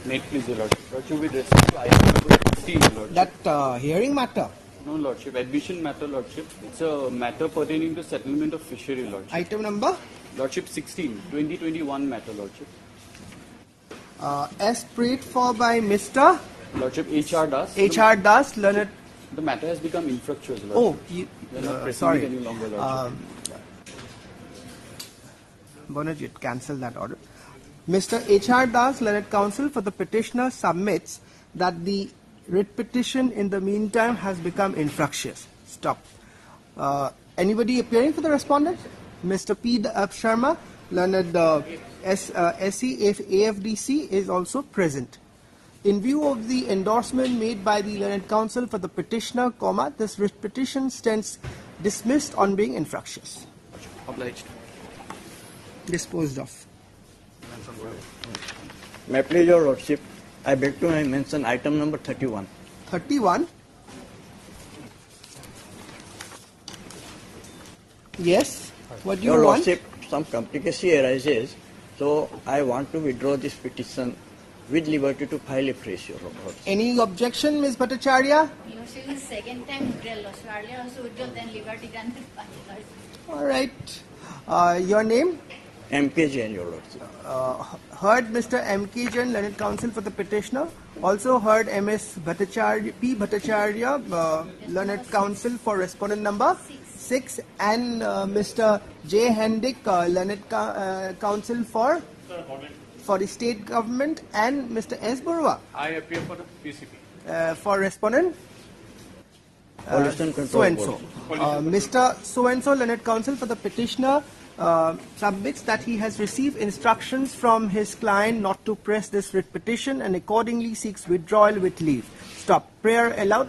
May it please your Lordship. Lordship, with respect to item number 16, Lordship. That hearing matter. No, Lordship. Admission matter, Lordship. It's a matter pertaining to settlement of fishery, Lordship. Item number? Lordship 16, 2021 matter, Lordship. As prayed for by Mr. Lordship, H.R. Das. H.R. Das, learned. The matter has become infructuous, Lordship. Oh, We are not pressing sorry. it any longer, Lordship. Bonerjit, cancel that order. Mr. H.R. Das, learned counsel for the petitioner, submits that the writ petition in the meantime has become infructuous. Stop. Anybody appearing for the respondent? Mr. P. Sharma, learned SE AFDC is also present. In view of the endorsement made by the learned counsel for the petitioner, this writ petition stands dismissed on being infructuous. Obliged. Disposed of. May I please your Lordship, I beg to mention item number 31. 31. Yes. What do you Your want? Lordship, some complication arises, so I want to withdraw this petition with liberty to file a fresh, Your Lordship. Any objection, Ms. Bhattacharya? Lordship, the second time withdrawal, Lordship. Earlier also withdrawal, then liberty granted by Lordship. All right. Your name? MK Jain, Your Lordship. Heard Mr. M.K. Jain, learned counsel for the petitioner. Also heard M.S. Bhattacharya, P. Bhattacharya, learned counsel for respondent number 6, and Mr. J. Hendick, learned counsel for the state government, and Mr. S. Burwa. I appear for the PCP. For respondent? Pollution So Control and Board. so. Mr. So and so, learned counsel for the petitioner, submits that he has received instructions from his client not to press this writ petition and accordingly seeks withdrawal with leave. Stop. Prayer allowed.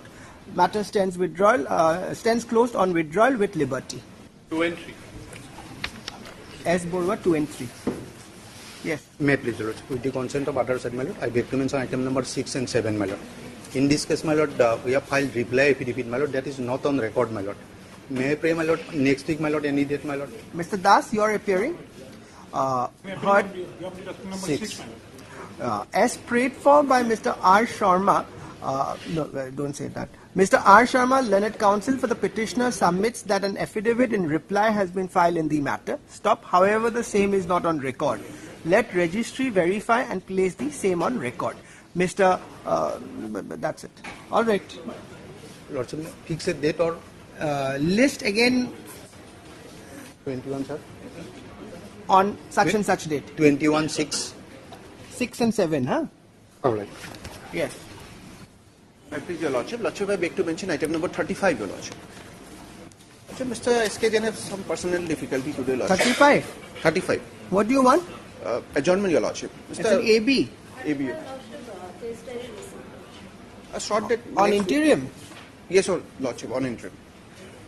Matter stands closed on withdrawal with liberty. 2 and 3. S. Borwa, 2 and 3. Yes. May I please, Lord, with the consent of other side, my Lord, I beg to mention item number 6 and 7, my Lord. In this case, my Lord, we have filed reply affidavit, my Lord, that is not on record, my Lord. May I pray, my Lord, next week, my Lord, any date, my Lord? Mr. Das, you are appearing. Heard 6. as prayed for by Mr. R. Sharma. No, don't say that. Mr. R. Sharma, learned counsel for the petitioner, submits that an affidavit in reply has been filed in the matter. Stop. However, the same is not on record. Let registry verify and place the same on record. Mr. That's it. All right. Lord, fix a date or List again 21, sir? on such and such date. 21/6. 6 and 7, huh? All right. Yes. I please, Your Lordship. Lordship, I beg to mention item number 35, Your Lordship. Lordship, Mr. S.K. Jain has some personal difficulty today, Lordship. 35. 35. What do you want? Adjournment, Your Lordship. It's an AB. ABU. A short date. On next week. interim. Yes, Your Lordship, on interim.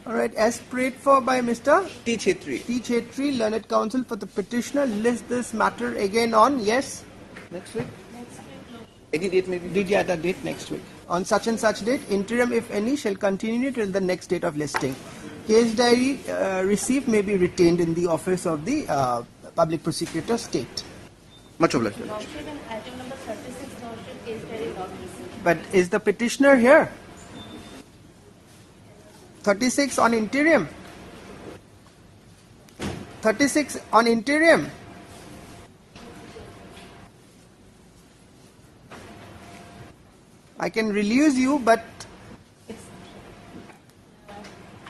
All right. As prayed for by Mr. T. Chetri. T. Chetri, learned counsel for the petitioner, list this matter again on, yes? Next week? Any date maybe? Did you add a date next week? On such and such date, interim, if any, shall continue till the next date of listing. Case diary received may be retained in the office of the public prosecutor state. Much obliged, Your Lordship. Lordship, and item number 36, Lordship, case very not received. But is the petitioner here? 36 on interim. 36 on interim. I can release you, but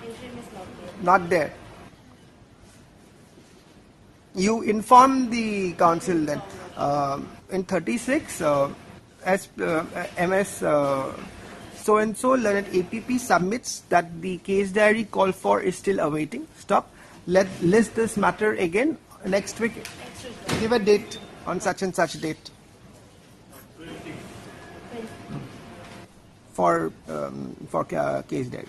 Interim is not there. not there. You inform the council then. In 36, as MS so-and-so learned APP submits that the case diary call for is still awaiting. Stop. List this matter again next week. Give a date on such and such date. For case diary.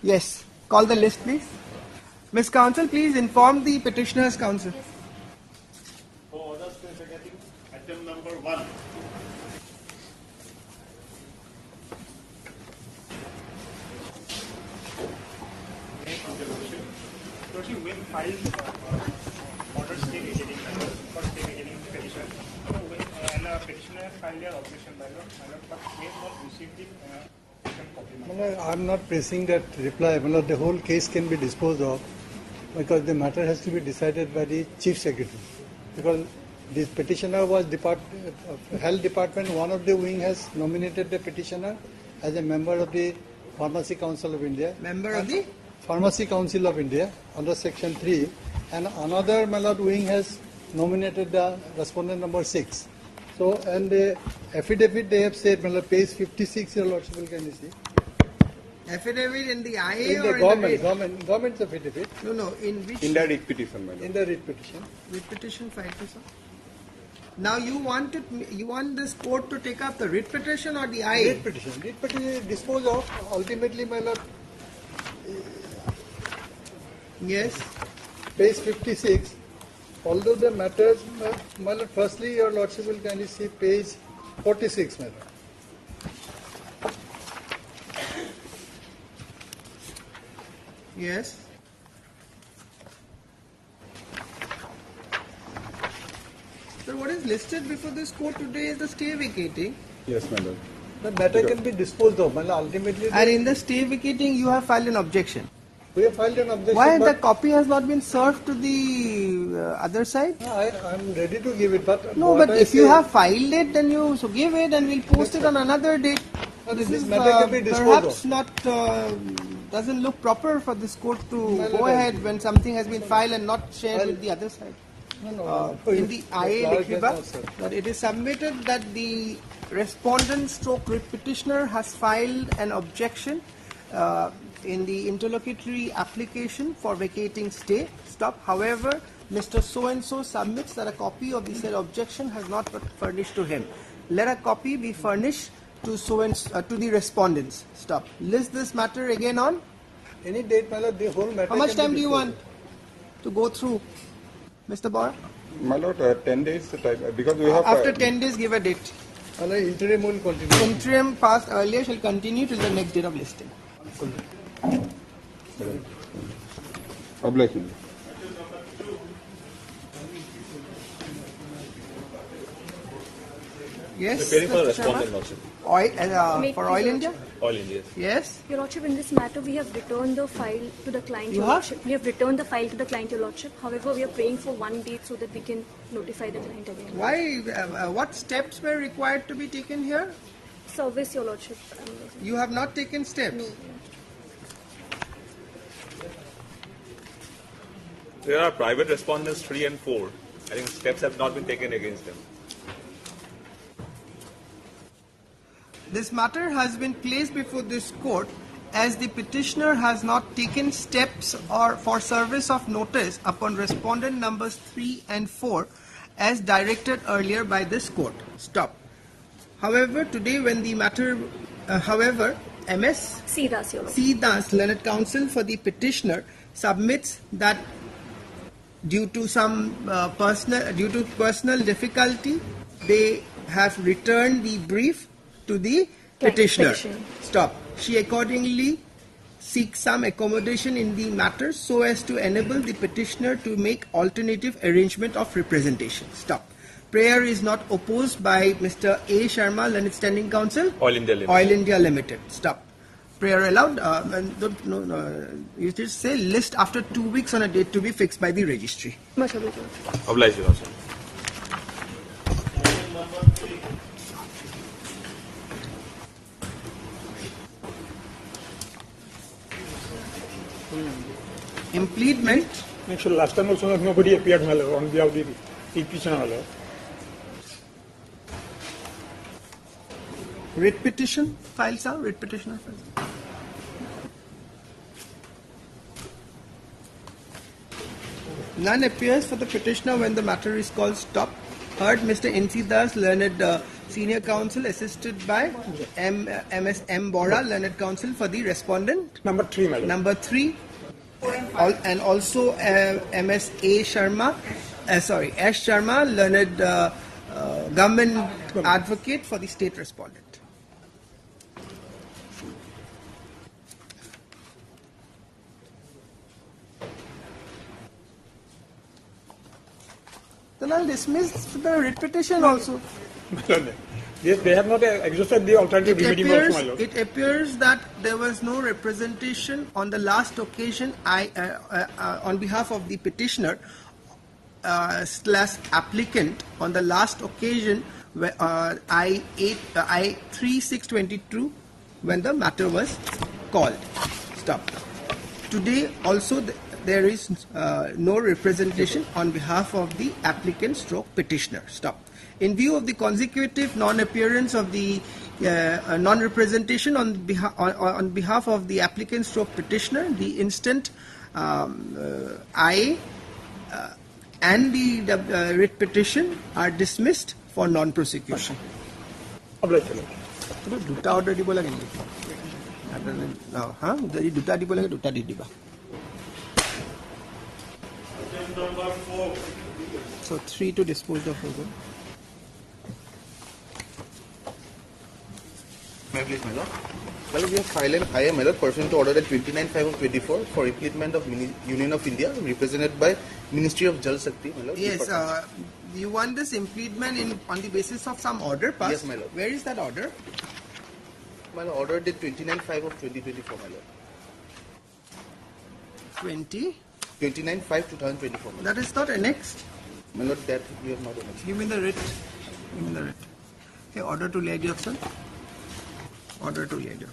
Yes. Call the list, please. Ms. Counsel, please inform the petitioner's counsel. For orders concerning item number 1. Lordship, when filed order stay vacating for stay vacating petition, when petitioner has filed their objection, my lord, but they have not received the objection copy. I am not pressing that reply. The whole case can be disposed of because the matter has to be decided by the Chief Secretary. Because this petitioner was Health Department, one of the wing has nominated the petitioner as a member of the Pharmacy Council of India. Member of the? Pharmacy Council of India under Section 3, and another wing has nominated the respondent number 6. So, and the affidavit they have said, page 56, your lordship, can you see? Affidavit in the IA In or the government's affidavit. No, in which? In the writ petition, my lord. In the writ petition. Writ petition filed to sir. Now you want this court to take up the writ petition or the IA? Writ petition. Writ petition is disposed of. Ultimately, my lord, Yes. page 56, although the matters, my lord, firstly, your lordship will kindly see page 46, my lord. Yes. So what is listed before this court today is the stay vacating. Yes, my lord. The matter can be disposed of. My lord, ultimately, And in the stay vacating you have filed an objection. we have filed an objection. Why the but copy has not been served to the other side? I am ready to give it, but No, what but I if you say- have filed it, then you so give it and we'll post it on another date. This matter can be disposed perhaps of. not doesn't look proper for this court to Well, go ahead when something has been filed and not shared I'll- with the other side. No, In the IA clerk has Likhviba, not said. that it is submitted that the respondent stroke writ petitioner has filed an objection in the interlocutory application for vacating stay. Stop. However, Mr. So-and-so submits that a copy of the said objection has not been furnished to him. Let a copy be furnished to to the respondents. Stop. List this matter again on. Any date, my lord, the whole matter. How much can be time do you disposed want to go through, Mr. Bora? My lord, 10 days time because we have After 10 days, give a date. of. My lord, interim will continue. Interim passed earlier shall continue till the next date of listing. obligation. Yes. Preparing for Mr. respondent Sharma? lordship. Oil, for Oil India? All India. Yes. Your Lordship, in this matter, we have returned the file to the client, You Your have? Lordship. We have returned the file to the client, Your Lordship. However, we are praying for one date so that we can notify the client again. Why? What steps were required to be taken here? Service, Your Lordship. You have not taken steps. No. There are private respondents 3 and 4. I think steps have not been taken against them. This matter has been placed before this court as the petitioner has not taken steps or for service of notice upon respondent numbers 3 and 4 as directed earlier by this court. Stop. However, today when the matter, MS See Das, Your Lordship. C. Das, Learned Counsel for the petitioner, submits that due to some personal difficulty, they have returned the brief to the petitioner. Petition. Stop. She accordingly seeks some accommodation in the matter so as to enable the petitioner to make alternative arrangement of representation. Stop. Prayer is not opposed by Mr. A. Sharma, Learned Standing Counsel. All India Limited. Oil India Limited. Stop. Prayer allowed. No. You just say list after 2 weeks on a date to be fixed by the registry. Much obliged, Your Lordship. Obliged, Your Lordship. Impleadment. Actually, last time also nobody appeared on behalf of the petitioner. Writ petition files are writ petitioner files. None appears for the petitioner when the matter is called stop. Heard Mr. N.C. Das, Learned Senior Counsel, assisted by MS M. Bora, Learned Counsel for the respondent. Number 3, my lord. Number 3, and also MS A. Sharma, S. Sharma, Learned Government Advocate for the state respondent. Then I'll dismiss the writ petition also. Yes, they have not exhausted the alternative remedy also, my lord. It appears that there was no representation on the last occasion on behalf of the petitioner slash applicant on the last occasion where, I3622 when the matter was called. Stop. Today also there is no representation on behalf of the applicant stroke petitioner. Stop. In view of the consecutive non-appearance of the non-representation on behalf of the applicant stroke petitioner, the instant I and the writ petition are dismissed for non-prosecution. দুটা order দিব লাগে নেকি? যদি দুটা দিব লাগে দুটা দি দিবা. So 3 to dispose of over. May I please, my lord? Well, we have filed an IA, my lord, pursuant to order at 29/5 of 24 for implement of Union of India, represented by Ministry of Jal Shakti, my lord. Yes, you want this implement on the basis of some order passed? Yes, my lord. Where is that order? My lord, order date 29/5 of 2024, my lord. 29/5/2024, my lord. That is not annexed. My lord, that we have not annexed. Give me the writ. Give me the writ. Okay, order to lay auction. Order to lay auction.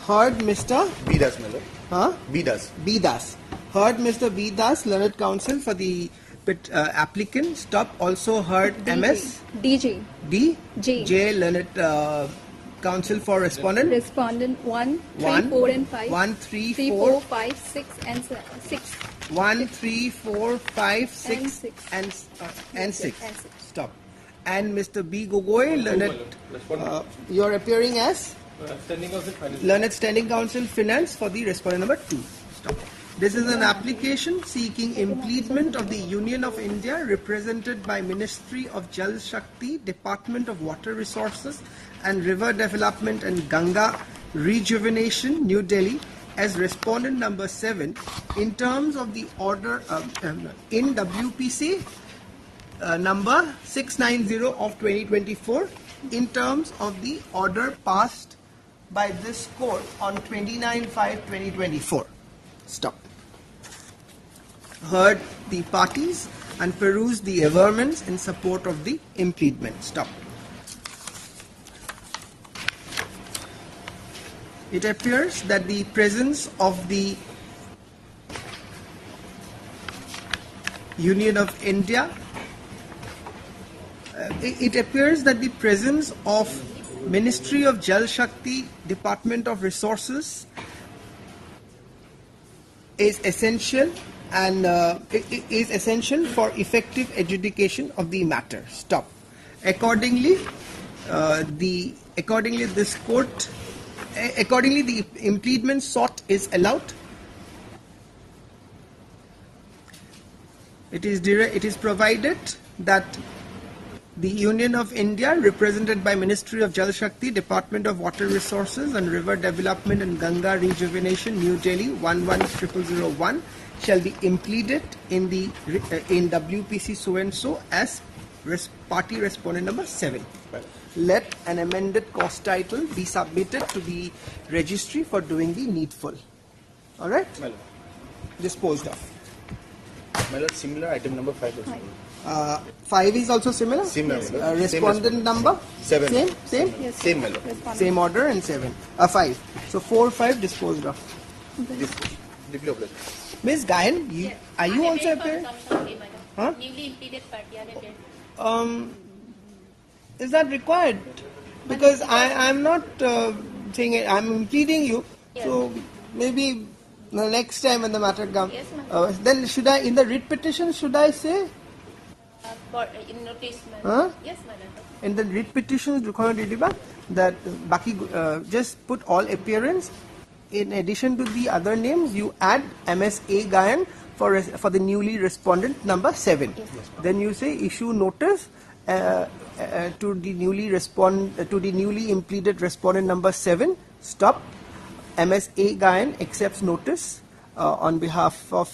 Heard Mr. B. Das, my lord. Huh? B. Das. B. Das. Heard Mr. B. Das, learned counsel for the applicant. Stop. Also heard MS. DJ. D. J. J. Learned counsel for respondent. Respondent 1, 3, 1, 4 and 5. 1, 3, 3, 4, 4, 5, 6 and 6. 1, 3, 4, 5, 6 and 6. Stop. And Mr. B. Gogoi, learned. You are appearing as learned standing counsel finance for the respondent number 2. Stop. This is an application seeking implement of the Union of India represented by Ministry of Jal Shakti, Department of Water Resources and River Development and Ganga Rejuvenation, New Delhi, as respondent number 7 in terms of the order in WPC number 690 of 2024 in terms of the order passed by this court on 29/5/2024. Stop. Heard the parties and perused the averments in support of the implement. Stop. It appears that the presence of the Union of India, it appears that the presence of Ministry of Jal Shakti, Department of Resources is essential and is essential for effective adjudication of the matter. Stop. Accordingly, the implement sought is allowed. It is provided that the Union of India, represented by Ministry of Jal Shakti, Department of Water Resources and River Development and Ganga Rejuvenation, New Delhi 110001, shall be implemented in WPC so and so as party respondent number 7. Let an amended cost title be submitted to the registry for doing the needful. All right? My lord. Disposed of. My lord, similar item number 5 also. 5 is also similar? Similar, my lord. Respondent number? 7. Same? Yes. Same, my lord. Same order and 5. So 4, 5 disposed of. Deeply obliged. Miss Gayan, are you also appearing? Huh? Newly implemented party are appearing. Is that required? Because I'm not saying it, I'm impeding you. Yes. So maybe the next time when the matter comes, Yes, ma'am. then should I, in the writ petition, should I say? In notice, madam. Huh? Yes, madam. In the writ petition, that Baki, just put all appearance. In addition to the other names, you add MSA Gayan for the newly respondent number 7. Yes. Then you say issue notice to the newly implemented respondent number 7. Stop. MSA Gayan accepts notice on behalf of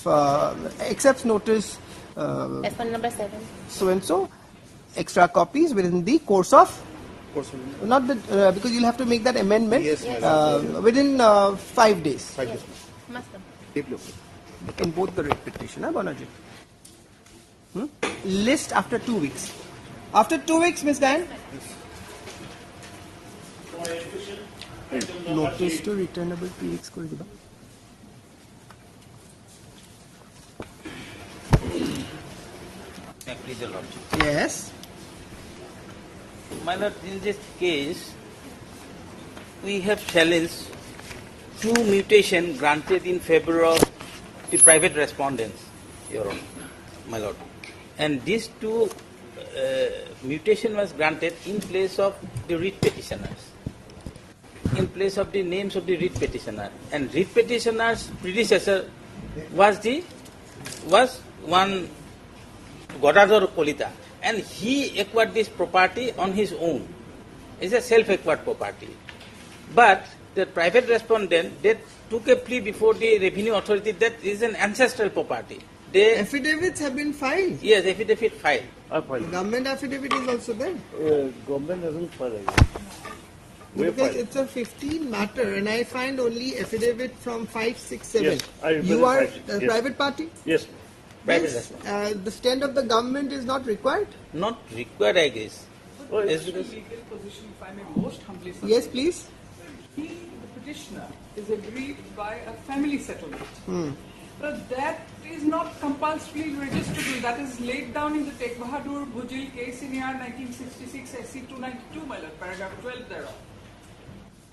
accepts notice F1 number 7. so and so extra copies within the course of not the because you'll have to make that amendment within 5 days. 5 days. Must have. In both the writ petition, Banaji. List after 2 weeks. After 2 weeks, Ms. Gayan? Notice to returnable PX করে দিবা. Yes. My lord, in this case, we have challenged 2 mutation granted in favor of the private respondents, Your Honor, my lord. And these 2 mutation was granted in place of the writ petitioners, in place of the names of the writ petitioner. And writ petitioner's predecessor was one Godadhar Kolita, and he acquired this property on his own. It's a self-acquired property. But the private respondent, they took a plea before the revenue authority that is an ancestral property. They, affidavits have been filed. Yes, affidavit filed. Government affidavit is also there. Government hasn't filed. Because it's a 15 matter, and I find only affidavit from 5, 6, 7. Yes, you are a yes. private party? Yes. Yes. The stand of the government is not required? Not required, I guess. Oh, it's a legal position, if I may most humbly submit. Yes, please. He, the petitioner, is aggrieved by a family settlement. But that is not compulsorily registrable. That is laid down in the Tegh Bahadur Bhujil case in year 1966 SC 292, my lord, paragraph 12 thereof.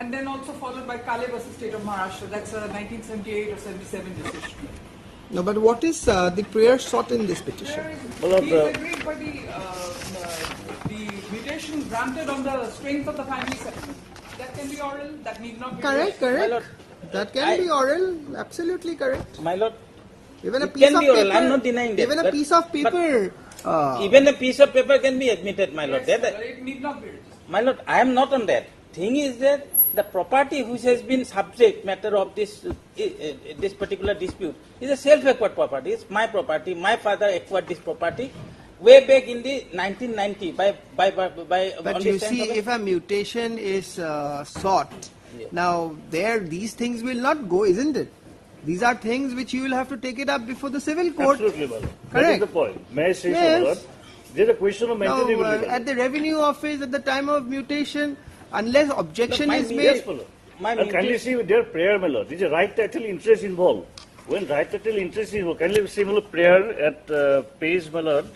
And then also followed by Kale versus State of Maharashtra. That's a 1978 or 77 decision. No, but what is the prayer sought in this petition? He is aggrieved by the mutation granted on the strength of the family settlement. That can be oral, that need not be correct, oral. correct. That can be oral, absolutely correct. My lord, even a it piece can of be oral, paper, I'm not denying that. even a piece of paper. Even a piece of paper can be admitted, my lord. Yes, it need not be registered. My lord, I am not on that. Thing is that the property which has been subject matter of this this particular dispute is a self-acquired property. It's my property. My father acquired this property way back in the 1990 by But you see, if a mutation is sought, now these things will not go, isn't it? These are things which you will have to take it up before the civil court. Absolutely, my lord. Correct. That is the point. May I say so, my lord? There is a question of maintainability. At the revenue office, at the time of mutation, unless objection is made. Kindly see their prayer, my lord. There is a right title interest involved. When right title interest is involved, kindly see my lord, prayer at page, my lord.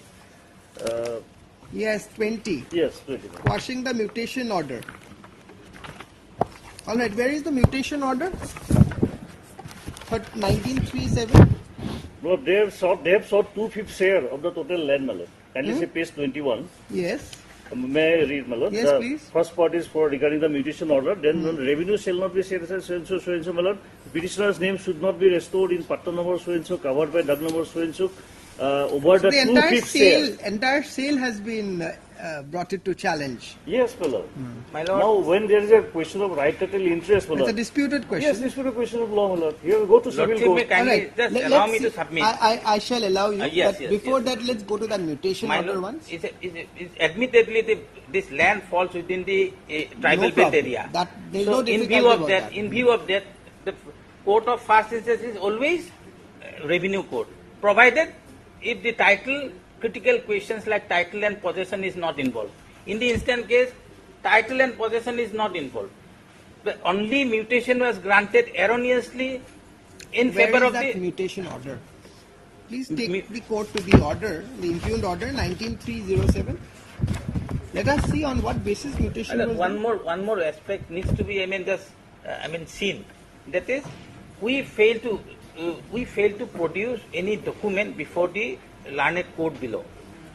Yes, 20. Yes, 20. Quashing the mutation order. All right, where is the mutation order? 1937. Lord, they have sought 2/5 share of the total land, my lord. Kindly see page 21. Yes. May I read, my lord? Yes, the please. First part is for regarding the mutation order. Then revenue shall not be set aside so and so, my lord. Petitioner's name should not be restored in patta number so and so, covered by dug number so and so. Over So the entire 2/5 share. entire sale has been brought it to challenge. Yes, my lord. My lord. Now, when there is a question of right title interest, my It's lord. a disputed question. Yes, disputed question of law, my lord. Here we go to civil Lordship, court. may kindly just allow me to submit. I shall allow you. Yes, but yes, before yes. that, let's go to that mutation My order lord, once. admittedly, this land falls within the tribal belt problem. area. There's so no in difficulty view of about that, in view of that, the court of first instance is always revenue court, provided if the title, critical questions like title and possession is not involved. In the instant case, title and possession is not involved. The only mutation was granted erroneously in Where favor is of that the mutation order? Please take the court to the order, the impugned order 19307. Let us see on what basis mutation was done. one more aspect needs to be seen. That is, we fail to produce any document before the learned court below.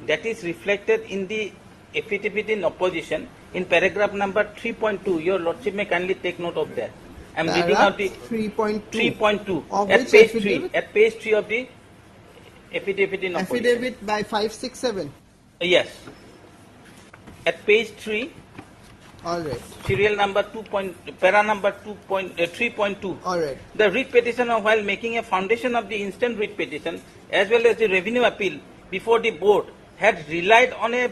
That is reflected in the affidavit in opposition in paragraph number 3.2. Your lordship may kindly take note of that. I am reading out the 3.2 at page 3. At page 3 of the affidavit in opposition. Affidavit by 567. Yes. At page 3, All right. Serial number para number 3.2. All right. The writ petitioner, while making a foundation of the instant writ petition as well as the revenue appeal before the board, had relied on a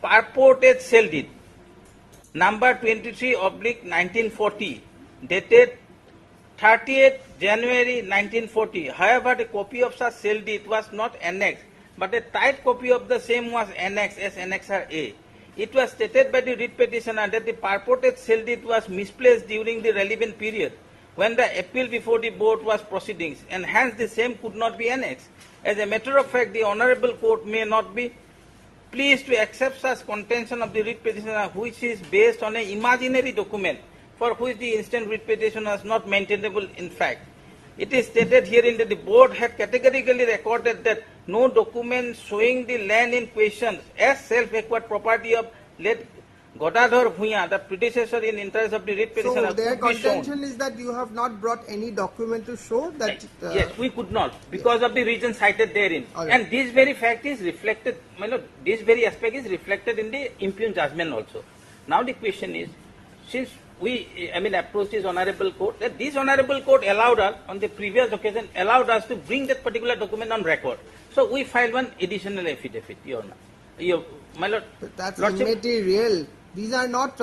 purported sale deed number 23/1940 dated 30th January 1940. However, the copy of such sale deed was not annexed, but a typed copy of the same was annexed as Annexure A. It was stated by the writ petitioner that the purported sale deed was misplaced during the relevant period when the appeal before the board was proceedings, and hence the same could not be annexed. As a matter of fact, the Honourable Court may not be pleased to accept such contention of the writ petitioner, which is based on an imaginary document for which the instant writ petition was not maintainable in fact. It is stated herein that the board had categorically recorded that no document showing the land in question as self-acquired property of late Godadhar Bhuiya, the predecessor in interest of the writ petitioner, So their could be shown. contention is that you have not brought any document to show that. Yes, we could not because of the reason cited therein. All right. And this very fact is reflected, my lord, this very aspect is reflected in the impugned judgment also. Now the question is, since we, approached this honourable court, that this honourable court allowed us, on the previous occasion, allowed us to bring that particular document on record. So we filed one additional affidavit, Your Honor. My lord. But that's Lordship, immaterial. These are not.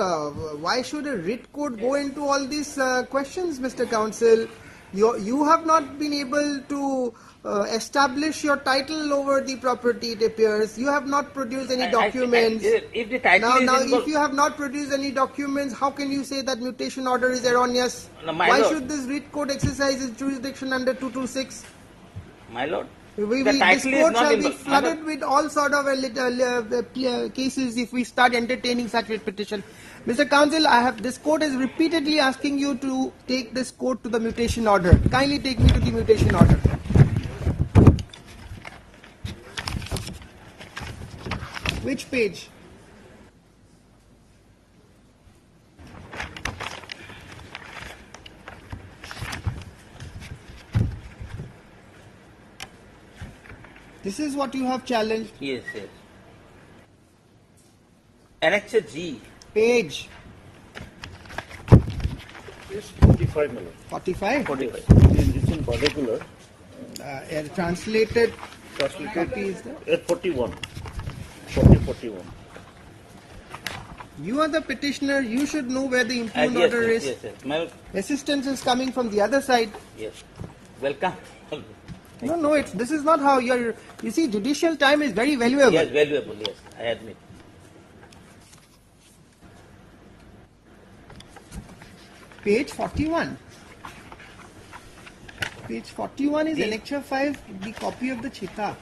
Why should a writ court go into all these questions, Mr. Counsel? You have not been able to establish your title over the property, it appears. You have not produced any documents. If the title is now, involved, if you have not produced any documents, how can you say that mutation order is erroneous? No, my Why lord. should this writ court exercise its jurisdiction under 226? my lord, This title is court not shall be involved. My lord. flooded with all sort of cases if we start entertaining such writ petition. Mr. Counsel, this court is repeatedly asking you to take this court to the mutation order. Kindly take me to the mutation order. Which page? This is what you have challenged. Yes, yes. Annexure G. Page It's 45 million. 45. 45. It's in particular. Translated Translated copy is there? at 41. 41. You are the petitioner. You should know where the impugned Yes, order yes, is. yes, yes. My, Assistance is coming from the other side. yes. Welcome. No, this is not how you see, judicial time is very valuable. Yes, valuable, yes, I admit. Page 41. Page 41 is Annexure 5, the copy of the Chita.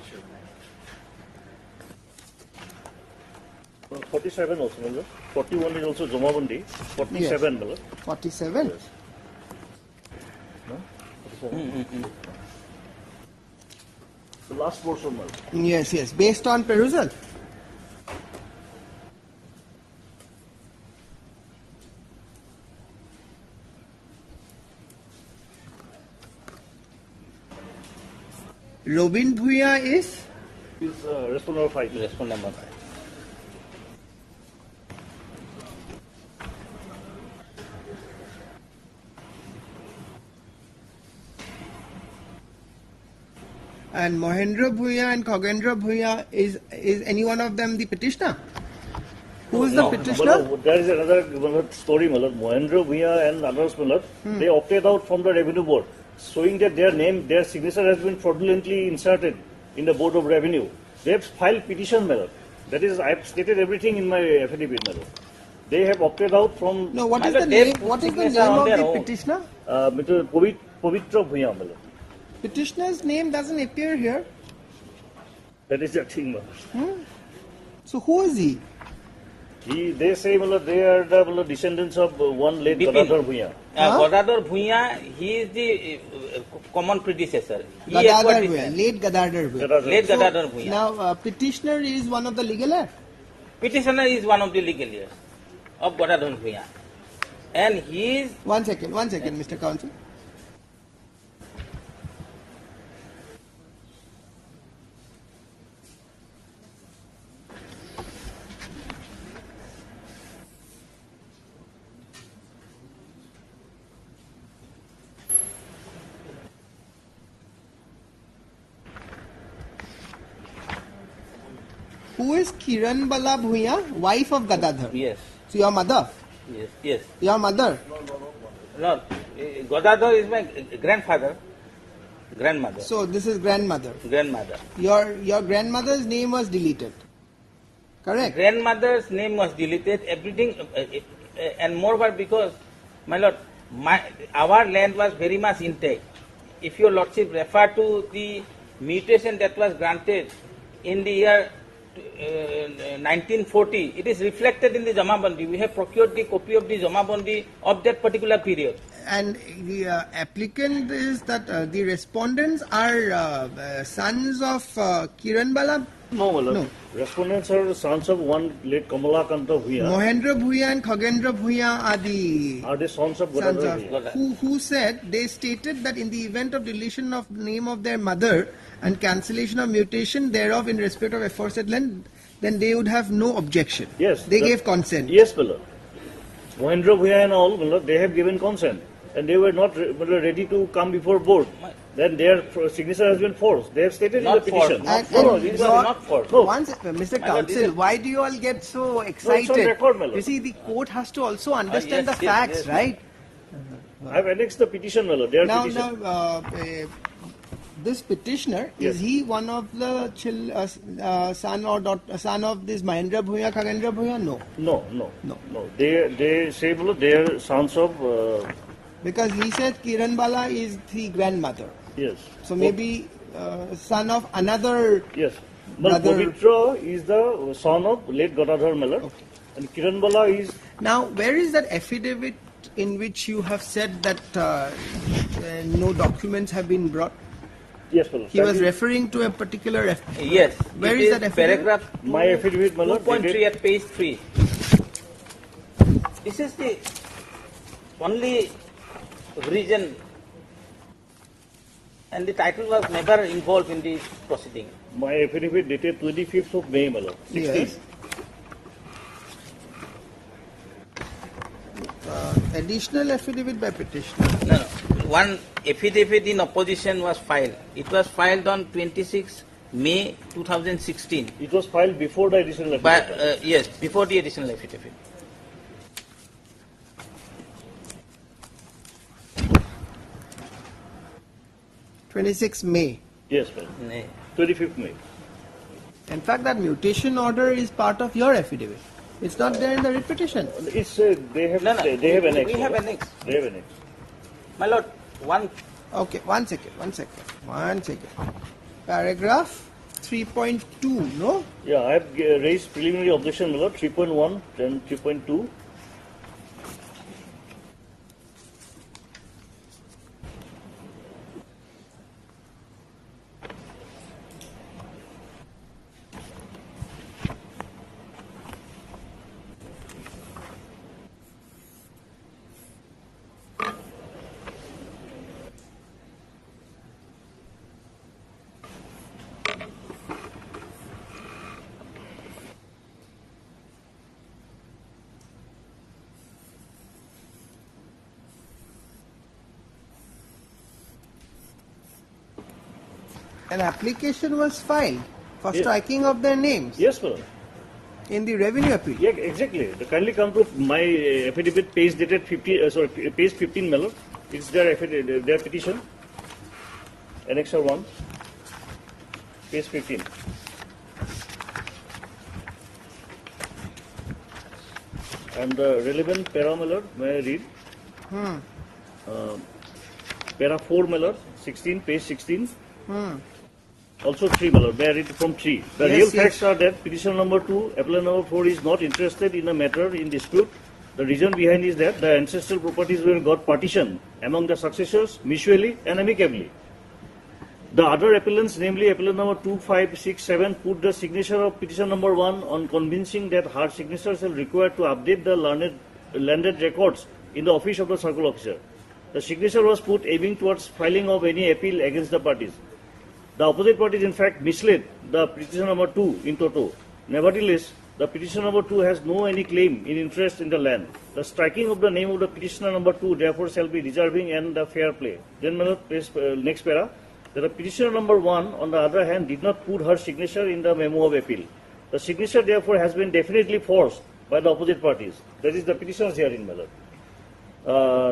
47 also, Miller. 41 is also Jomabandi. 47, Miller. 47? Yes. No? 47. The last portion, Miller. Yes, based on perusal. Robin Bhuiya is? Is respondent number 5. Respondent number 5. And Mohendra Bhuiya and Khagendra Bhuiya, is any one of them the petitioner? Who is the petitioner? Malad, there is another Malad, story, Malad. Mohendra Bhuiya and others, Malad, they opted out from the revenue board, showing that their signature has been fraudulently inserted in the board of revenue. They have filed petition, Malad. That is, I have stated everything in my affidavit, Malad. They have opted out from. No, what is the name? What is the name of the petitioner? Mr. Pavitra Bhuiya, Malad. Petitioner's name doesn't appear here. That is the thing, Malad. So who is he? They say, Malad, they are the Malad, descendants of one late Gadadhar Bhuiya. Gadadhar Bhuiya, he is the common predecessor. Gadadhar Bhuiya, late Gadadhar Bhuiya. Late Gadadhar Bhuiya. Now, petitioner is one of the legal heirs. Petitioner is one of the legal heirs of Gadadhar Bhuiya. And he is... One second, Mr. Counsel. Who is Kiran Bala Bhuya, wife of Gadadhar? Yes. So your mother? Yes. Yes. Your mother? No, Gadadhar is my grandfather. Grandmother. So this is grandmother. Grandmother. Your grandmother's name was deleted. Correct? Grandmother's name was deleted, everything, and moreover because, my lord, our land was very much intact. If your lordship refer to the mutation that was granted in the year 1940, it is reflected in the Jamabandi. We have procured the copy of the Jamabandi of that particular period. And the applicant is that the respondents are sons of Kiran Bala? No, my lord. No. Respondents are sons of one late Kamalakanta Bhuya. Mohendra Bhuya and Khagendra Bhuya are the sons of Gadadhar Bhuya. who said, they stated that in the event of deletion of name of their mother and cancellation of mutation thereof in respect of aforesaid land, then they would have no objection. Yes. They gave consent. Yes, my lord. Mohendra Bhuya and all, my lord, they have given consent. And they were not ready to come before board. Then their signature has been forced. They have stated Not in the petition. These are not forced. No. Once, Mr. Counsel, why do you all get so excited? No, it's on record, my lord. You see, the court has to also understand yes, the yes, facts, yes. right? I have annexed the petition, my lord. Their petition. This petitioner, Yes. is he one of the son of this Mahendra Bhuya, Khagendra Bhuya? No. No. They say, my lord, they are sons of. Because he said Kiran Bala is the grandmother. Yes. So maybe son of another. Yes. But brother. Pavitra is the son of late Gadadhar Miller. Okay. And Kiran Bala is. Now, where is that affidavit in which you have said that no documents have been brought? Yes, my lord. He was referring to a particular Yes. Where it is that affidavit? Paragraph My affidavit, my lord. 2.3 at page 3. This is the only reason, and the title was never involved in the proceeding. My affidavit dated 25th of May, my lord. 16th. Yes. Additional affidavit by petitioner. No. One affidavit in opposition was filed. It was filed on 26 May 2016. It was filed before the additional affidavit. But, yes, before the additional affidavit. May. Yes, ma'am. 25th May. In fact, that mutation order is part of your affidavit. It's not there in the writ petition. It's they have annexed. We have annexed. They have annexed. My lord, one. Okay, one second. Paragraph 3.2, no? Yeah, I have raised preliminary objection, my lord, 3.1 and 3.2. An application was filed for striking of their names. Yes, ma'am. In the revenue appeal. Yeah, exactly. Kindly come to my affidavit, page dated 50. Page 15, my lord. It's their affidavit, their petition. Annexure 1. Page 15. And the relevant para, my lord, may I read? Para 4, my lord, 16, page 16. Also 3, my lord. May I read from 3? The real facts are that petition number 2, appellant number 4 is not interested in a matter in dispute. The reason behind is that the ancestral properties were got partitioned among the successors mutually and amicably. The other appellants, namely appellant number 2, 5, 6, 7, put the signature of petition number 1 on convincing that her signatures are required to update the landed records in the office of the circle officer. The signature was put aiming towards filing of any appeal against the parties. The opposite parties, in fact, misled the petition number 2 in toto. Nevertheless, the petition number 2 has no any claim in interest in the land. The striking of the name of the petitioner number 2 therefore shall be deserving and the fair play. Then, next para, that the petitioner number 1, on the other hand, did not put her signature in the memo of appeal. The signature therefore has been definitely forced by the opposite parties. That is the petitioner's hearing, my lord.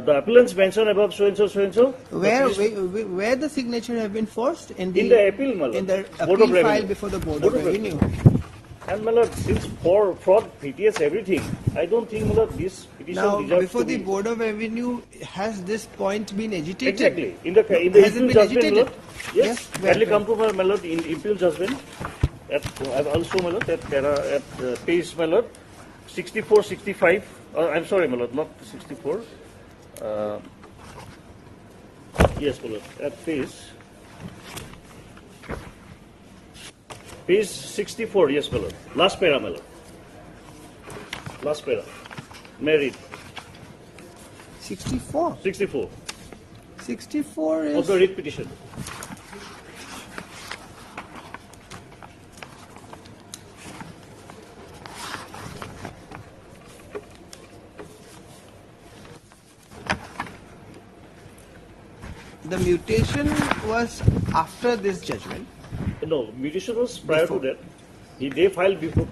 The appellants mentioned above so and so, so and so. Where the signature have been forced? In the appeal, my lord. In the Board of appeal file Revenue. before the Board of Revenue. And my lord, since for fraud, PTS, everything, I don't think, my lord, this petition Now, deserves before to the be. Board of Revenue, has this point been agitated? Exactly. In the Has it appeal been judgment, my agitated? lord, yes, Yes, kindly where? come to my lord in appeal judgment. I've also, my lord, at page, my lord, 64, 65. I'm sorry, my lord, not 64. Yes, my lord, at page 64, yes, my lord. Last para, my lord. Last para. May I read? 64. 64. 64 is... Of the writ petition. The mutation was after this judgment. No, mutation was prior to that. They filed before.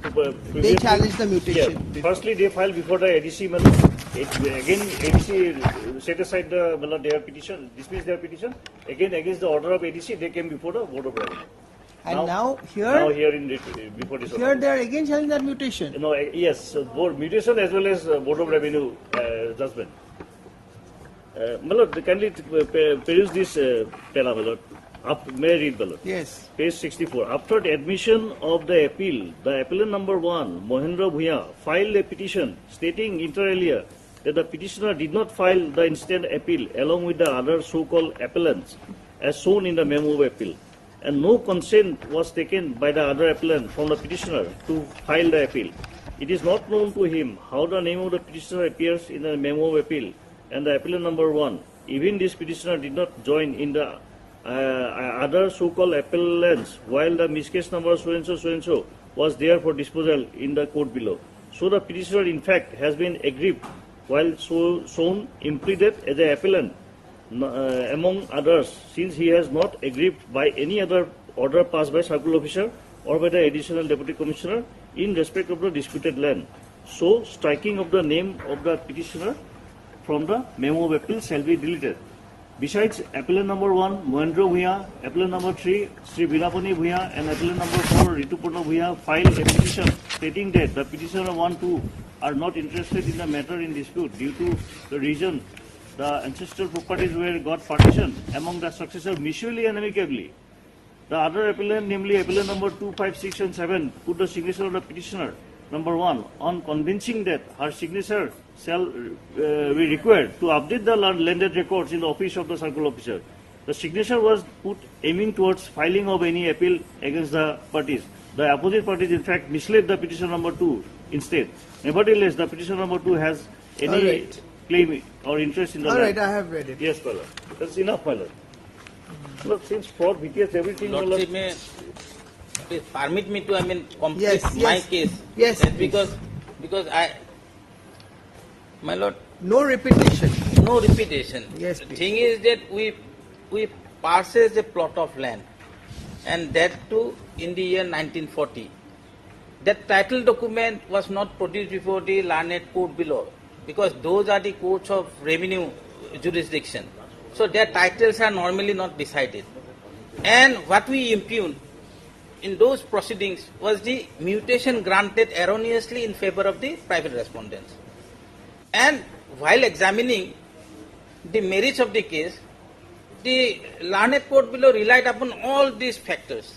They challenged the mutation. Yeah. Firstly, they filed before the ADC. Again, ADC set aside their petition, dismissed their petition. Again, against the order of ADC, they came before the Board of Revenue. And now here before this. Here they are again challenging that mutation. No, yes, both mutation as well as Board of Revenue judgment. Malad, kindly peruse this para, Malad. May I read, Malad? Yes. Page 64. After the admission of the appeal, the appellant number 1, Mohendra Bhuya, filed a petition stating inter alia that the petitioner did not file the instant appeal along with the other so-called appellants as shown in the memo of appeal. And no consent was taken by the other appellant from the petitioner to file the appeal. It is not known to him how the name of the petitioner appears in the memo of appeal and the appellant number 1. Even this petitioner did not join in the other so-called appellants while the miscase number so-and-so was there for disposal in the court below. So the petitioner in fact has been aggrieved while shown impleaded as an appellant among others, since he has not aggrieved by any other order passed by circle officer or by the additional deputy commissioner in respect of the disputed land. So striking of the name of the petitioner from the memo of appeal shall be deleted. Besides, appellant number 1, Mohendra Bhuya, appellant number 3, Sri Binapani Bhuya, and appellant number 4, Ritupurna Bhuya, filed a petition stating that the petitioner 1, 2 are not interested in the matter in dispute due to the reason the ancestral properties were got partitioned among the successors mutually and amicably. The other appellant, namely appellant number 2, 5, 6, and 7, put the signature of the petitioner number 1 on convincing that her signature shall be required to update the landed records in the office of the circle officer. The signature was put aiming towards filing of any appeal against the parties. The opposite parties, in fact, misled the petition number 2 instead. Nevertheless, the petition number 2 has any claim or interest in the land. All right, I have read it. Yes, my lord. That's enough, my lord. Look, since fraud, BTS, everything, my lord. Please permit me to, complete my case. Yes, because my lord. No repetition. No repetition. Yes, the thing is that we purchased a plot of land, and that too in the year 1940. That title document was not produced before the learned court below, because those are the courts of revenue jurisdiction. So their titles are normally not decided. And what we impugned in those proceedings was the mutation granted erroneously in favor of the private respondents. And while examining the merits of the case, the learned court below relied upon all these factors.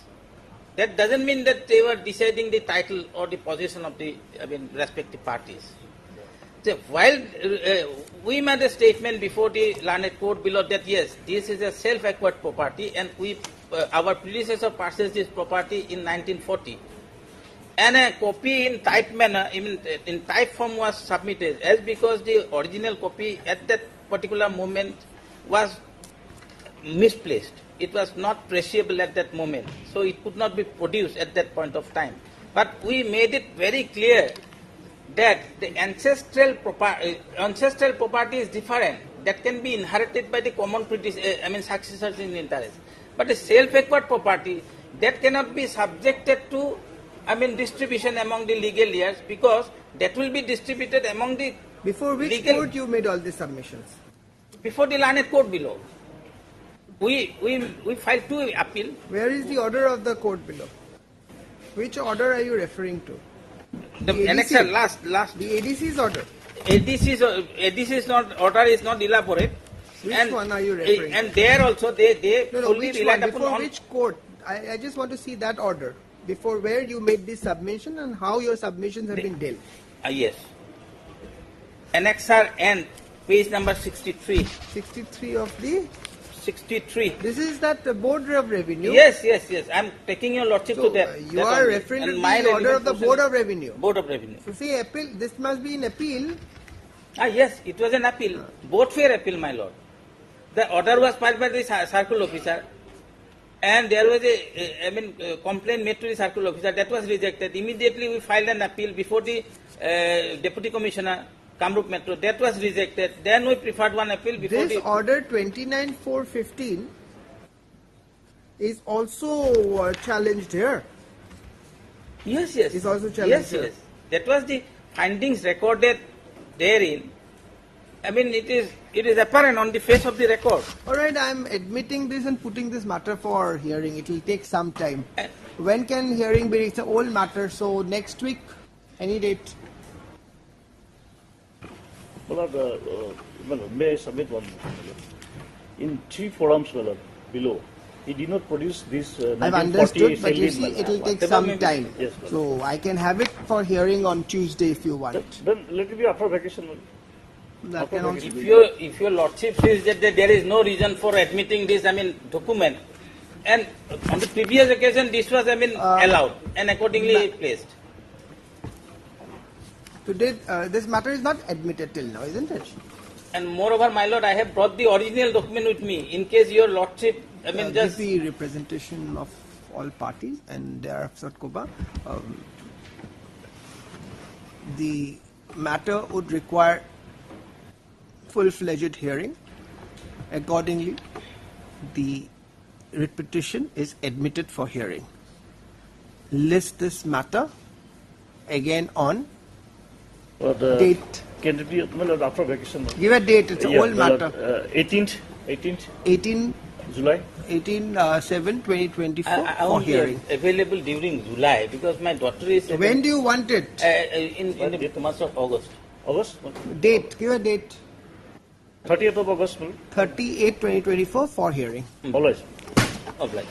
That doesn't mean that they were deciding the title or the position of the respective parties. So while we made a statement before the learned court below that yes, this is a self-acquired property, and our predecessor purchased this property in 1940. And a copy in type manner, even in type form, was submitted, as because the original copy at that particular moment was misplaced. It was not traceable at that moment, so it could not be produced at that point of time. But we made it very clear that the ancestral property is different. That can be inherited by the common successors in interest. But a self-acquired property, that cannot be subjected to distribution among the legal years, because that will be distributed among the Before which legal, court you made all these submissions? before the learned court below. We filed 2 appeal. Where is the order of the court below? Which order are you referring to? The ADC? annexure last. The ADC's order. ADC's order is not elaborate. Which one are you referring to? And there also they No, fully which relied one? upon Before on which court? I just want to see that order. Before where you made this submission and how your submissions have been dealt. Yes. Annexure and page number 63. 63 of the? 63. This is that board of revenue? Yes. I'm taking your lordship So, to that. you are referring to the order of the board of revenue? Board of revenue. So say appeal, this must be an appeal. Yes, it was an appeal. Both fair appeal, my lord. The order was filed by the circle officer, and there was a complaint made to the circle officer that was rejected. Immediately we filed an appeal before the deputy commissioner, Kamrup Metro. That was rejected. Then we preferred one appeal before This order 29/415 is also challenged here. Yes. Is also challenged here. Yes. That was the findings recorded therein. It is apparent on the face of the record. All right, I am admitting this and putting this matter for hearing. It will take some time. When can hearing be? It's an old matter, so next week, any date? May I submit one? In 3 forums below, he did not produce this. I've understood, but you see, salient it will take matter. some time. Yes, So I can have it for hearing on Tuesday if you want. Then let it be after vacation. That can also If your lordship says that there is no reason for admitting this, document, and on the previous occasion this was, allowed and accordingly placed. Today, this matter is not admitted till now, isn't it? And moreover, my lord, I have brought the original document with me in case your lordship, Give the representation of all parties and thereafter Koba. The matter would require full-fledged hearing. Accordingly, the writ petition is admitted for hearing. List this matter again on date. Can it be after vacation? Give a date. It's an old matter. 18th. 18 July. 18/7/2024 I for won't be hearing. available during July because my daughter is. When do you want it? In the month of August. August. Date. Give a date. 30th of August. 38/2024 for hearing. Always. Obliged.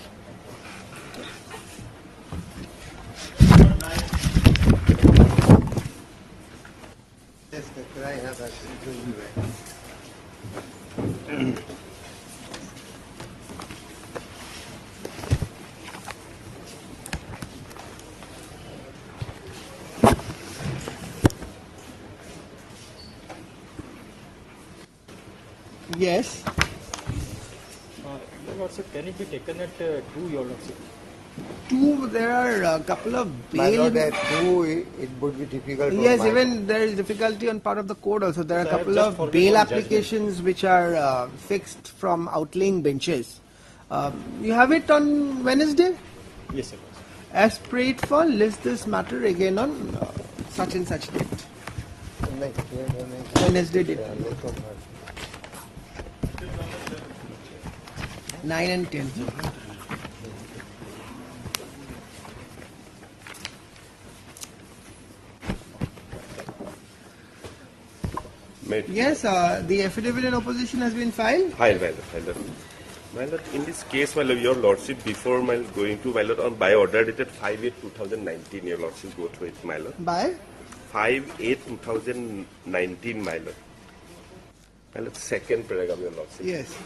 Yes. Your Lordship, can it be taken at 2, Your Lordship? 2, there are a couple of My bail. lord, at 2, it would be difficult. for Yes, my- even there is difficulty on part of the code also. There are a So I have couple just of forgot bail one applications which are fixed from outlying benches. You have it on Wednesday? Yes, sir. As prayed for, list this matter again on such and such date. Wednesday date. 9 and 10. Yes, the affidavit in opposition has been filed. Filed. My lord, in this case, my lord, your lordship, before my going to my lord, on by order dated 5/8/2019, your lordship go through it, my lord. By? 5/8/2019, my lord. My lord, second paragraph, your lordship. Yes.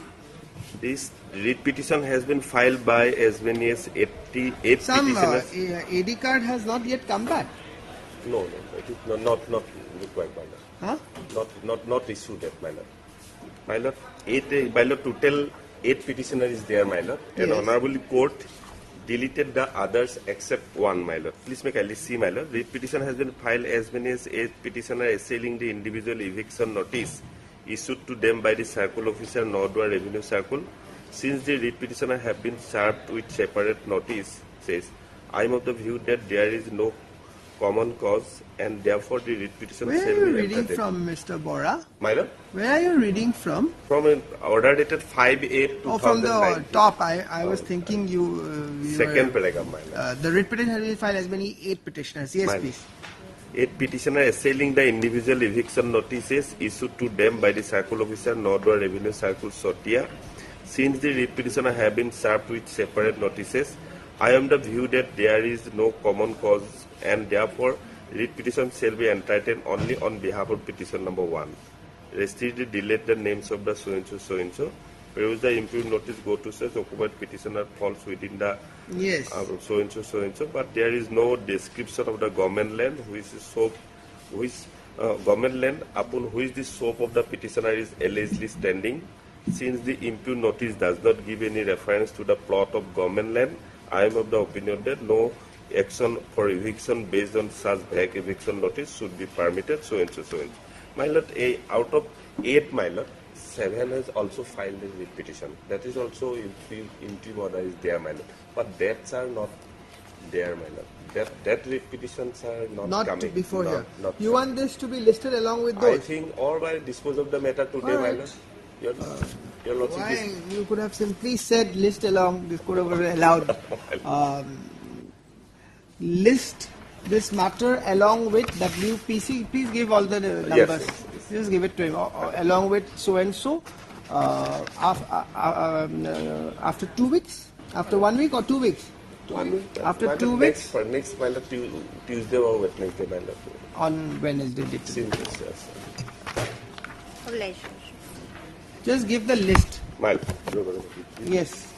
This writ petition has been filed by as many as 88 Some petitioners. AD card has not yet come back. No, it is not required, my lord. Huh? Not issued yet, my lord. My lord, total 8 petitioner is there, my lord. And Yes. honorable court deleted the others except one, my lord. Please make kindly see, my lord. The petition has been filed as many as 8 petitioner assailing the individual eviction notice issued to them by the circle officer Nordua Revenue Circle. Since the writ petitioner have been served with separate notice, says, I am of the view that there is no common cause and therefore the writ petition Where shall are you be reading entertained. from, Mr. Bora? My lord? Where are you reading from? From an order dated 5/8/2019. Oh, from the top. I was thinking you Second were, paragraph, my lord. the writ petition has been filed as many 8 petitioners. Yes, My please. 8 petitioner assailing the individual eviction notices issued to them by the circle officer Nodwa Revenue Circle Sotia. Since the writ petitioner have been served with separate notices, I am the view that there is no common cause and therefore writ petition shall be entitled only on behalf of petition number 1. Restricted delete the names of the so-and-so. Peruse the impute notice, go to such occupied petitioner falls within the Yes. so-and-so, but there is no description of the government land government land upon which the scope of the petitioner is allegedly standing. Since the impute notice does not give any reference to the plot of government land, I am of the opinion that no action for eviction based on such vague eviction notice should be permitted, so-and-so. My lord, out of 8, my lord, 7 has also filed a writ petition. That is also interim order is there, my lord. But dates are not there, my lord. That writ petitions are not coming. Before here. Not You want this to be listed along with I those? think or by dispose of the matter today, All my right. lord. Your lordship Why? is- You could have simply said list along. This could have been allowed. List this matter along with WPC. Please give all the numbers. Yes. Just give it to him. Along with so and so. After 2 weeks, after 1 week or 2 weeks. 1 week. After My 2 lord, weeks. Next, my lord, Tuesday or Wednesday, my lord. On Wednesday. Yes. Just give the list. My lord. Yes.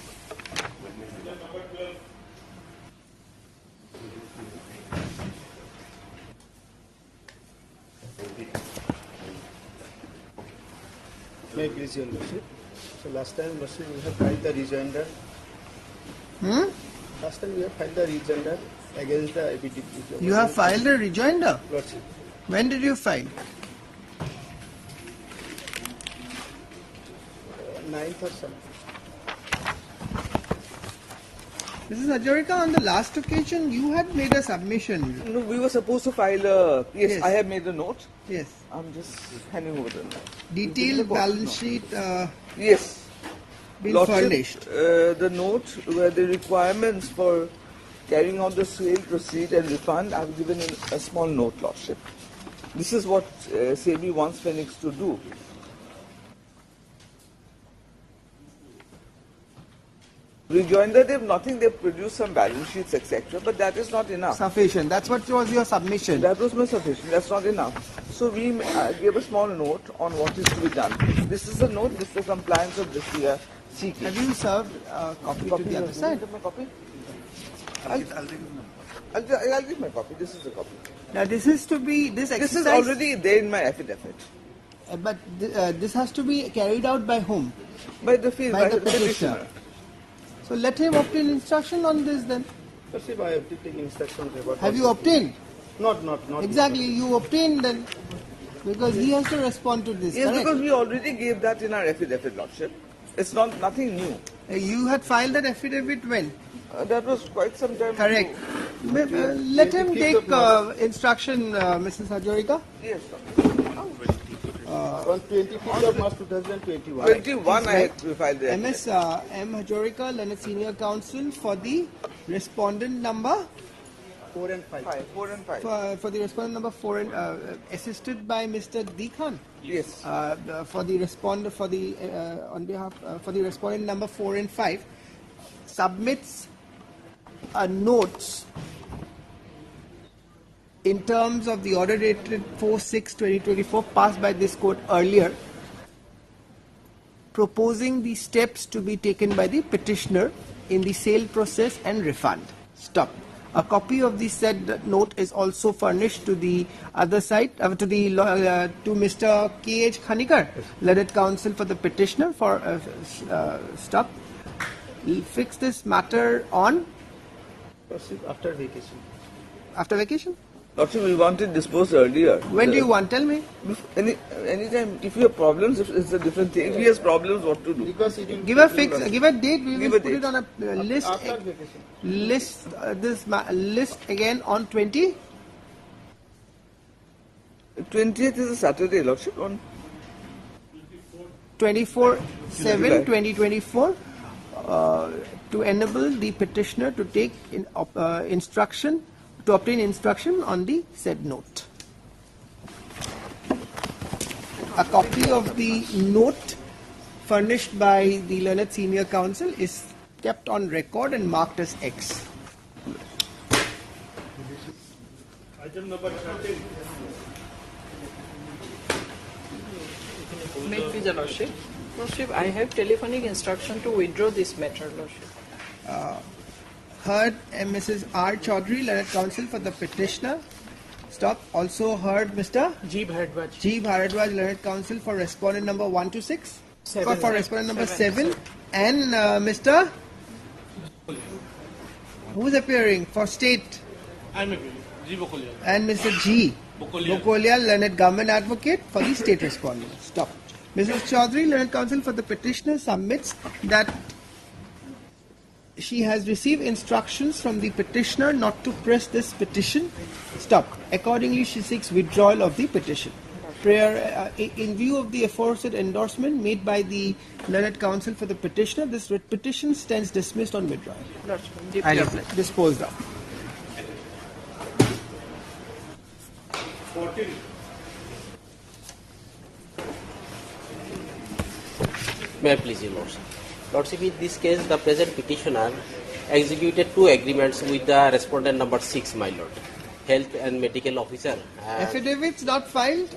May I please, Your Lordship? So last time, Lordship, we have filed the rejoinder. Last time we have filed the rejoinder against the IPTP. You have filed a rejoinder? Lordship. When did you file? 9th or something. Mrs. Ajorika, on the last occasion, you had made a submission. No, we were supposed to file a. Yes, Yes. I have made a note. Yes. I'm just handing over the note. Detailed balance sheet Yes. been Lordship, furnished. The note where the requirements for carrying out the sale, proceed and refund, I've given in a small note, Lordship. This is what SEBI wants Phoenix to do. Rejoinder, they've nothing, they've produced some balance sheets, etc., but that is not enough. Sufficient. That's what was your submission. That was my sufficient. That's not enough. So we gave a small note on what is to be done. This is a note. This is the compliance of this we are seeking. Have you served a copy to the other side? My copy? I'll give my copy. This is the copy. Now this is to be this exercise. This is already there in my affidavit. But this has to be carried out by whom? By the field, By by the the petitioner. petitioner. So let him obtain instruction on this then. Lordship, I have taken instructions about. Have you obtained? Not. Exactly, you obtained then. Because he has to respond to this. Yes, correct? because we already gave that in our affidavit, Lordship. It's nothing new. You had filed that affidavit when? That was quite some time Correct. ago. Let him take instruction, Mrs. Ajorika. Yes, On 25th of March 2021. 21 I had to file the MS M. Ajorika, Leonard Senior Counsel, for the respondent number 4 and 5. 4 and 5. For the respondent number 4 and assisted by Mr. D. Khan. Yes. For the respondent on behalf for the respondent number 4 and 5 submits notes in terms of the order dated 4/6/2024 passed by this court earlier, proposing the steps to be taken by the petitioner in the sale process and refund. Stop. A copy of the said note is also furnished to the other side, to Mr. K.H. Khanikar, learned counsel for the petitioner for stop. Fix this matter on Lordship, after vacation. after vacation. Lordship, we want it disposed earlier. When do you want? Tell me. Anytime. If you have problems, it's a different thing. If he has problems, what to do? Because it will Give a fix. Give a date. We Give will a put date. it on a list. after vacation. List list again on 20. 20th is a Saturday, Lordship. On 24/7 2024 to enable the petitioner to take obtain instruction on the said note. A copy of the note furnished by the Learned Senior Counsel is kept on record and marked as X. Item number 13. May it please, Your Lordship. Lordship, I have telephonic instruction to withdraw this matter, Lordship. Heard Mrs. R. Chaudhary, Learned Counsel for the petitioner. Stop. Also heard Mr. G. Bharadwaj. G. Bharadwaj, Learned Counsel for respondent number 1 to 6. Seven. For respondent number Seven. 7. And Mr. Who is appearing for state? I'm agreeing. G. Bokolia. And Mr. G. Bokolia. Bokolia, Learned Government Advocate for the state respondent. Stop. Mrs. Chaudhary, Learned Counsel for the petitioner, submits that she has received instructions from the petitioner not to press this petition. Stop. Accordingly, she seeks withdrawal of the petition. Prayer, in view of the aforesaid endorsement made by the Learned Counsel for the petitioner, this writ petition stands dismissed on withdrawal. Lordship, And disposed of. 14. May I please, Your Lordship? Lordship, in this case, the present petitioner executed 2 agreements with the respondent number 6, my lord, health and medical officer. Affidavits not filed?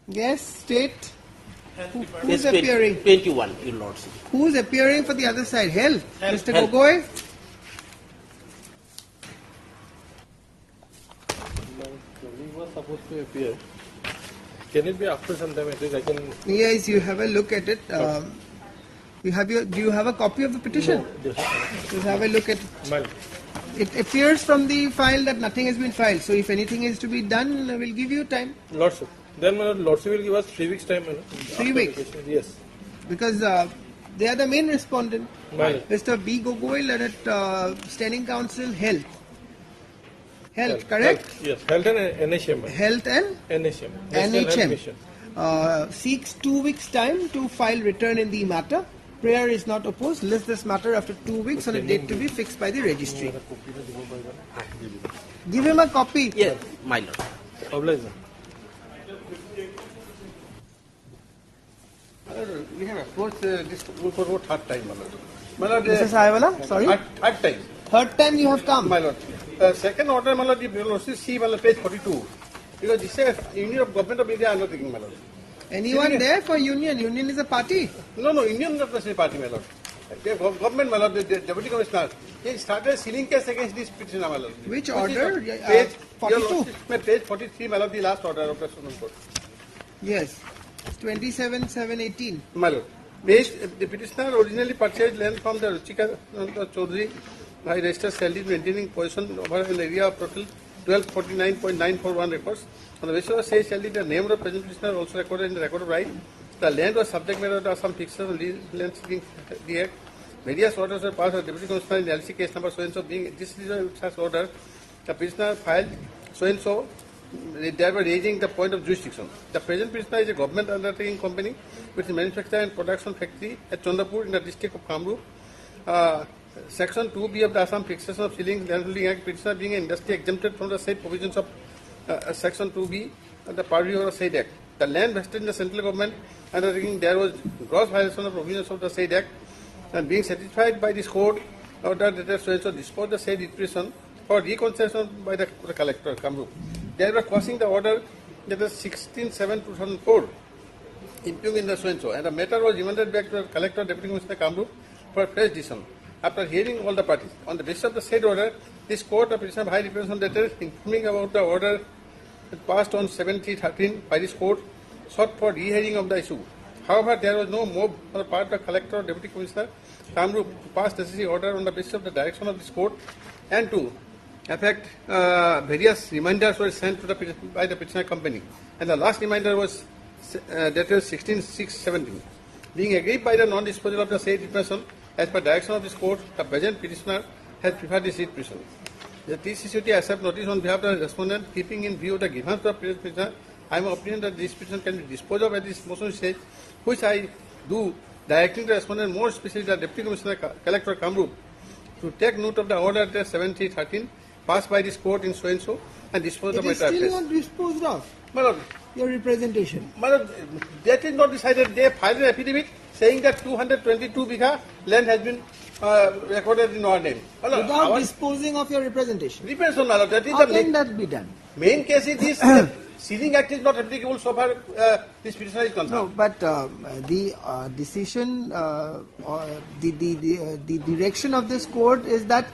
Yes, state. Who's Yes, appearing? 21, Your Lordship. Who's appearing for the other side? Health. Mr. Health. Gogoi? He was supposed to appear. Can it be after some time? At least I can. Yes, you have a look at it. Do you have a copy of the petition? No. Just have a look at it. Well, It appears from the file that nothing has been filed. So if anything is to be done, we'll give you time. Lordship. Then Lordship will give us 3 weeks time. 3 weeks? Vacation. Yes. Because they are the main respondent. Well. Mr. B. Gogoi, Learned Standing Council, Health. Health, correct? Yes. Health and NHM. Health and NHM. National Health NHM Mission. seeks 2 weeks time to file return in the matter. Prayer is not opposed. List this matter after 2 weeks on a date to be fixed by the registry. Give him a copy. Yes, my lord. Obligation. We have approached this rule for about third time, my lord. My lord, Mr. Saiwala, sorry? Third time. Third time you have come. My lord. Second order, my lord, you will also see, my lord, page 42. Because this is Union of Government of India, I am not thinking, my lord. Anyone there for Union? Union is a party. No, Union is not the same party, my lord. The government, my lord, the Deputy Commissioner, he started a sealing case against this petitioner, my lord. Which order? Page 42. Page 43, my lord, the last order of the Supreme Court. Yes. 27/7/18. My lord. Page, the petitioner originally purchased land from the Ruchika Chaudhary by registered salary maintaining possession over an area of total 1249.941 acres. On the basis of the said salary, the name of the present petitioner also recorded in the record of right. The land was subject matter to some fixers and land seeking the act. Various orders were passed by the Deputy Commissioner in the LC case number so-and-so being this is such order. The petitioner filed so-and-so, thereby raising the point of jurisdiction. The present petitioner is a government undertaking company with a manufacture and production factory at Chandapur in the district of Kamrup. Section 2B of the Assam Fixation of Ceiling Land Holding Act, petitioner being an industry exempted from the said provisions of Section 2B of the purview of the said Act. The land vested in the central government undertaking there was gross violation of provisions of the said Act, and being satisfied by this court order that so-and-so dispose the said retribution for reconciliation by the collector, Kamrup. Thereby crossing the order that is 16/7/2004 impugned in the so-and-so, and the matter was remanded back to the collector, Deputy Commissioner Kamrup, for fresh decision. After hearing all the parties, on the basis of the said order, this court of petition of high representative informing about the order passed on 7/3/13 by this court sought for re-hearing of the issue. However, there was no move on the part of the collector or deputy commissioner Kamrup to pass necessary order on the basis of the direction of this court and to effect various reminders were sent to by the petitioner company. And the last reminder was dated 16/6/17. Being agreed by the non-disposal of the said person as per direction of this court, the present petitioner has preferred this said petition. The TCCT accept notice on behalf of the respondent, keeping in view the grievance of the petitioner. I am of opinion that this petition can be disposed of at this motion stage, which I do directing the respondent, more especially the Deputy Commissioner Collector Kamrup, to take note of the order at 7/3/13 passed by this court in so and so and dispose of It the is matter. still not disposed of. My lord, Your representation. my lord, that is not decided. They filed an affidavit saying that 222 bigha land has been recorded in our name. My lord, Without disposing of your representation. depends on my lord. That is How the can that be done? main case is this. Sealing Act is not applicable so far this petitioner is concerned. No, but the decision, the direction of this court is that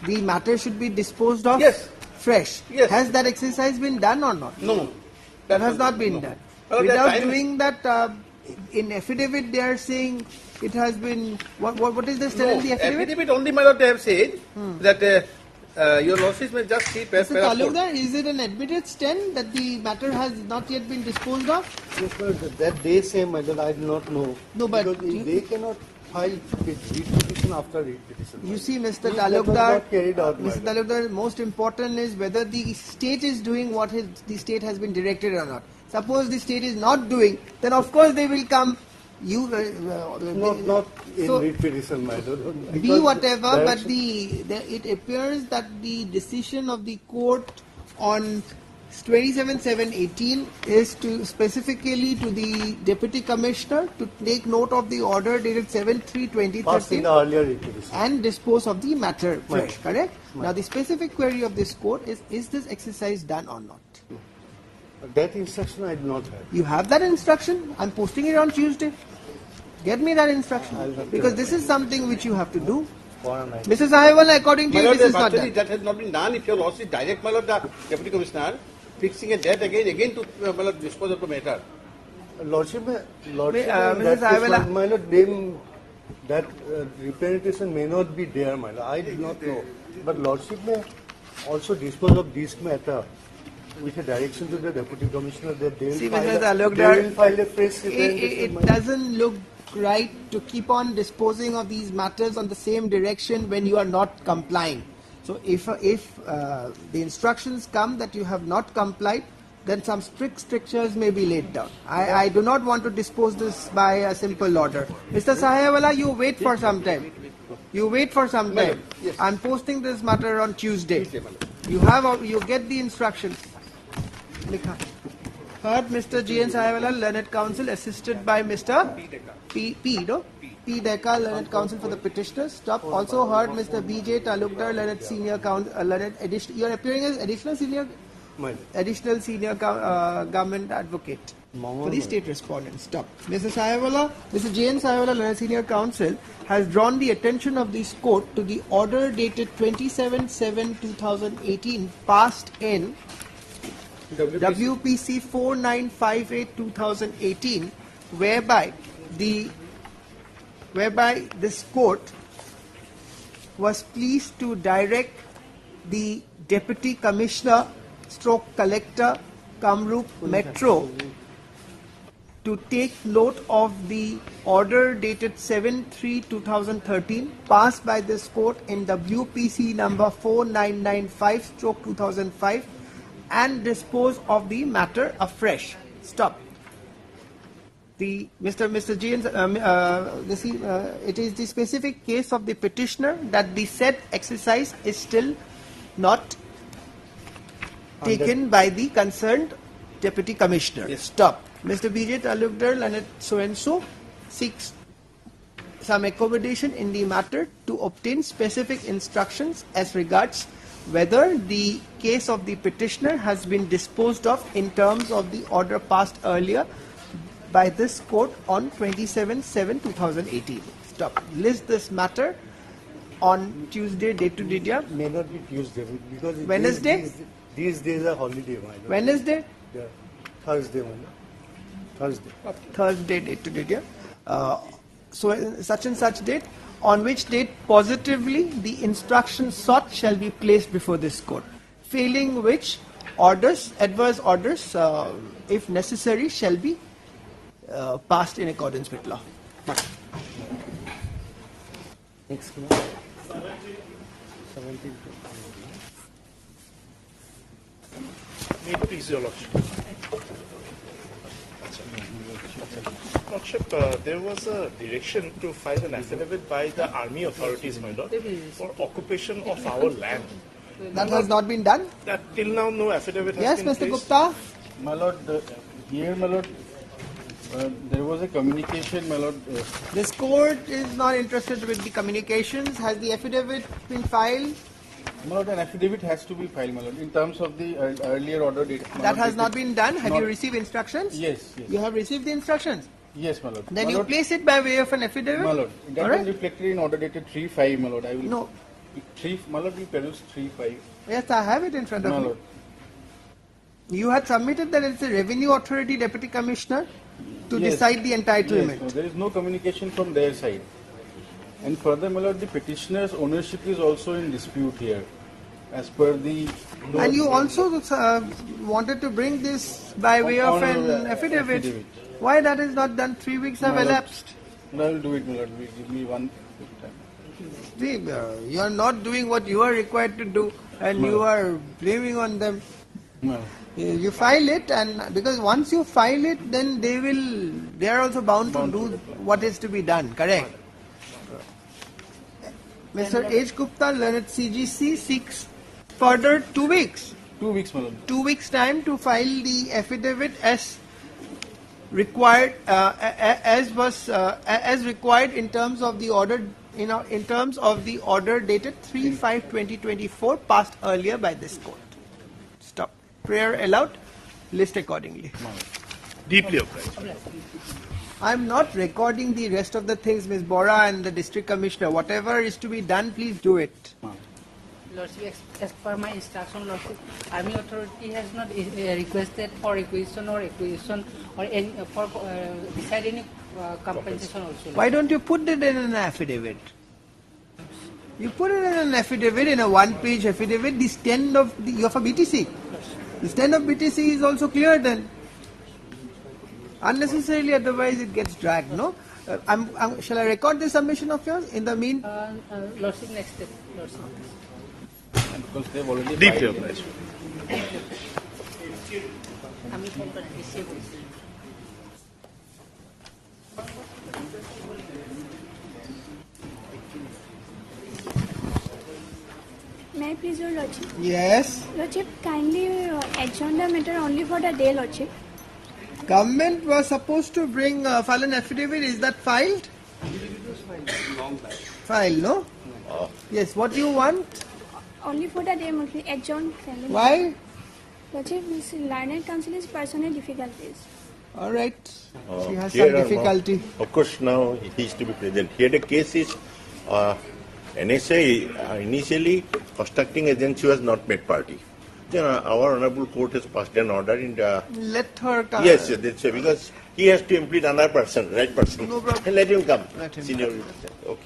the matter should be disposed of fresh. Yes. Has that exercise been done or not? No. That has not been done. Well, Without that time- doing that, in affidavit they are saying it has been, what is this in the affidavit? Affidavit only, my lord, they have said that your lordship may just see Mr. Talukdar, is it an admitted stand that the matter has not yet been disposed of? Yes, sir, that they say, my lord, I do not know. No, but because they cannot file read petition after read petition. You see, Mr. That was Talukdar, not carried out, my Mr. Talukdar, most important is whether the state is doing what the state has been directed or not. Suppose the state is not doing, then of course they will come. Not in so, read petition, my lord. Be Because whatever, but direction- it appears that the decision of the court on 27/7/18 is to specifically to the deputy commissioner to take note of the order dated 7/3/2013 Passed in the earlier read petition. and dispose of the matter fresh, Right. correct? Right. Now the specific query of this court is this exercise done or not? That instruction I do not have. You have that instruction? I'm posting it on Tuesday. Get me that instruction. Because this is something which you have to do. Mrs. Sahiwala, according to My you, lord, this is not actually done. that has not been done. If your lordship direct, my lord, the deputy commissioner fixing a date again to my lord, dispose of the matter. Lordship, Mrs. that Sahiwala. case, my lord, that representation may not be there, my lord. I do not know. But Lordship may also dispose of this matter with a direction to the deputy commissioner that they will, See, file, Mr. a, they Talukdar, will file a fresh representation. it doesn't look right to keep on disposing of these matters on the same direction when you are not complying. So if the instructions come that you have not complied, then some strict strictures may be laid down. I do not want to dispose this by a simple order. Mr. Sahiwala, you wait for some time. You wait for some time. I'm posting this matter on Tuesday. You get the instructions. Likha. Heard Mr. G.N. Sahiwala, Learned Counsel, assisted by Mr. P. Deka, Learned Counsel for the petitioners. Stop. Also heard Mr. B.J. Talukdar, Learned Senior Counsel, you are appearing as additional senior government advocate for the state respondent. Stop. Mr. Sahiwala, Mr. J.N. Sahiwala, Learned Senior Counsel, has drawn the attention of this court to the order dated 27/7/2018 passed in WPC 4958/2018, whereby this court was pleased to direct the Deputy Commissioner stroke Collector Kamrup Metro to take note of the order dated 7/3/2013 passed by this court in WPC number 4995/2005 and dispose of the matter afresh. Stop. Mr. James, it is the specific case of the petitioner that the said exercise is still not taken by the concerned deputy commissioner. Yes. Stop. Mr. B.J. Talukdar, Learned so-and-so, seeks some accommodation in the matter to obtain specific instructions as regards whether the case of the petitioner has been disposed of in terms of the order passed earlier by this court on 27/7/2018. Stop. List this matter on Tuesday, date to date. May not be Tuesday because Wednesday? These days are holiday, my lord. Wednesday? Yeah. Thursday, my lord. Thursday. Thursday date to date, yeah. So such and such date, on which date positively the instruction sought shall be placed before this court. Failing which, adverse orders, if necessary, shall be passed in accordance with law. Next month. 17th. May it please your Lordship. Lordship, there was a direction to file an affidavit by the army authorities, my lord, for occupation of our land. That has not been done? That till now no affidavit has Yes, been Mr. placed. Gupta? My lord, here, my lord, there was a communication, my lord. This court is not interested with the communications. Has the affidavit been filed? My lord, an affidavit has to be filed, my lord, in terms of the earlier order date. That has not been done. Have you received instructions? Yes, yes. You have received the instructions? Yes, my lord. Then My you lord, place it by way of an affidavit? My lord, that All was right. reflected in order dated 3/5, my lord. I will. No. My lord, we peruse 3/5. Yes, I have it in front of My me. lord. You had submitted that it's a revenue authority deputy commissioner to Yes. decide the entitlement. Yes, no, there is no communication from their side. And further, my lord, the petitioner's ownership is also in dispute here, as per the. And you also wanted to bring this by way of an affidavit. Why that is not done? 3 weeks have My lord, elapsed. No, I will do it, my lord. Give me one time. See, you are not doing what you are required to do, and you are blaming on them. No. You file it, and because once you file it, then they are also bound to do what is to be done. Correct. Mr. H. Gupta, learned CGC, seeks further 2 weeks. 2 weeks, my lord. 2 weeks time to file the affidavit as required, as required in terms of the order. In terms of the order dated 3/5/2024, passed earlier by this court. Stop. Prayer allowed. List accordingly. Deeply obliged. I'm not recording the rest of the things, Ms. Bora and the district commissioner. Whatever is to be done, please do it. Lordship, as per my instruction, Lordship, Army Authority has not requested for acquisition or any, for decide any compensation also. Why don't you put it in an affidavit? You put it in an affidavit, in a one-page affidavit, the stand of you have a BTC. The stand of BTC is also clear then. Unnecessarily, otherwise it gets dragged, no? Shall I record the submission of yours? In the mean... Lordship, next step. Lordship. Because they've already Deeply filed. obliged. May I please your Lordship? Yes. Lordship, kindly adjourn the matter only for the day, Lordship. Government was supposed to file an affidavit. Is that filed? File, no? Yes. What do you want? Only for the day, mostly adjourn. Why? Lordship, Miss Learned Council is personal difficulties. All right. She has Here some difficulty. Of course, now he is to be present. Here the case is NSA initially constructing agency was not made party. Then our honorable court has passed an order in the. Let her come. Yes, that's because he has to implement another person, right person. No problem. And let him come. Let him Senior. come.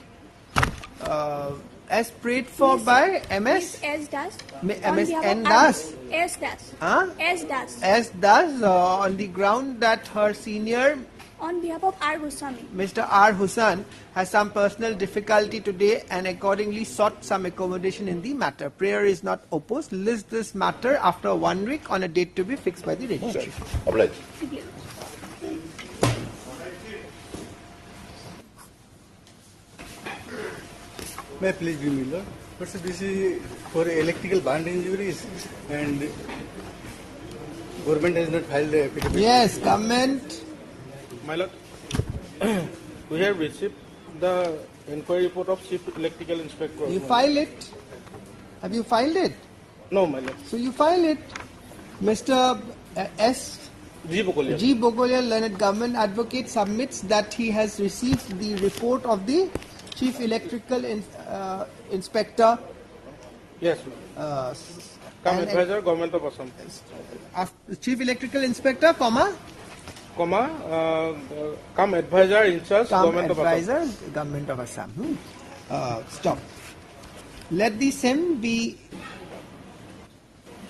Okay. As prayed for by MS? S. Das. MS N. Das? S. Das. Huh? S. Das. S. Das on the ground that her senior, On behalf of R. Goswami. Mr. R. Hussain, has some personal difficulty today and accordingly sought some accommodation in the matter. Prayer is not opposed. List this matter after 1 week on a date to be fixed by the registry. Obliged. May I please be Miller? But sir, this is for electrical band injuries and government has not filed the affidavit. Yes, comment. My lord, we have received the inquiry report of Chief Electrical Inspector. You file it. Have you filed it? No, my lord. So you file it. Mr. S. G. Bogolia. G. Bogolia, learned government advocate, submits that he has received the report of the Chief Electrical Inspector. Yes, and advisor, Government of Assam. Chief Electrical Inspector, comma, come advisor in charge, Come Government of Assam. advisor, Government of Assam. Stop. Let the same be.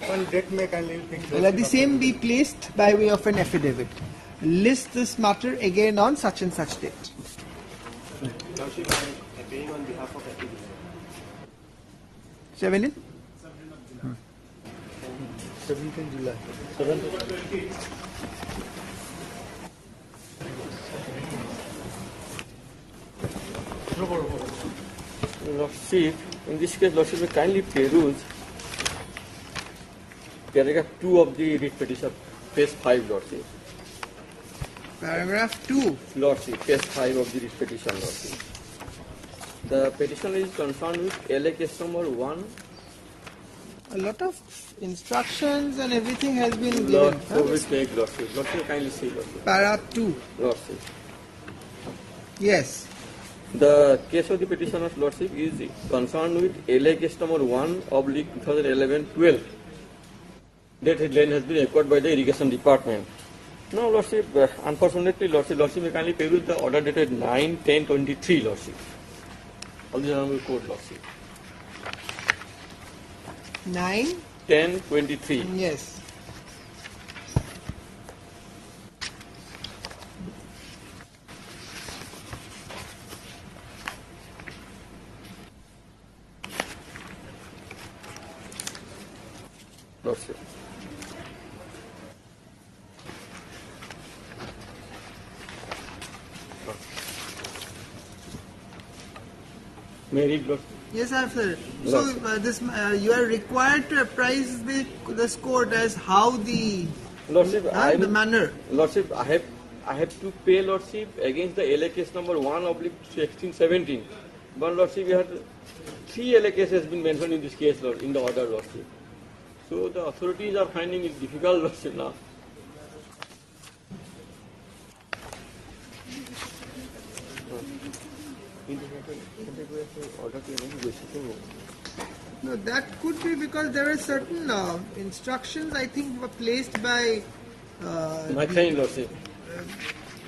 One date may kindly fix. Let the same be placed by way of an affidavit. List this matter again on such and such date. Lordship, I am appearing on behalf of activists. 17? 17 July. Lordship, in this case, Lordship, will kindly peruse paragraph 2 of the writ petition, page 5, Lordship. Paragraph 2. Lordship, page 5 of the writ petition, Lordship. The petition is concerned with LA case number 1. A lot of instructions and everything has been given. Lord, so we take Lordship. Lordship, kindly see, Lordship. Para 2. Lordship. Yes. The case of the petitioner's Lordship is concerned with LA case number 1/2011-12. That headline has been acquired by the Irrigation Department. Now, Lordship, unfortunately, Lordship may kindly peruse the order dated 9/10/23, Lordship. Of the Honorable Court, Lordship. 9/10/23. Yes. Lordship. May I read, Lordship? Yes, sir. So you are required to apprise this court as how the Lordship, the manner. Lordship, I have to pay, Lordship, against the LA case number 1/1617. But Lordship, we had 3 LA cases has been mentioned in this case, Lord, in the order, Lordship. So the authorities are finding it difficult, Lordship, now. No, that could be because there are certain instructions I think were placed by my client, Lordship.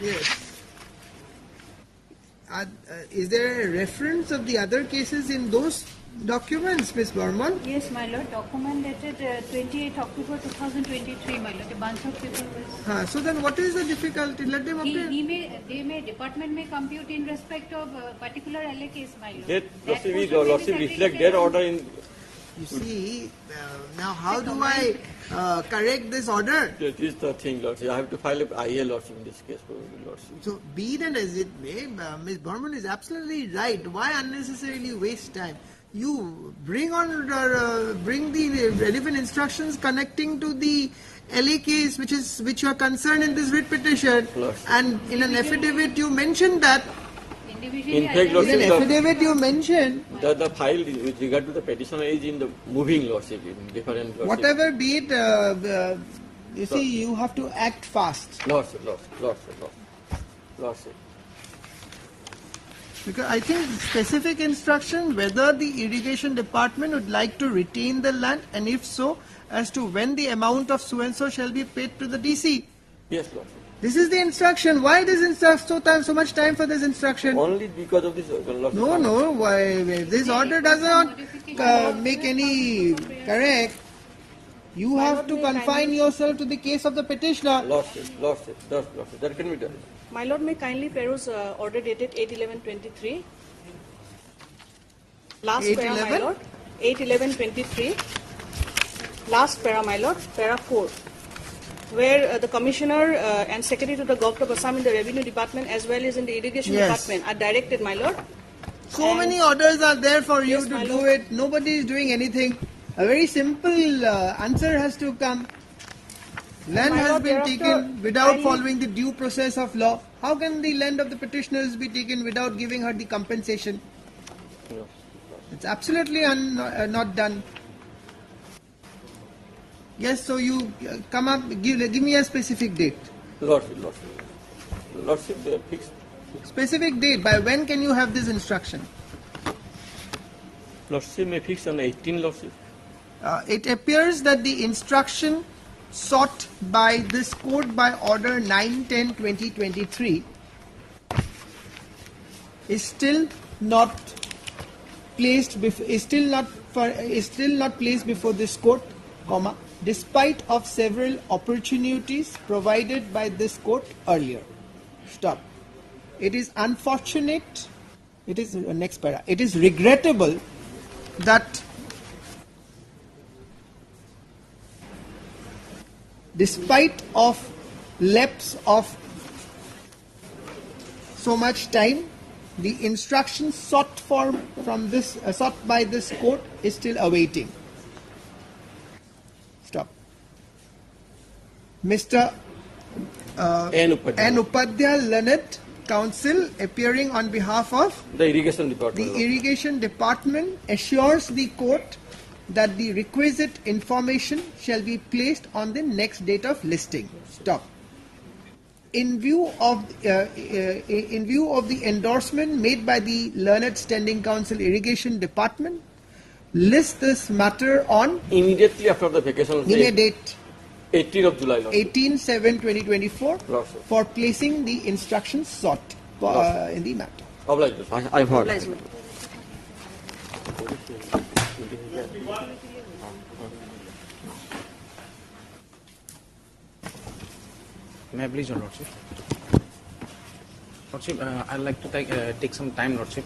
Yes. Is there a reference of the other cases in those documents, Ms. Burman? Yes, my lord. Document dated 28 October 2023, my lord. A bunch of people will... So then what is the difficulty? Let them update. Department may compute in respect of particular LA case, my lord. That Lordship reflect their order in... You see, now how do I correct this order? That is the thing, Lordship. I have to file an IL, Lordship, in this case, Lordship. So, be that as it may, Ms. Burman is absolutely right. Why unnecessarily waste time? You bring the relevant instructions connecting to the LA case, which you are concerned in this writ petition, and in an affidavit you mentioned that. In fact, Lordship, in an affidavit you mentioned the file with regard to the petitioner is in the moving, Lordship, in different. Lordship. Whatever be it, you see, you have to act fast. Lordship. Because I think specific instruction whether the irrigation department would like to retain the land, and if so, as to when the amount of so and so shall be paid to the DC. Yes, Lord. This is the instruction. Why this so much time for this instruction? Only because of this. No. Why this order does not make any correct. You have to confine yourself to the case of the petitioner. Lordship. That can be done. My lord, may kindly peruse order dated 8/11/23. Last para, my lord. 8/11/23. Last para, my lord. Para 4. Where the Commissioner and Secretary to the Government of Assam in the Revenue Department as well as in the Irrigation Department are directed, my lord. So many orders are there for you to do it. Nobody is doing anything. A very simple answer has to come. Land has been taken without following the due process of law. How can the land of the petitioners be taken without giving her the compensation? It's absolutely not done. Yes, so you come up, give me a specific date. Lordship, fixed. Specific date, by when can you have this instruction? Lordship may fix on 18, Lordship. It appears that the instruction sought by this court by order 9/10/2023 is still not placed before this court, comma, despite of several opportunities provided by this court earlier. Stop. It is unfortunate. It is next para. It is regrettable that despite of lapse of so much time, the instructions sought by this court is still awaiting. Stop. Mr. N. Upadhyay, learned counsel, appearing on behalf of the Irrigation Department. The Irrigation Department assures the court that the requisite information shall be placed on the next date of listing. Stop. In view of the endorsement made by the Learned Standing Counsel Irrigation Department, list this matter on immediately after the vacation. Give a date. 18th of July. 18/7/2024 for placing the instructions sought in the matter. I've heard. May I please, Your Lordship? Lordship, I'd like to take some time, Lordship,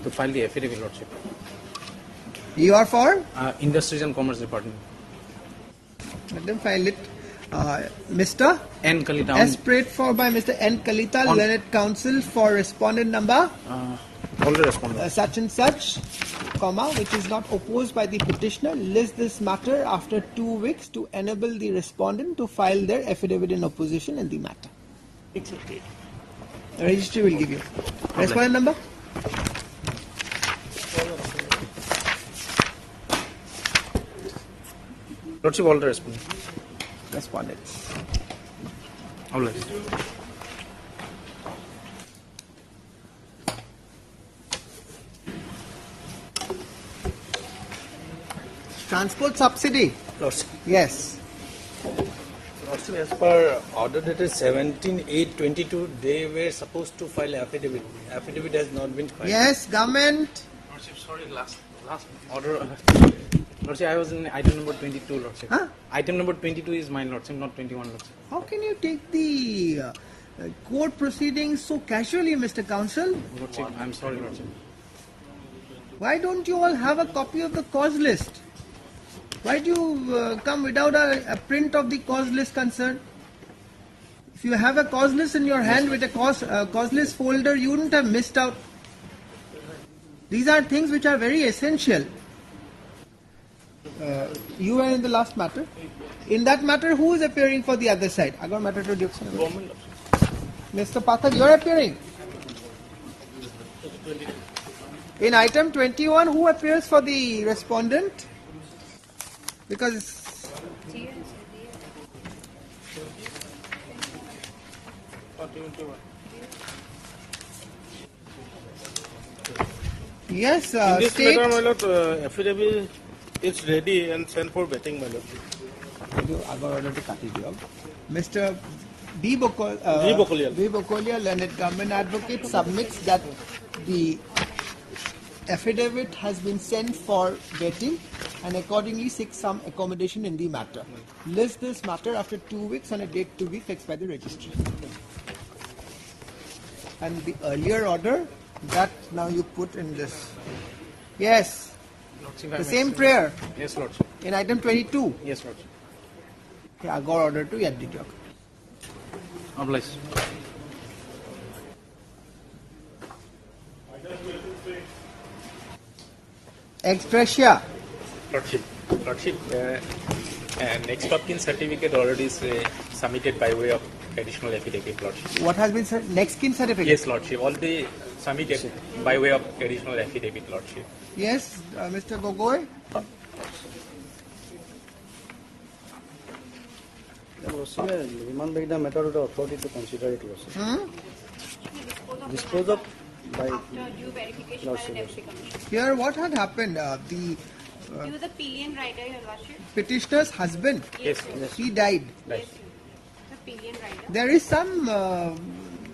to file the affidavit, Lordship. You are for? Industries and Commerce Department. Let them file it. Mr. N. Kalita. As prayed for by Mr. N. Kalita, Learned Counsel, for respondent number all the respondents. Such and such, comma, which is not opposed by the petitioner, list this matter after 2 weeks to enable the respondent to file their affidavit in opposition in the matter. Exactly. The registry will give you. Respondent number? Lordship, all the respondents. Respondents. All right. Transport subsidy. Lordship. Yes. Lordship, as per order dated 17/8/22, they were supposed to file affidavit. Affidavit has not been filed. Yes, government. Lordship, sorry, last order. Lordship, I was in item number 22, Lordship. Huh? Item number 22 is mine, Lordship, not 21, Lordship. How can you take the court proceedings so casually, Mr. Counsel? Lordship, I'm sorry, Lordship. Why don't you all have a copy of the cause list? Why do you come without a print of the cause list concern? If you have a cause list in your hand with a cause list folder, you wouldn't have missed out. These are things which are very essential. You were in the last matter. In that matter, who is appearing for the other side? I got matter to Dukes. Mr. Pathak, you are appearing. In item 21, who appears for the respondent? Because yes, in this state. matter, my lord, affidavit is ready and sent for vetting, my lord. I got order to cut it off. Mr. B. Bokolia, learned government advocate, submits that the affidavit has been sent for vetting and accordingly seeks some accommodation in the matter. List this matter after 2 weeks on a date to be fixed by the registry. And the earlier order that now you put in this. Yes. Lordship, The same prayer. Yes, Lordship. In item 22. Yes, Lordship. Okay, I got order to yet did Oblige. Expressia. Lordship, next of kin certificate already is submitted by way of additional affidavit, Lordship. What has been said? Next kin certificate? Yes, Lordship. Already submitted by way of additional affidavit, Lordship. Yes, Mr. Gogoi. Remand by the matter of the authority to consider it, Lordship. Dispose of by Lordship. Here what had happened, the He was a pillion rider, Your Lordship. Petitioner's husband. Yes, yes. He died. Yes, the pillion rider. There is some.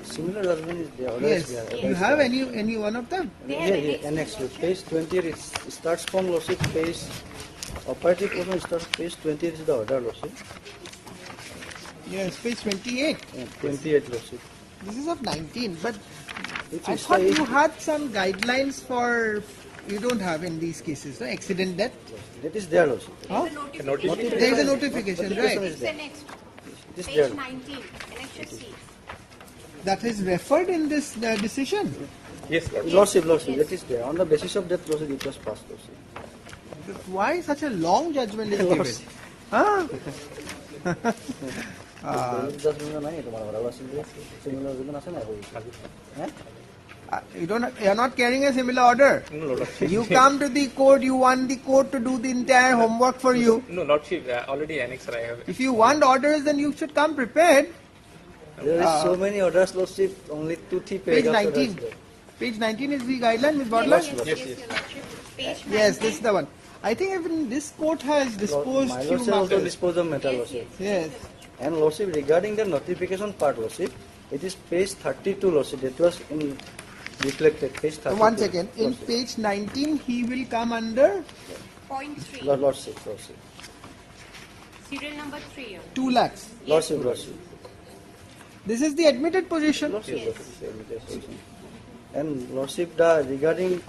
Similar judgment is there. Yes. You have any one of them? Annex to page 28. It starts from Lordship page. Operative portion starts page 28 is the order, Lordship. Yes, page 28. 28, Lordship. This is of 19, but It's I thought you had some guidelines for. You don't have in these cases, no? Accident death? That is there, Lordship. Huh? There is a notification, right? It's the next. This Page there. 19, Annexure C. That is referred in this decision. Yes, Lordship, that is there. On the basis of that, Lordship, it was passed, Lordship. Why such a long judgment is given? Lordship. Huh? You're not carrying a similar order. No, Lordship. You come to the court, you want the court to do the entire homework for you. No, Lordship, already annexed I have. If you want orders, then you should come prepared. There is so many orders, Lordship, only 2-3 Page paragraphs. 19. Page 19 is the guideline, Ms. Butler? Page Yes, this is the one. I think even this court has disposed My few Lordship also matters. disposed of matter, Lordship. Yes. And Lordship, regarding the notification part, Lordship, it is page 32, Lordship. That was in reflected, page 32. One second. In page 19, he will come under Point 3. Lordship. Serial number 3. 2 lakhs. Lordship. This is the admitted position. And Lordship, regarding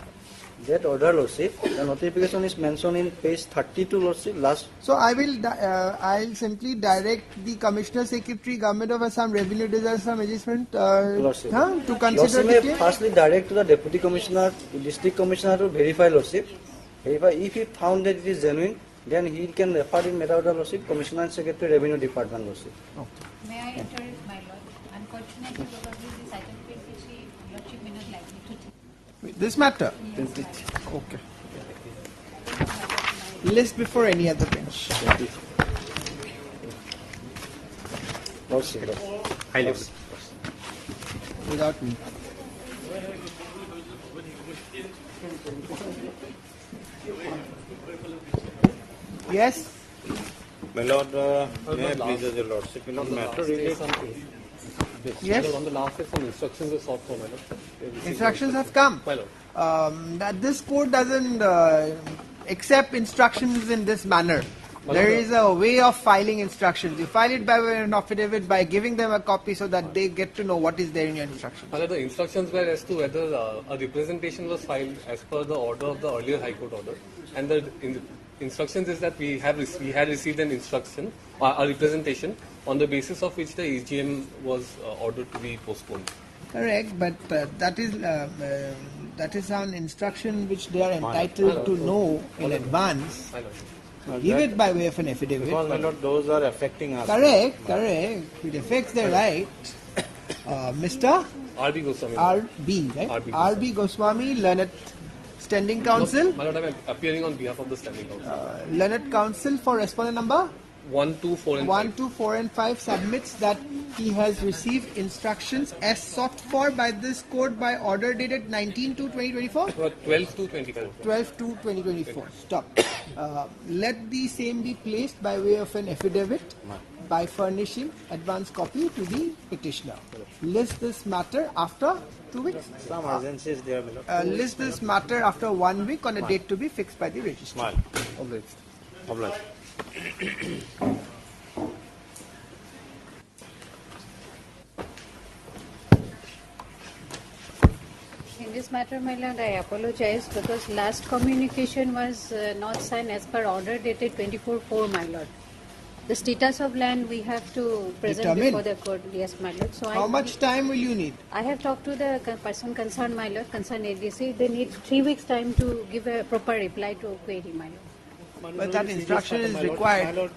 that order, Lordship, the notification is mentioned in page 32, Lordship, last. So I'll simply direct the Commissioner Secretary, Government of Assam, Revenue Disaster Management Lordship. to consider Lordship the may claim. firstly direct to the Deputy Commissioner, District Commissioner to verify, Lordship. If he found that it is genuine, then he can refer in matter of the Lordship, Commissioner and Secretary, Revenue Department, Lordship. May I interrupt, my lord? Unfortunately, probably this item 23, Lordship may not likely to take. This matter? Okay. List before any other bench. Lordship. High level. Without me. Yes? My lord, may I please as your lordship, in the matter related Yes? On the last day, some instructions were sought for, my lord. Instructions have come. My lord. That this court doesn't accept instructions in this manner. My There lord, is a way of filing instructions. You file it by way of an affidavit by giving them a copy so that they get to know what is there in your instructions. my lord, the instructions were as to whether a representation was filed as per the order of the earlier High Court order, and the instructions is that we had received an instruction, a representation, on the basis of which the EGM was ordered to be postponed. Correct, but that is an instruction which they are entitled to know in advance. Give it by way of an affidavit. Because, my lord, those are affecting us. Correct. It affects their right. Mr. R.B. Goswami. R.B. Right? R.B. Goswami, Learned Standing Counsel. My lord, I am appearing on behalf of the Standing Council. Learned Counsel for respondent number 1, 2, 4 and 1, 5. 2, 4 and 5 submits that he has received instructions as sought for by this court by order dated 19/2/2024? 12/2/2024. 12/2/2024. Stop. Let the same be placed by way of an affidavit by furnishing advance copy to the petitioner. List this matter after 2 weeks. Some agencies there, my lord. List this matter after 1 week on a date to be fixed by the registrar. Obliged. In this matter, my lord, I apologize because last communication was not signed as per order dated 24/4, my lord. The status of land we have to present Determine. before the court. Yes, my lord. So How much time will you need? I have talked to the person concerned, my lord, concerned ADC. They need 3 weeks time to give a proper reply to a query, my lord. But that instruction is My required. lord,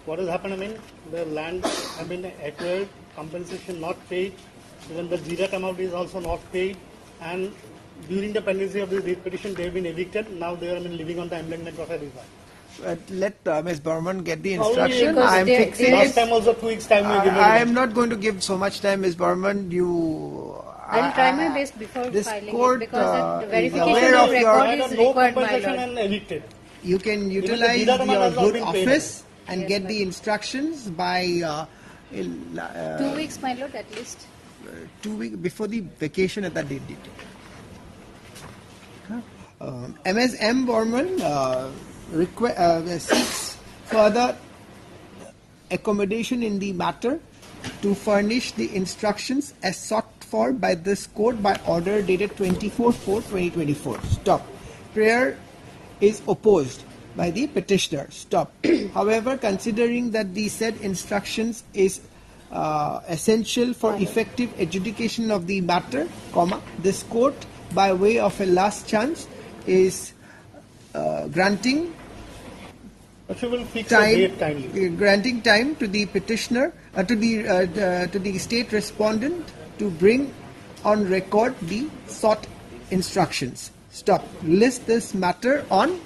what has happened, I mean, the land have been acquired, compensation not paid, even the GRAT amount is also not paid, and during the pendency of this petition, they have been evicted. Now they are living on the embankment of a river. Let Ms. Burman get the Only instruction. because I am fixing last it. time also 2 weeks time we given. I am not going to give so much time, Ms. Burman. I'll try my best before this filing court, it because that is verification aware of of your- record is no required, my compensation lord. and evicted. You can Even the utilize Dida amount your has not good been paid. office and Yes, get my the instructions by 2 weeks, my lord, at least. 2 weeks before the vacation at that date. Ms. M. Borman seeks further accommodation in the matter to furnish the instructions as sought for by this court by order dated 24/4/2024. Stop. Prayer is opposed by the petitioner. Stop. However, considering that the said instructions is essential for effective adjudication of the matter, this court, by way of a last chance, is granting granting time to the petitioner, to the state respondent to bring on record the sought instructions. Stop. List this matter on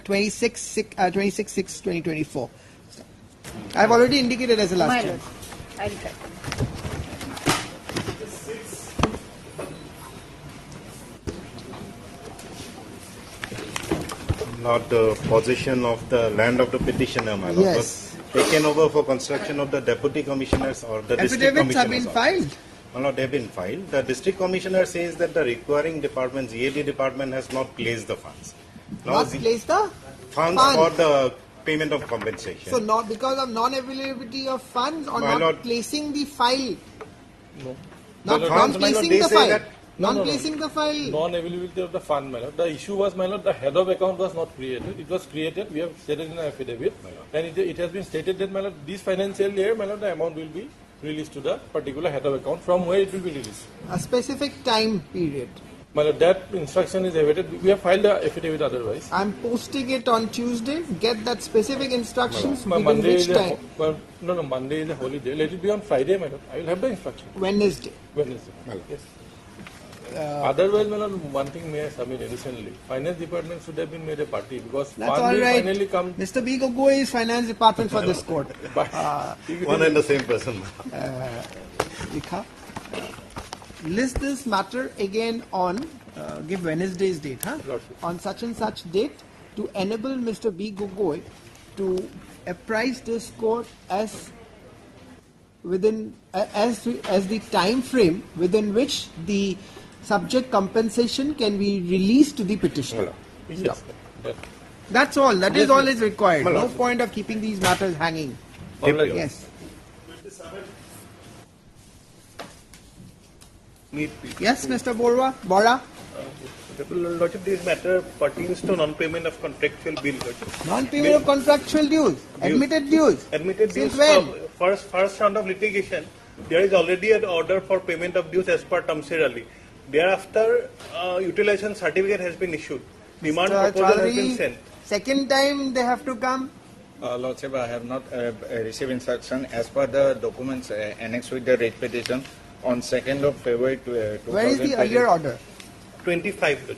26/6/2024. I've already indicated as a last My chance. lord, I'll try. Not the possession of the land of the petitioner, my lord, Yes. but taken over for construction of the deputy commissioners or the district Affidavits have commissioners. been filed. My lord, they have been filed. The district commissioner says that the requiring department, GAD department, has not placed the funds. Now Not the place the funds for the payment of compensation. So not because of non-availability of funds or My not lord. placing the file. No. Not My lord, placing they the say file. that- No, no, no. Non-placing the file. Non-availability of the fund, my lord. The issue was, my lord, the head of account was not created. It was created. We have stated in an affidavit, and it has been stated that, my lord, this financial year, my lord, the amount will be released to the particular head of account. From where it will be released, A specific time period. my lord. That instruction is awaited. We have filed the affidavit otherwise. I'm posting it on Tuesday. Get that specific instructions within Monday which is time? no, Monday is a holiday. Let it be on Friday, my lord. I will have the instruction. Wednesday. Wednesday. Yes. Otherwise, my lord, one thing may I submit additionally. Finance department should have been made a party because That's fund all will right. finally come. Mr. B. Gogoi is finance department for this court. One and the same person. Likha. List this matter again on, give Wednesday's date, huh? On such and such date to enable Mr. B. Gogoi to apprise this court as within as the time frame within which the subject compensation can be released to the petitioner. Yes. That's all. That is Yes, all yes. is required. My No lord. point of keeping these matters hanging. Yes. Yes, Mr. Bora. Lordship, this matter pertains to non-payment of contractual bill. Non-payment of contractual dues, admitted dues. Admitted Since dues. when? First round of litigation, there is already an order for payment of dues as per Tamsir Ali. Thereafter, utilization certificate has been issued. Demand Mr. proposal has been Chaudhary, sent. second time they have to come. Lordship, I have not received instruction as per the documents annexed with the rate petition on 2nd of February 2020. Where is the earlier order? 25.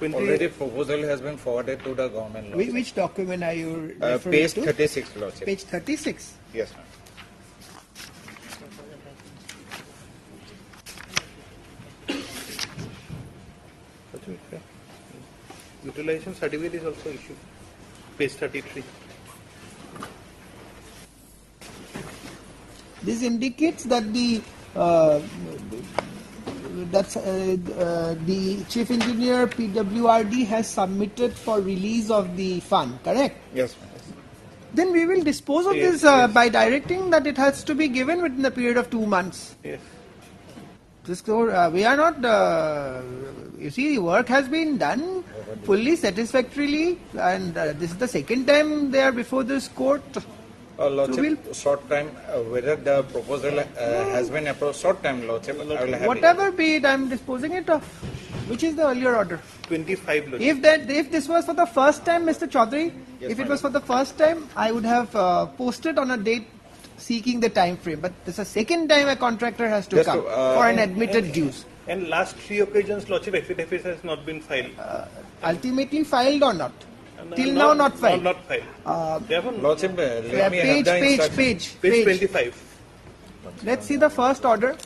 Already proposal has been forwarded to the government. Which document are you referring Page to? 36, Lordship. Page 36. Yes, ma'am. Utilization certificate is also issued. Page 33. This indicates that the chief engineer PWRD has submitted for release of the fund. Correct? Yes, ma'am. Then we will dispose of Yes, this by directing that it has to be given within the period of 2 months. Yes. We are not. You see, the work has been done fully satisfactorily, and this is the second time they are before this court. Lordship, short time, whether the proposal has been approved, short time, Lordship, I will have Whatever be it, I am disposing it of. Which is the earlier order? 25. If this was for the first time, Mr. Chaudhary, if it was for the first time, I would have posted on a date seeking the time frame. But this is the second time a contractor has to come for an admitted dues. And last 3 occasions, Lordship, affidavit has not been filed. Ultimately filed or not? Till now not filed. Not filed. Lordship, let me have the instruction. Page 25. Let's see the first order.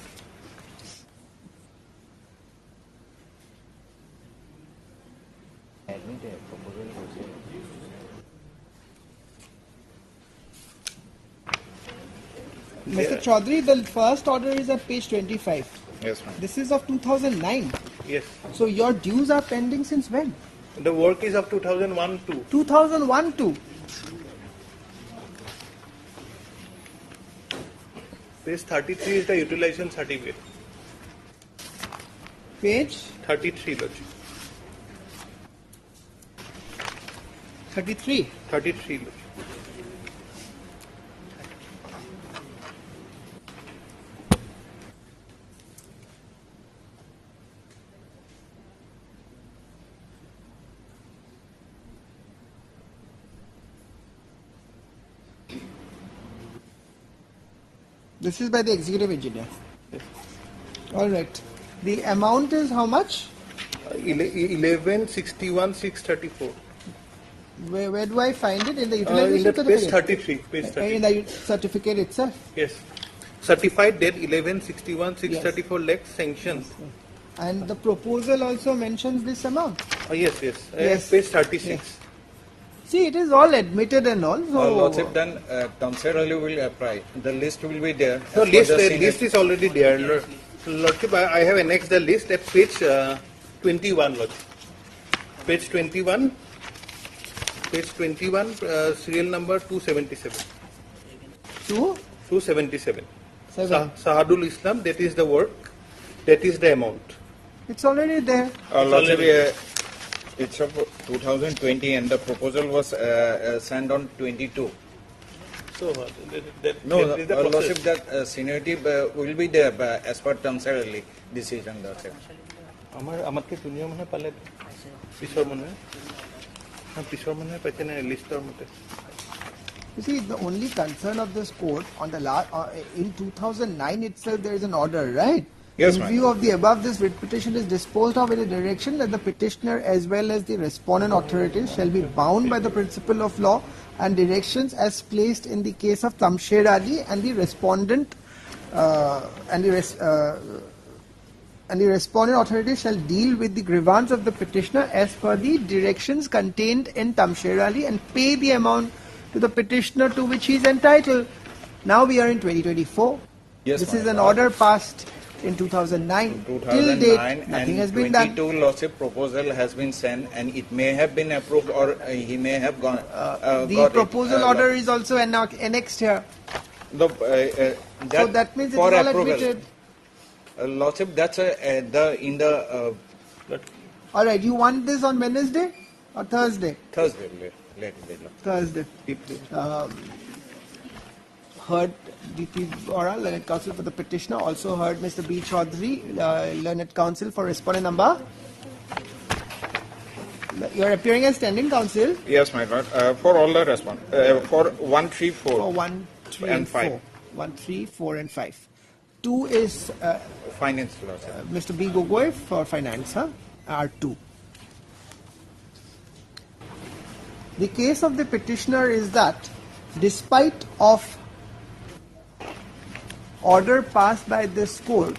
Mr. Chaudhary, the first order is at page 25. Yes, ma'am. This is of 2009. Yes. So your dues are pending since when? The work is of 2001-2. 2001-2. Page 33 is the utilization certificate. Page 33, Lordship. 33. 33, Lordship. This is by the executive engineer. All right. The amount is how much? 1161,634. Where do I find it? In the In utilization the page certificate? 33. Page 33. In the certificate itself? Yes. Certified date 1161,634 lakhs sanctioned. And the proposal also mentions this amount. Yes, yes. Yes. Page 36. Yes. See, it is all admitted and all. So Lordship, then Tamsir will apply. The list will be there. No, As per list, the the Senate. list is already there. Lordship, I have annexed the list at page 21, Lordship. Page 21. Page 21, serial number 277. 277. Sahadul Islam, that is the work. That is the amount. it's already there. Lordship, it's of 2020 and the proposal was sent on 22. So, that No, is the process. Lordship, that seniority will be there as per Tamsir decision, Lordship. আমাতকে junior মানুহে পালে পিছৰ মানুহে পাইছে নে লিষ্টৰ মতে You see, the only concern of this court on the in 2009 itself, there is an order, right? Yes, in ma'am. view of the above, this writ petition is disposed of in a direction that the petitioner as well as the respondent authorities shall be bound by the principle of law and directions as placed in the case of Tamsher Ali, and the respondent and the respondent authority shall deal with the grievance of the petitioner as per the directions contained in Tamsher Ali and pay the amount to the petitioner to which he is entitled. Now we are in 2024. Yes, this my is an lord. order passed in 2009. 2009 Till date, nothing and has been done. 22 Lordship proposal has been sent and it may have been approved or he may have gone. The got proposal it, order is also annexed here. The, So that means it is for all approval. admitted. Lordship, that's in the All right, you want this on Wednesday or Thursday? Thursday. Let Thursday. Heard DP Bora, Learned Counsel for the petitioner, also heard Mr. B. Chaudhary, Learned Counsel for respondent number. You are appearing as standing counsel Yes, my lord. For all the response. For 1, 3, 4. for 1, 3, and 4. 1, 3, 4, and 5. 2 is Finance, Lordship. Mr. B. Gogoi for finance, R2. The case of the petitioner is that despite of order passed by this court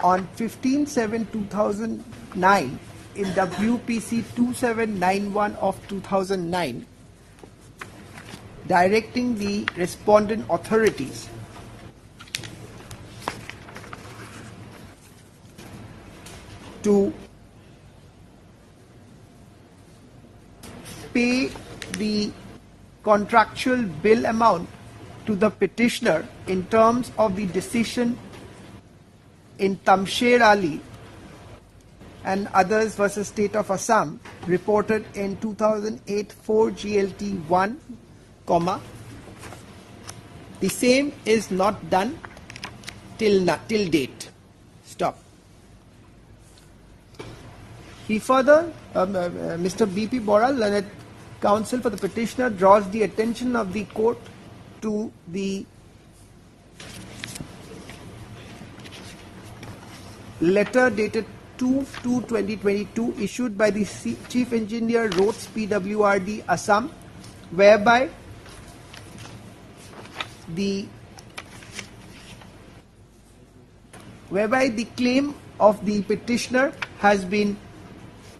on 15/7/2009 in WPC 2791 of 2009 directing the respondent authorities to pay the contractual bill amount to the petitioner in terms of the decision in Tamsher Ali and others versus State of Assam reported in 2008 4 GLT 1, the same is not done till date. Stop. He further, Mr. B.P. Bora, Learned Counsel for the petitioner, draws the attention of the court to the letter dated 2/2/2022 issued by the Chief Engineer Roads PWRD Assam, whereby the claim of the petitioner has been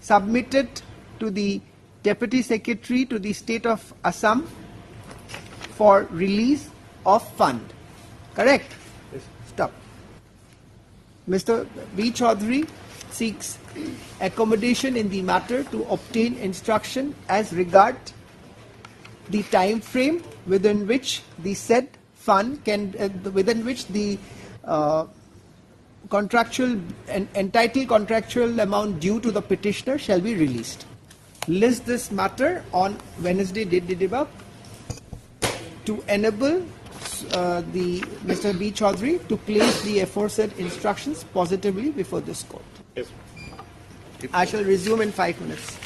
submitted to the Deputy Secretary to the State of Assam for release of fund. Correct? Stop. Mr. B. Chaudhary seeks accommodation in the matter to obtain instruction as regard the time frame within which the said fund can, within which the entitled contractual amount due to the petitioner shall be released. List this matter on Wednesday date the above to enable the Mr. B. Chaudhary to place the aforesaid instructions positively before this court. Yes. I shall resume in 5 minutes.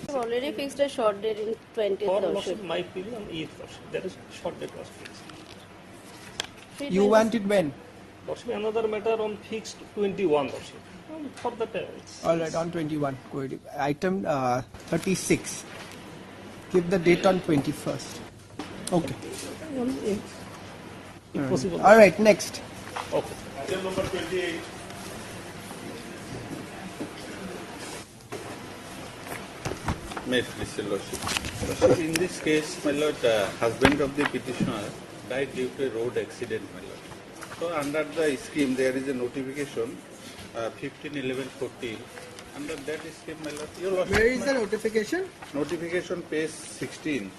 I've already fixed a short date in 20th. Lordship, my opinion on 8th, Lordship. There is short date was fixed. You want it when? Lordship, another matter on fixed 21, Lordship. For the All right, on 21. Good. Item 36. Give the date on 21st. Okay. If possible. All right, next. Okay. Item number 28. May it please, Your Lordship. In this case, my lord, husband of the petitioner died due to a road accident, my lord. So under the scheme, there is a notification, 15/11/14. Under that scheme, my lord, Your Lordship, Where is the notification? Notification page 16.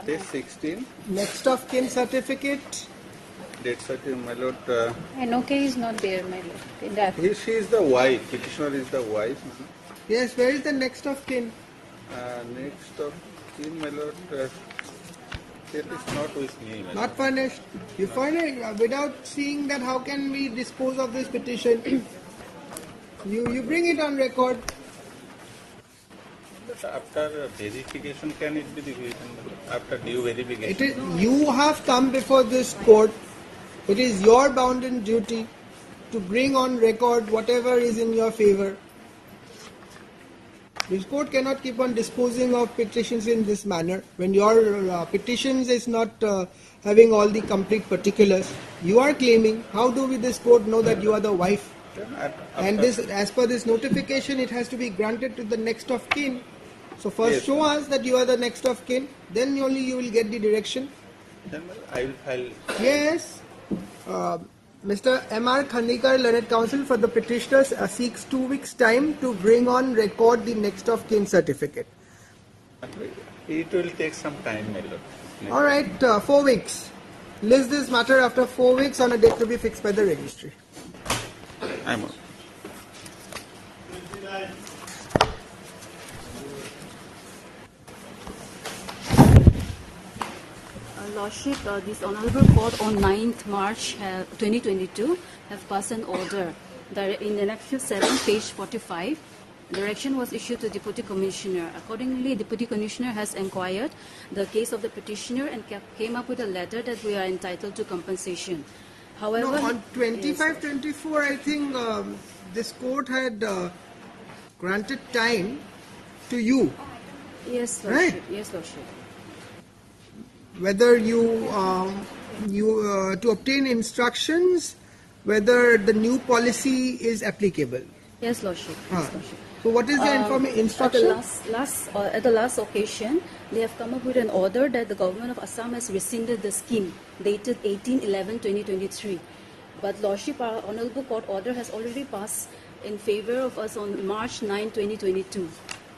Page 16. Next of kin certificate. Date certain, my lord. NOK is not there, my lord. In that. She is the wife. Petitioner is the wife. Yes, where is the next of kin? Next of kin, my lord. It is not with me, my Not furnished. You furnish without seeing that. How can we dispose of this petition? you bring it on record. But after verification, can it be the reason? After due verification? It is, you have come before this court. It is your bounden duty to bring on record whatever is in your favor. This court cannot keep on disposing of petitions in this manner. When your petitions is not having all the complete particulars, you are claiming. How do we, this court, know that you are the wife? And this, as per this notification, it has to be granted to the next of kin. So first Yes. show us that you are the next of kin, then only you will get the direction. Then I will file. Yes. Mr. M.R. Khandikar, Learned Counsel for the petitioners, seeks 2 weeks' time to bring on record the next of kin certificate. It will take some time, my lord. All right, 4 weeks. List this matter after 4 weeks on a date to be fixed by the registry. I'm on. Lordship, this Honorable Court on 9th March 2022 have passed an order that in Annexure 7, page 45, direction was issued to Deputy Commissioner. Accordingly, Deputy Commissioner has inquired the case of the petitioner and came up with a letter that we are entitled to compensation. However, No, on 25-24, I think this court had granted time to you. Yes, Right. Lordship. Yes, Lordship. Whether you to obtain instructions, whether the new policy is applicable. Yes, Lordship. Yes, Lordship. So what is the instruction? At the last occasion, they have come up with an order that the government of Assam has rescinded the scheme dated 18/11/2023. But Lordship, our Honorable Court order has already passed in favor of us on March 9, 2022.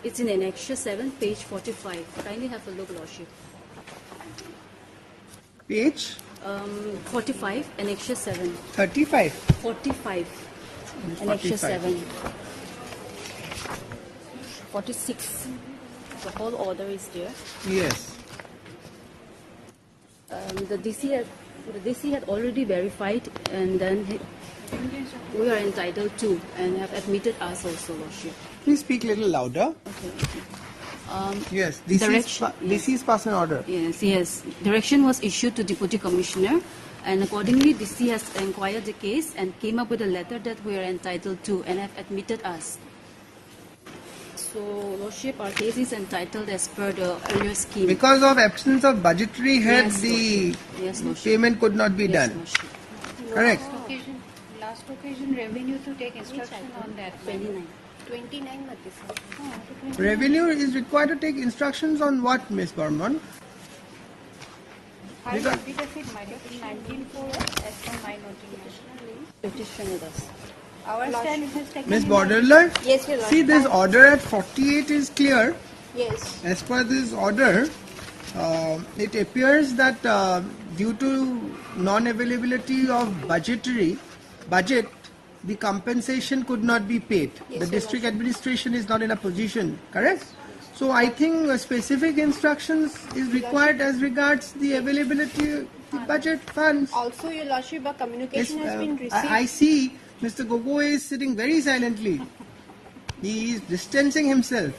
It's in Annexure 7, page 45. Kindly have a look, Lordship. Page? 45, Annexure 7. 35? 45, Annexure 7. 46. The whole order is there. Yes. The DC had already verified, and then we are entitled to, and have admitted us also, Lordship. Please speak a little louder. Okay. Yes, this is pass an order. Yes. Direction was issued to Deputy Commissioner, and accordingly, DC has inquired the case and came up with a letter that we are entitled to, and have admitted us. So, Lordship, our case is entitled as per the earlier scheme. Because of absence of budgetary head, Yes, the Lordship. payment could not be done. Correct. Last occasion, revenue to take instruction on that. 29. 29 Revenue is required to take instructions on what, Ms. Burman? Filed affidavit, my lord, in 19.4 as per my noting. Petitioner does. Our stand has taken. Ms. in Borderline? Yes, your See, lordship. this order at 48 is clear. Yes. As per this order, it appears that due to non-availability of budget, the compensation could not be paid. Yes, The Your district Lordship. administration is not in a position, correct? So I think specific instructions is required as regards the availability of the budget funds. Also, your lordship, a communication Yes, has been received. I see Mr. Gogoi is sitting very silently. He is distancing himself.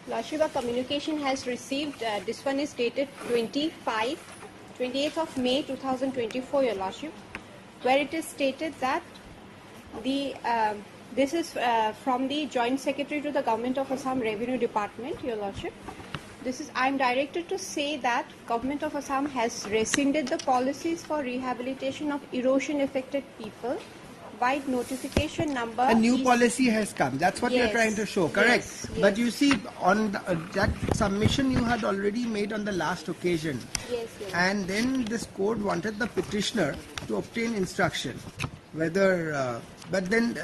Lordship, a communication has received. This one is dated 28th of May 2024, your lordship, where it is stated that the this is from the Joint Secretary to the Government of Assam Revenue Department, your lordship. I am directed to say that Government of Assam has rescinded the policies for rehabilitation of erosion affected people by notification number. A new policy has come. That's what you are Yes. trying to show, correct? Yes, But yes. you see, on that submission you had already made on the last occasion. Yes, yes. And then this court wanted the petitioner to obtain instruction. But then,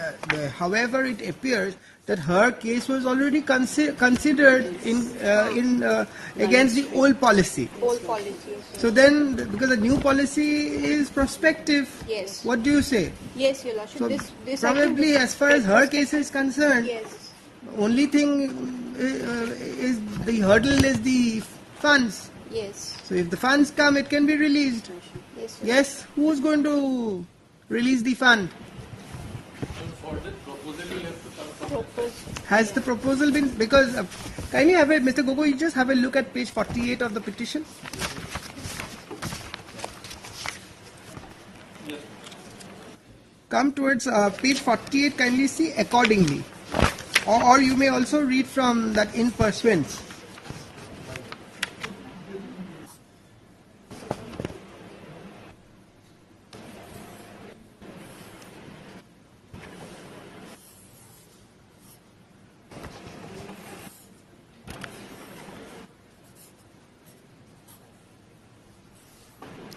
however, it appears that her case was already considered against the old policy. Old policy. Yes, So then, because the new policy is prospective, Yes. what do you say? Yes, your lordship. So this I can probably, as far as her case is concerned, Yes. only thing is the hurdle is the funds. Yes. So if the funds come, it can be released. Yes. Yes, who's going to release the fund? Has the proposal been, because kindly have it, Mr. Gogoi, you just have a look at page 48 of the petition. Come towards page 48, kindly see accordingly. Or you may also read from that in pursuance.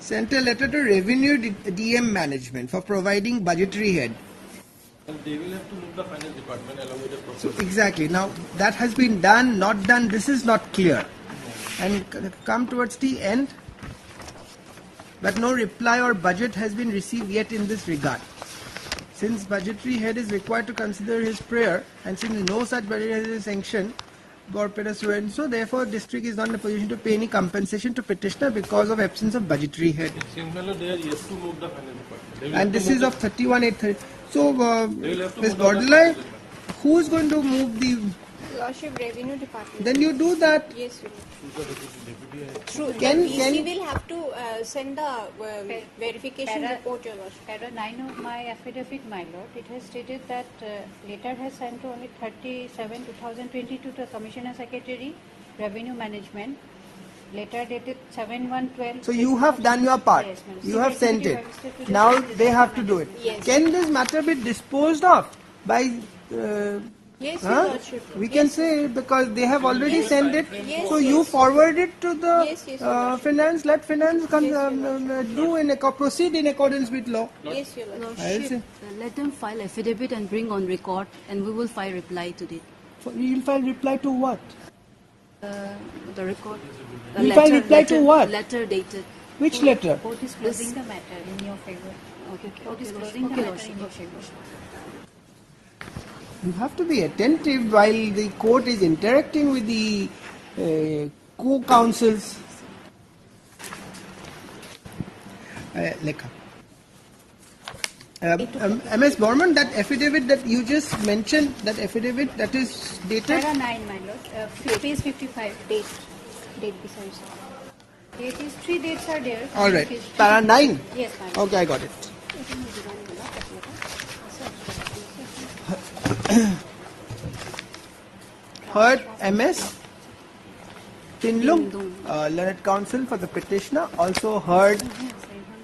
Sent a letter to Revenue DM Management for providing budgetary head. And they will have to move the finance department along with the So proposal. exactly. Now that has been done, not done, this is not clear. And come towards the end, but no reply or budget has been received yet in this regard. Since budgetary head is required to consider his prayer, and since no such budgetary head is sanctioned, so therefore district is not in a position to pay any compensation to petitioner because of absence of budgetary head. It seems like they are yet to move the finance department. They will have And to this move is the- of 31,830. So, They will have to Ms. move the Borderline, who is going to move the? Lordship, Revenue Department. Then you do that. Yes, your lordship. True. The Can- PC will have to send the verification Para- report, your lordship. Para 9 of my affidavit, my lord, it has stated that letter has sent to only 37/2022 to Commissioner Secretary, Revenue Management. Letter dated 7/1/12. So you have done your part. Yes, ma'am. You have sent it. Executive Magistrate to the Now State they have to do it. Yes. Can this matter be disposed of by? Yes, huh? your lordship. We can say because they have already Yes. sent it. Yes, So you yes. forward it to the Yes, yes, your lordship. finance. Let finance proceed in accordance with law. Yes, your lordship. I'll Lordship, let them file affidavit and bring on record, and we will file reply to it. You will file reply to what? The record. You file reply to what? Letter dated. Which letter? Court is closing the matter in your favor. Okay, Court is okay, closing the okay, matter Lordship. in your favor. You have to be attentive while the court is interacting with the co-counsels. Lekha. MS Borman, that affidavit that you just mentioned, that affidavit that is dated. Para 9, my lord. Page 55. Date besides. Date is 3 dates are there. All right. Page Para 9. Yes, ma'am. Okay, I got it. Heard MS Tinlung, Learned Counsel for the petitioner. Also heard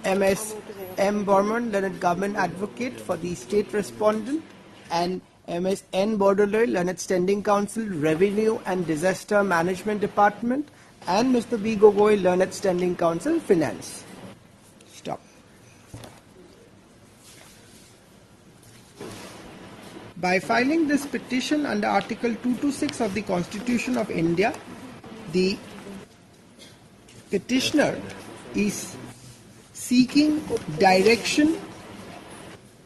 MS M. Borman, Learned Government Advocate for the state respondent, and MS N. Borderloy, Learned Standing Counsel, Revenue and Disaster Management Department, and Mr. B. Gogoi, Learned Standing Counsel, Finance. Stop. By filing this petition under Article 226 of the Constitution of India, the petitioner is seeking direction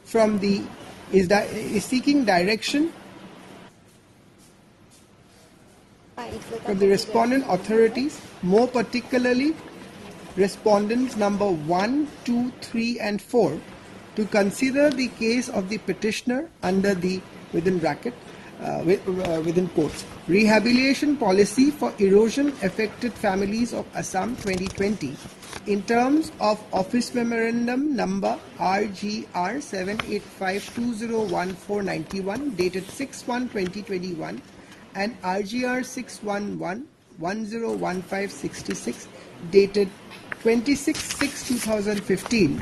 from the respondent authorities, more particularly respondents number 1, 2, 3 and 4, to consider the case of the petitioner under the within quotes Rehabilitation Policy for Erosion Affected Families of Assam 2020 in terms of Office Memorandum number RGR 785201491 dated 6/1/2021 and RGR 611101566 dated 26/6/2015.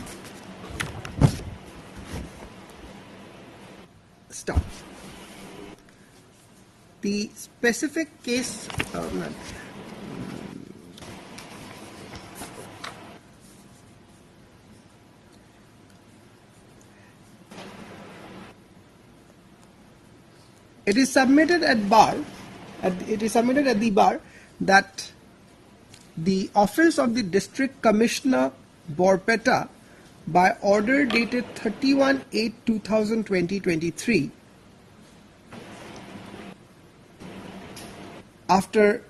Stop. The specific case it is submitted at the bar that the Office of the District Commissioner Borpeta, by order dated 31/8/2023, after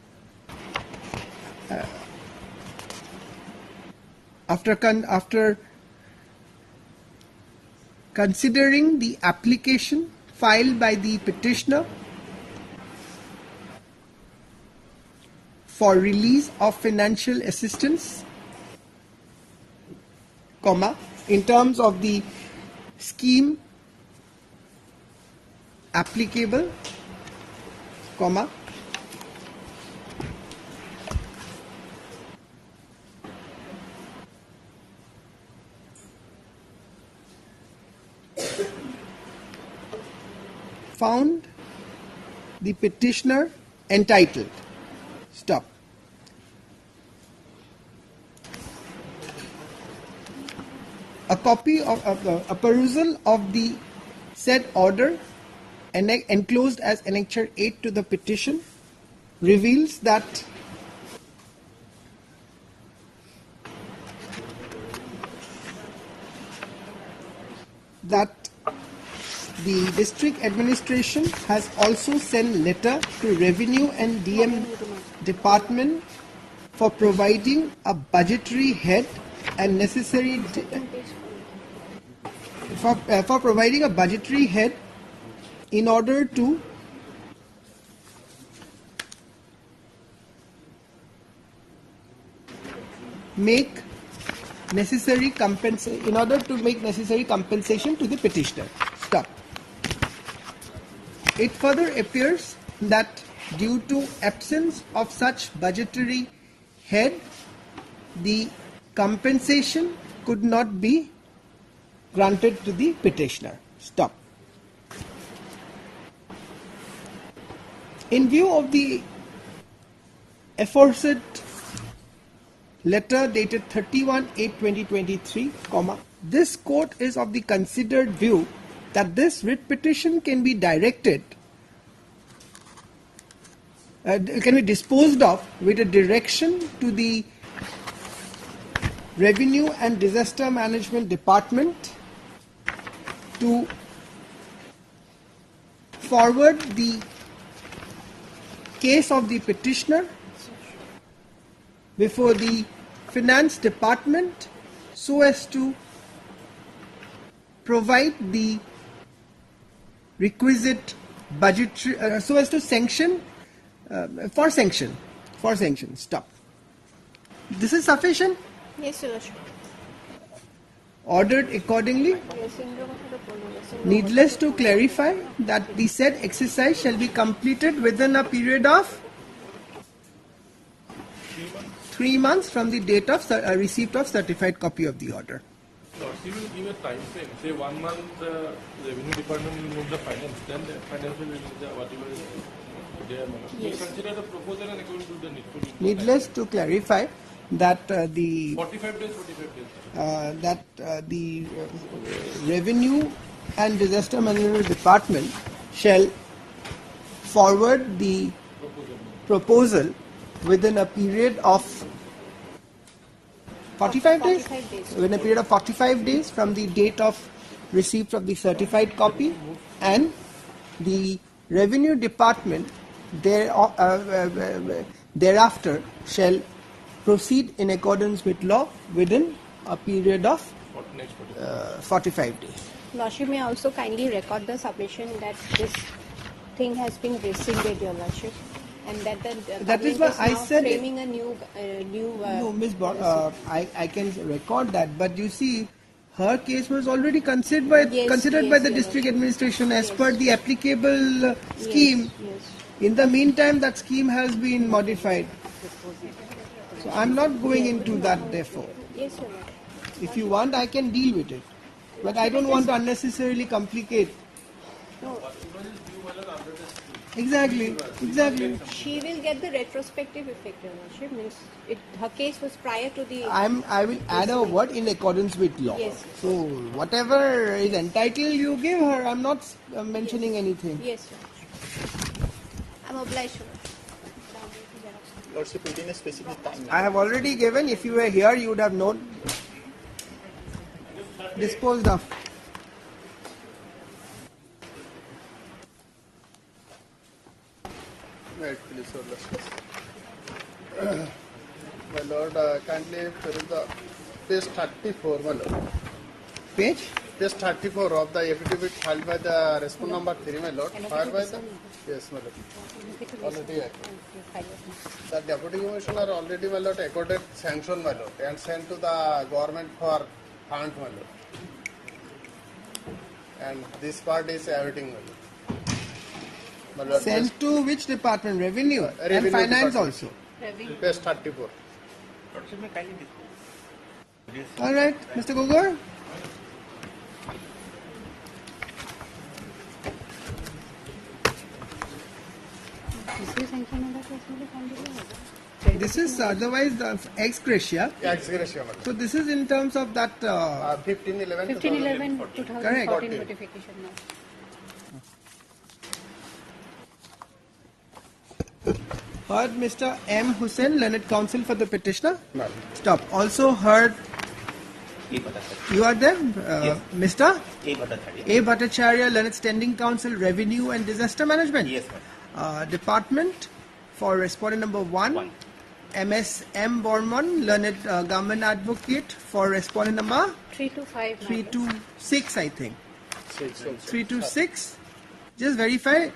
considering the application filed by the petitioner for release of financial assistance, in terms of the scheme applicable, found the petitioner entitled. Stop. A copy of a perusal of the said order enclosed as Annexure 8 to the petition reveals that the district administration has also sent letter to Revenue and DM Department for providing a budgetary head and necessary for providing a budgetary head in order to make necessary compensation to the petitioner. Stop. It further appears that due to absence of such budgetary head, the compensation could not be granted to the petitioner. Stop. In view of the aforesaid letter dated 31/8/2023, this court is of the considered view that this writ petition can be disposed of with a direction to the Revenue and Disaster Management Department to forward the case of the petitioner before the Finance Department so as to provide the requisite budgetary, so as to sanction, for sanction. Stop. This is sufficient? Yes, Your Lordship. Ordered accordingly. Needless to clarify that the said exercise shall be completed within a period of 3 months from the date of receipt of certified copy of the order. He will give a time frame. Say 1 month, the Revenue Department will move the finance, then the finance will release the whatever. there, my lord. Yes. We consider the proposal and according to the needful. Needless to clarify that the 45 days, 45 days. the Revenue and Disaster Management Department shall forward the proposal within a period of 45 days? 45 days. Within a period of 45 days from the date of receipt of the certified copy, and the Revenue Department thereafter shall proceed in accordance with law within a period of 45 days. Lordship may also kindly record the submission that this thing has been rescinded, Your Lordship, and that the That is government why I now said it. framing a new No, Ms. I can record that, but you see, her case was already considered by the district administration as per the applicable scheme. In the meantime, that scheme has been modified. So I'm not going into that, therefore. Yes, Your Lord. If you want, I can deal with it. But I don't want to unnecessarily complicate. No. Exactly. She will get the retrospective effect, Your Lordship. Means her case was prior to the. I will add a word in accordance with law. Yes. So whatever is entitled, you give her. I'm not mentioning anything. Yes, sir. I'm obliged, Your Lordship. Lordship, within a specific time. I have already given. If you were here, you would have known. Disposed of. Right, please, Your Lordship. My Lord, kindly fill the page 34, my Lord. Page? Page 34 of the affidavit filed by the respondent number 3, my Lord. Filed by the. Yes, my Lord. Already. The Deputy Commissioner already, my Lord, accorded sanction, my Lord, and sent to the government for fund, my Lord. And this part is awaiting, my Lord. My Lord, Sent to which department? Revenue and Revenue finance Department. also. Page 34. All right, Mr. Gogor. This is otherwise the ex gratia. Ex gratia, madam. So this is in terms of that 1511 Correct. notification now. Heard Mr. M. Hussain, Learned Counsel for the petitioner. No. Stop. Also heard. You are there, Mr. A. Bhattacharya, Learned Standing Counsel, Revenue and Disaster Management. Yes, Department for respondent number 1. MS M. Borman, Learned Government Advocate for respondent number 325. 326, I think. 326. Just verify.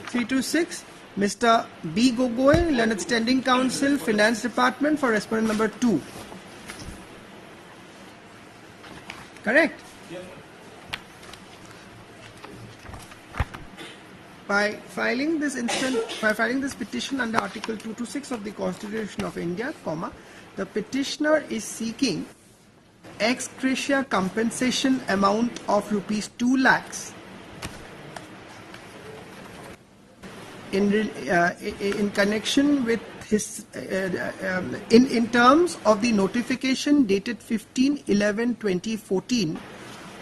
326. Mr. B. Gogoi, Learned Standing Counsel, Finance Department for respondent number 2. Correct? By filing this petition under Article 226 of the Constitution of India, the petitioner is seeking ex gratia compensation amount of rupees 2 lakhs in connection with his in terms of the notification dated 15/11/2014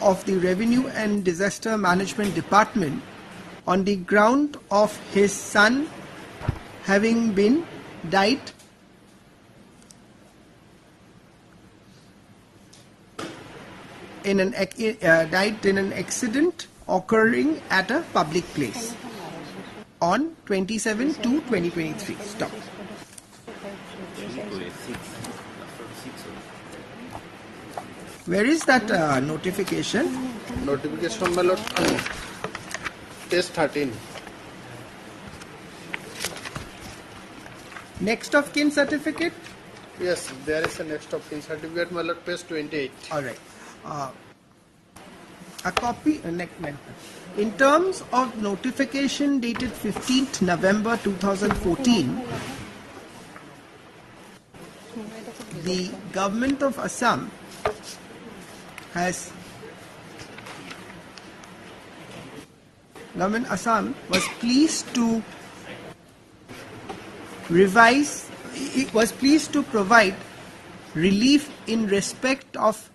of the Revenue and Disaster Management Department on the ground of his son having been died in an accident occurring at a public place on 27/2/2023. Stop. Where is that notification? Notification, my Lord. Page 13. Next of kin certificate? Yes, there is a next of kin certificate, my Lord. Page 28. All right. A copy. In terms of notification dated 15th November 2014, the government of Assam was pleased to to provide relief in respect of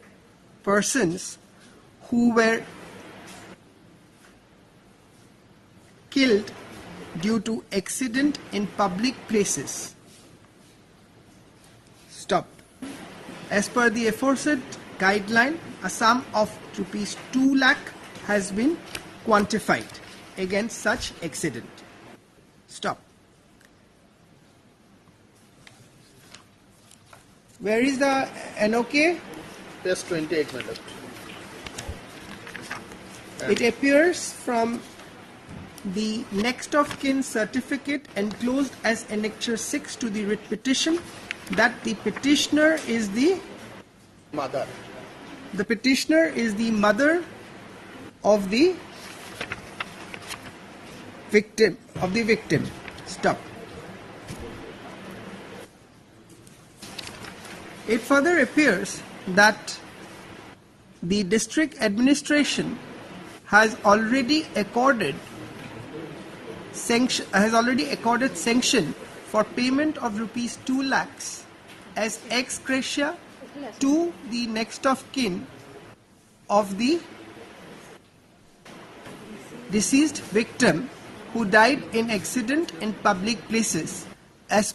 persons who were killed due to accident in public places. Stop. As per the aforesaid guideline, a sum of rupees 2 lakh has been quantified against such accident. Stop. Where is the NOK? Just 28 minutes. It appears from the next of kin certificate enclosed as Annexure 6 to the writ petition that the petitioner is the mother. The petitioner is the mother of the victim. Stop. It further appears that the district administration has already accorded sanction for payment of rupees 2 lakhs as ex gratia to the next of kin of the deceased victim who died in accident in public places as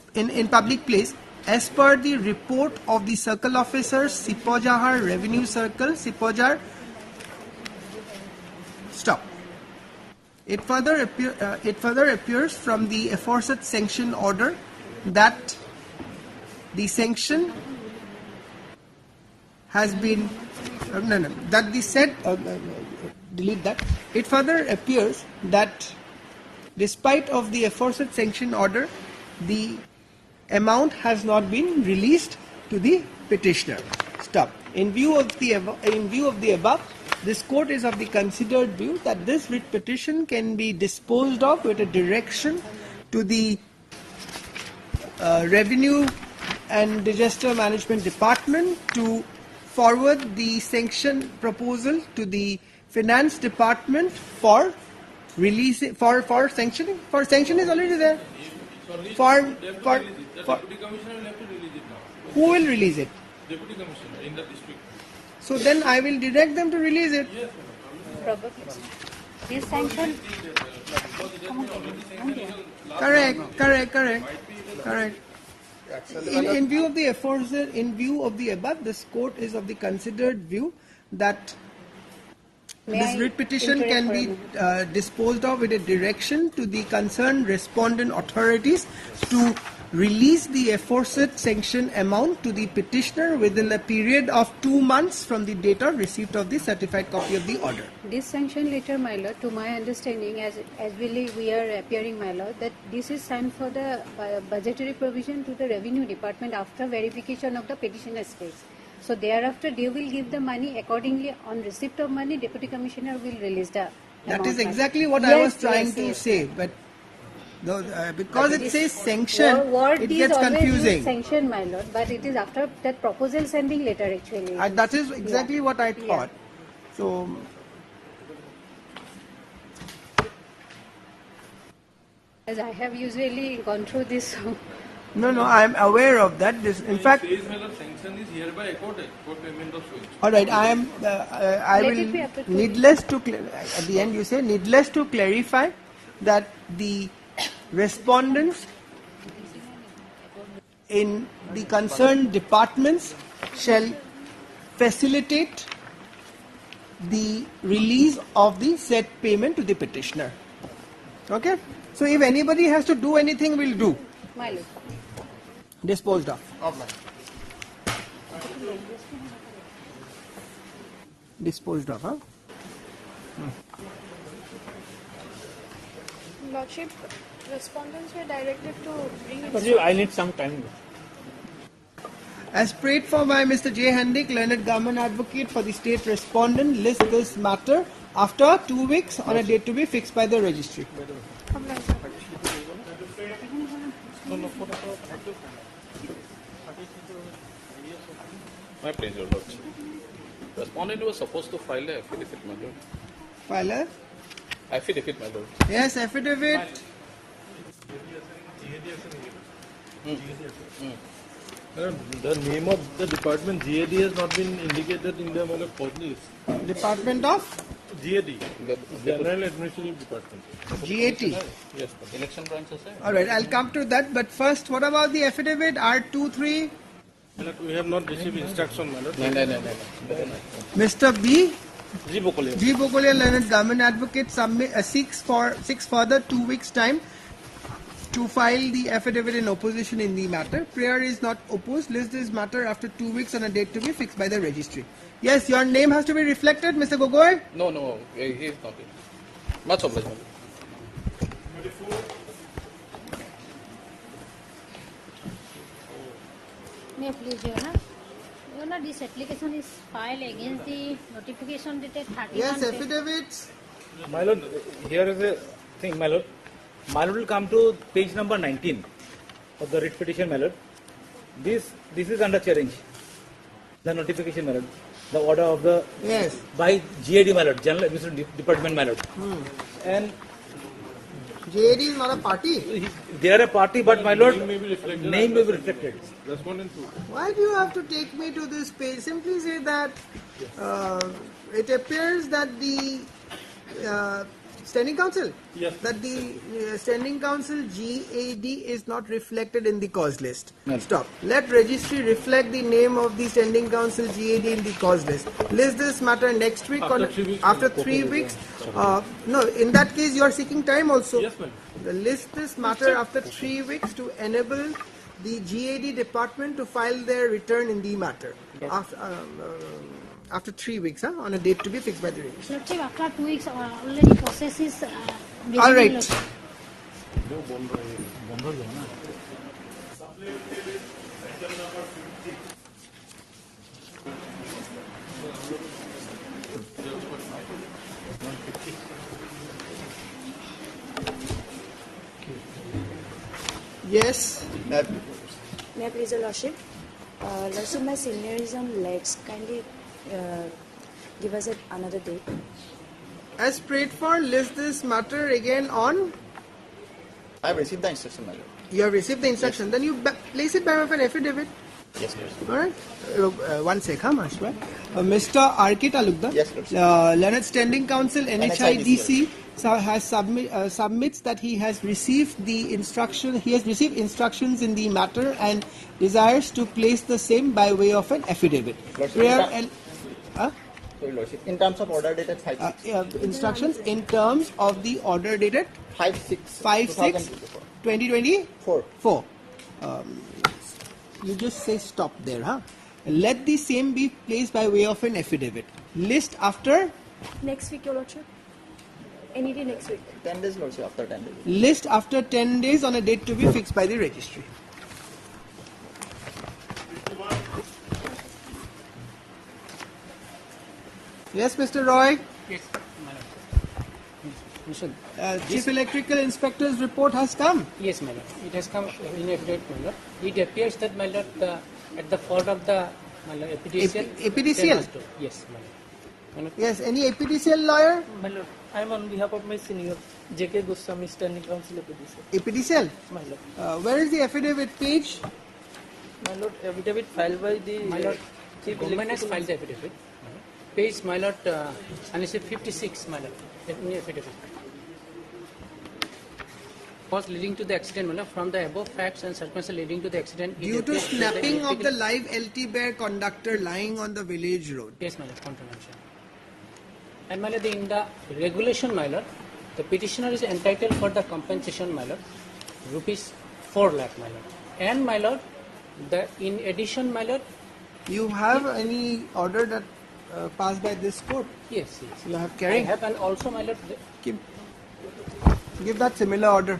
per the report of the circle officers, Sipojahar Revenue Circle, Sipojar. Stop. It further appears from the aforesaid sanction order that the sanction has been delete that. It further appears that despite of the aforesaid sanction order, the amount has not been released to the petitioner. Stop. In view of the above, this court is of the considered view that this writ petition can be disposed of with a direction to the Revenue and Disaster Management Department to forward the sanction proposal to the Finance Department for releasing for sanctioning. For sanction is already there. Deputy Commissioner will have to release it now. Who will release it? Deputy Commissioner in the district. So then I will direct them to release it. Yes, Probably. This sanction. Correct. In view of the aforesaid, in view of the above, this court is of the considered view that this writ petition can be disposed of with a direction to the concerned respondent authorities to release the aforesaid sanction amount to the petitioner within a period of 2 months from the date of receipt of the certified copy of the order. This sanction letter, my lord, to my understanding, as we are appearing, my lord, that this is signed for the budgetary provision to the Revenue Department after verification of the petitioner's case. So thereafter, they will give the money accordingly. On receipt of money, Deputy Commissioner will release the That amount. is exactly what I was trying to say, but because it says sanction, it gets confusing. Sanction, my lord, but it is after that proposal sending letter actually. That is exactly what I thought. So, as I have usually gone through this. No, I am aware of that. This, in fact, sanction is hereby accorded for payment of switch. all right. I will needless to at the end you say needless to clarify that the respondents in the concerned departments shall facilitate the release of the said payment to the petitioner. Okay. So if anybody has to do anything, we'll do. My lord. Disposed of. Disposed of, huh? Lordship, respondents were directed to bring it. I need some time. As prayed for by Mr. J. Handick, learned government advocate for the state respondent, list this matter after 2 weeks on a date to be fixed by the registry. My pleasure, Lordship. Respondent was supposed to file a affidavit, my lord. File a? Affidavit, my lord. Yes, affidavit. The name of the department GAD has not been indicated in the code list. Department of GAD, General Administrative Department. GAT. Yes, Election branches. All right, I'll come to that. But first, what about the affidavit R23? We have not received instruction, my lord. No. Mr. B. G. Bokolia. G. Bokolia, learned government advocate, seeks further 2 weeks' time to file the affidavit in opposition in the matter. Prayer is not opposed. List this matter after 2 weeks on a date to be fixed by the registry. Yes, your name has to be reflected, Mr. Gogoi. No, he is not. Much obliged. May I please, this application is filed against the notification dated 31. Yes, affidavits. My lord, here is a thing, my lord. My lord will come to page number 19 of the writ petition, my lord. This is under challenge. The notification, my lord. The order of the by GAD, my lord, General Administrative Department, my lord. And GAD is not a party. They are a party, but my lord, name may be reflected. Name may be reflected. Respondent 2. Why do you have to take me to this page? Simply say that it appears that the Standing Council, that the Standing Council GAD is not reflected in the cause list. No. Stop. Let registry reflect the name of the Standing Council GAD in the cause list. List this matter next week. After 3 weeks. No, in that case you are seeking time also. Yes, ma'am. List this matter after 3 weeks to enable the GAD department to file their return in the matter. After 3 weeks, on a date to be fixed by the registry. Lordship, after 2 weeks, already process is. All right. Yes. May I please, Your Lordship? Lordship, my senior is on legs. Kindly give us another date. As prayed for, list this matter again on. I have received the instruction, my lord. You have received the instruction. Then you place it by way of an affidavit. Yes, Lord. All right. One sec, Master. Mr. R.K. Talukdar. Yes, Lord. Learned Standing Council NHIDC has submits that he has received the instruction. He has received instructions in the matter and desires to place the same by way of an affidavit. Sorry, Lordship. In terms of order dated 5/6. Instructions in terms of the order dated 5/6/2024. You just say stop there, Let the same be placed by way of an affidavit. List after Next week, Your Lordship. Any day next week. 10 days, Lordship, after 10 days. List after 10 days on a date to be fixed by the registry. Yes, Mr. Roy. Yes, Chief Electrical Inspector's report has come. Yes, my lord. It has come in affidavit, my lord. It appears that, my lord, at the fault of the APDCL. APDCL? Yes, my lord. Yes, any APDCL lawyer? My lord, I am on behalf of my senior, J.K. Goswami, Standing Council APDCL. APDCL? My lord. Where is the affidavit page? My lord, affidavit filed by the... My lord, Chief government has Electrical filed the affidavit. Page, my lord, analysis 56, my lord, in the affidavit. Was leading to the accident, my lord, from the above facts and circumstances leading to the accident. Due to snapping of the live LT Bear conductor lying on the village road. Yes, my lord, contravention. And my lord, in the regulation, my lord, the petitioner is entitled for the compensation, my lord, rupees 4 lakh, my lord. And my lord, in addition, my lord, you have any order that passed by this court? Yes. You have carried? I have, and also, my lord, give that similar order.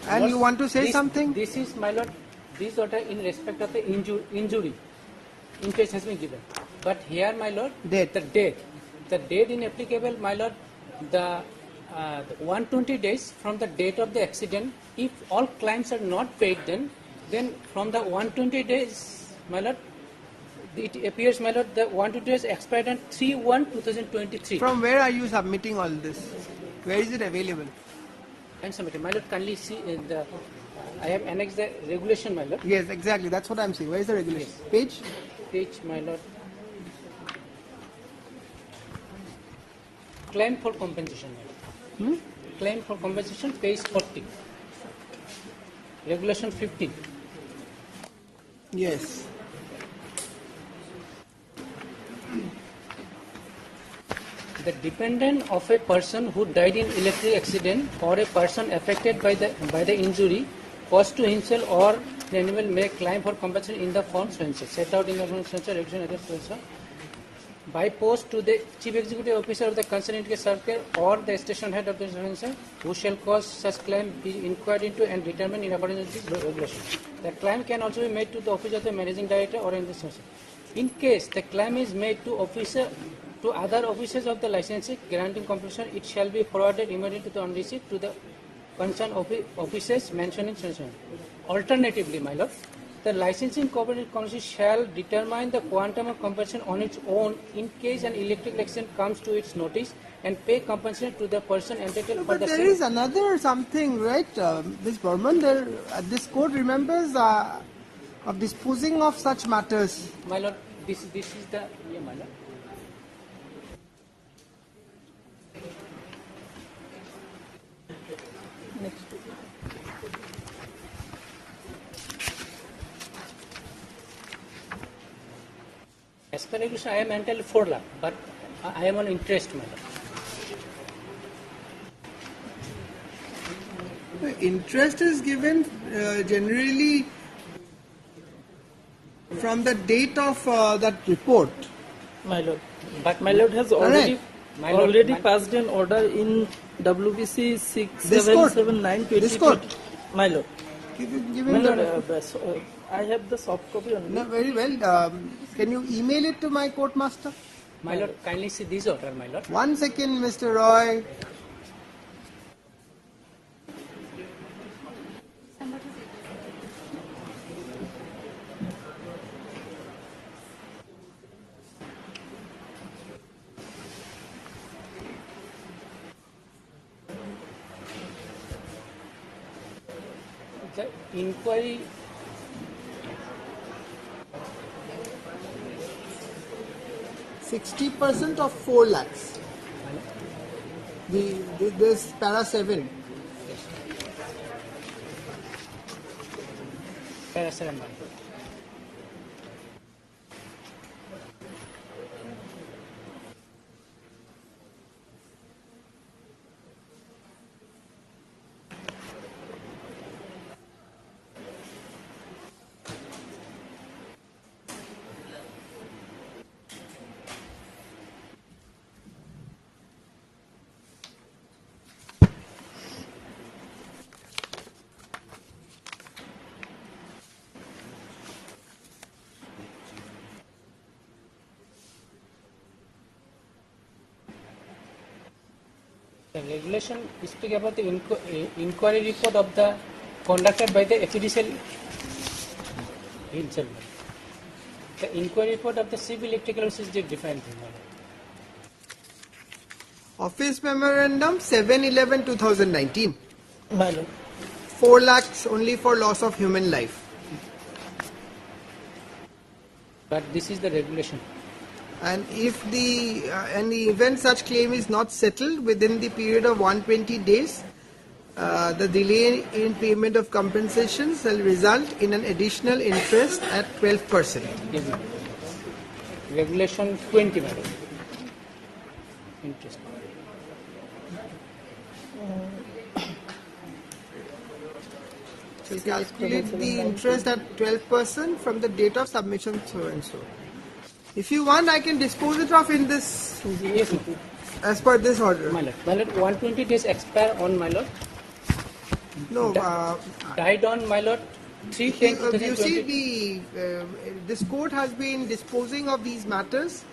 And you want to say something? This is, my lord, this order in respect of the injury in case has been given. But here, my lord, the date in applicable, my lord, the 120 days from the date of the accident. If all claims are not paid, then from the 120 days, my lord, it appears, my lord, the 120 days expired on 3/1/2023. From where are you submitting all this? Where is it available? and submitted. My lord, kindly see I have annexed the regulation, my lord. Yes, exactly. That's what I'm saying. Where is the regulation? Page? Page, my lord. Claim for compensation, my lord. Claim for compensation, page 40. Regulation 15. Yes. The dependent of a person who died in electric accident or a person affected by the injury caused to himself or the animal may claim for compensation in the form set out in the regulation by post to the chief executive officer of the concerned circle or the station head of the station, who shall cause such claim be inquired into and determined in accordance with this regulation. The claim can also be made to the office of the managing director or in the station. In case the claim is made to other officers of the licensee granting compensation, it shall be forwarded immediately to on receipt to the concerned officers mentioned in session. Alternatively, my lord, the licensing cooperative commission shall determine the quantum of compensation on its own in case an electric accident comes to its notice and pay compensation to the person entitled for the But same. there is another something, right, Ms. Burman? This court remembers of disposing of such matters. My lord, this is the my lord. As per regulation, I am entitled 4 lakh, but I am on interest, my lord. The interest is given generally from the date of that report. My lord. But my lord has already passed an order in WBC 677922. This court? My lord. Give My him lord, I have the soft copy only. No, very well. Can you email it to my court master? My lord, kindly see this order, my lord. 1 second, Mr. Roy. The inquiry 60% of 4 lakhs. This para 7. Para 7. The regulation speak about the inquiry report of the conducted by the official himself. The inquiry report of the civil electrical is different. Office Memorandum 7/11/2019. 4 lakhs only for loss of human life. But this is the regulation. And if the event such claim is not settled within the period of 120 days, the delay in payment of compensation shall result in an additional interest at 12%. Yes, regulation 20, madam. Interest. So calculate the interest at 12% from the date of submission, so and so. If you want, I can dispose it off in this. Yes, as per this order. My lord, 120 days expire on my lord. No, died on my lord. 3/10/2020. You see, this court has been disposing of these matters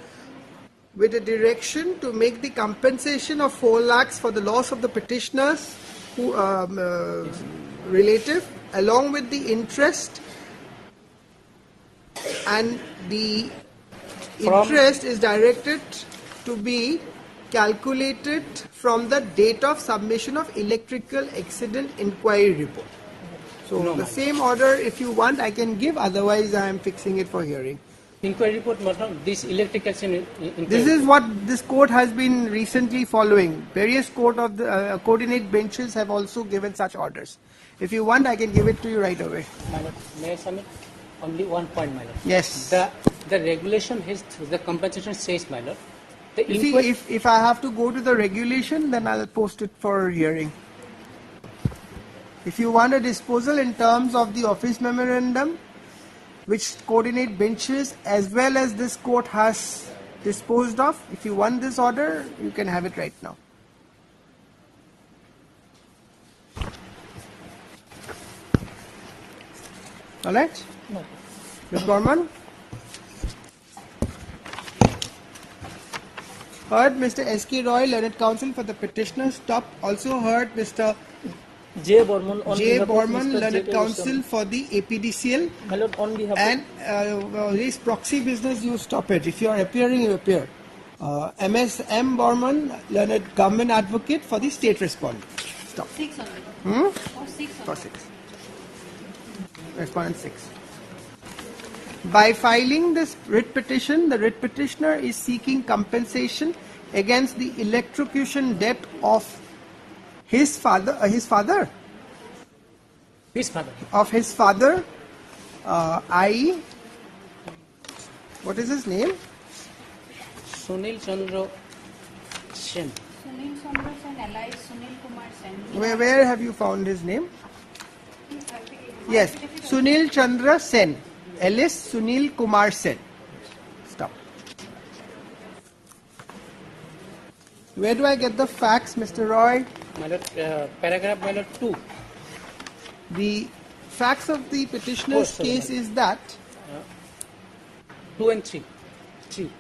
with a direction to make the compensation of 4 lakhs for the loss of the petitioners who relative, along with the interest, and the interest is directed to be calculated from the date of submission of electrical accident inquiry report. So No, the ma'am. same order, if you want, I can give. Otherwise, I am fixing it for hearing. Inquiry report, madam, this electric action inquiry. This is what this court has been recently following. Various coordinate benches have also given such orders. If you want, I can give it to you right away. My lord, may I submit only one point, my lord? Yes. The regulation has the compensation says, my lord. The You see, inquiry. if I have to go to the regulation, then I'll post it for hearing. If you want a disposal in terms of the office memorandum, which coordinate benches as well as this court has disposed of, if you want this order, you can have it right now. All right? No. Ms. Gorman? Heard Mr. S.K. Roy, learned counsel for the petitioner. Stop. Also heard Mr. J. Borman on J. behalf of Borman, Mr. learned J. counsel Wilson. for the APDCL. My lord, on behalf And this proxy business, you stop it. If you are appearing, you appear. M. Borman, learned government advocate for the state respondent. Stop. 6 only. Hmm? Or 6 For only. 6. Respondent 6. By filing this writ petition, the writ petitioner is seeking compensation against the electrocution death of his father, His father. i.e., what is his name? Sunil Chandra Sen. Sunil Chandra Sen, alias Sunil Kumar Sen. Where have you found his name? Yes, Sunil Chandra Sen, alias Sunil Kumar Sen. Stop. Where do I get the facts, Mr. Roy? My lord, paragraph, my lord, 2. The facts of the petitioner's Oh, sorry, case my is that 2 and 3. 3.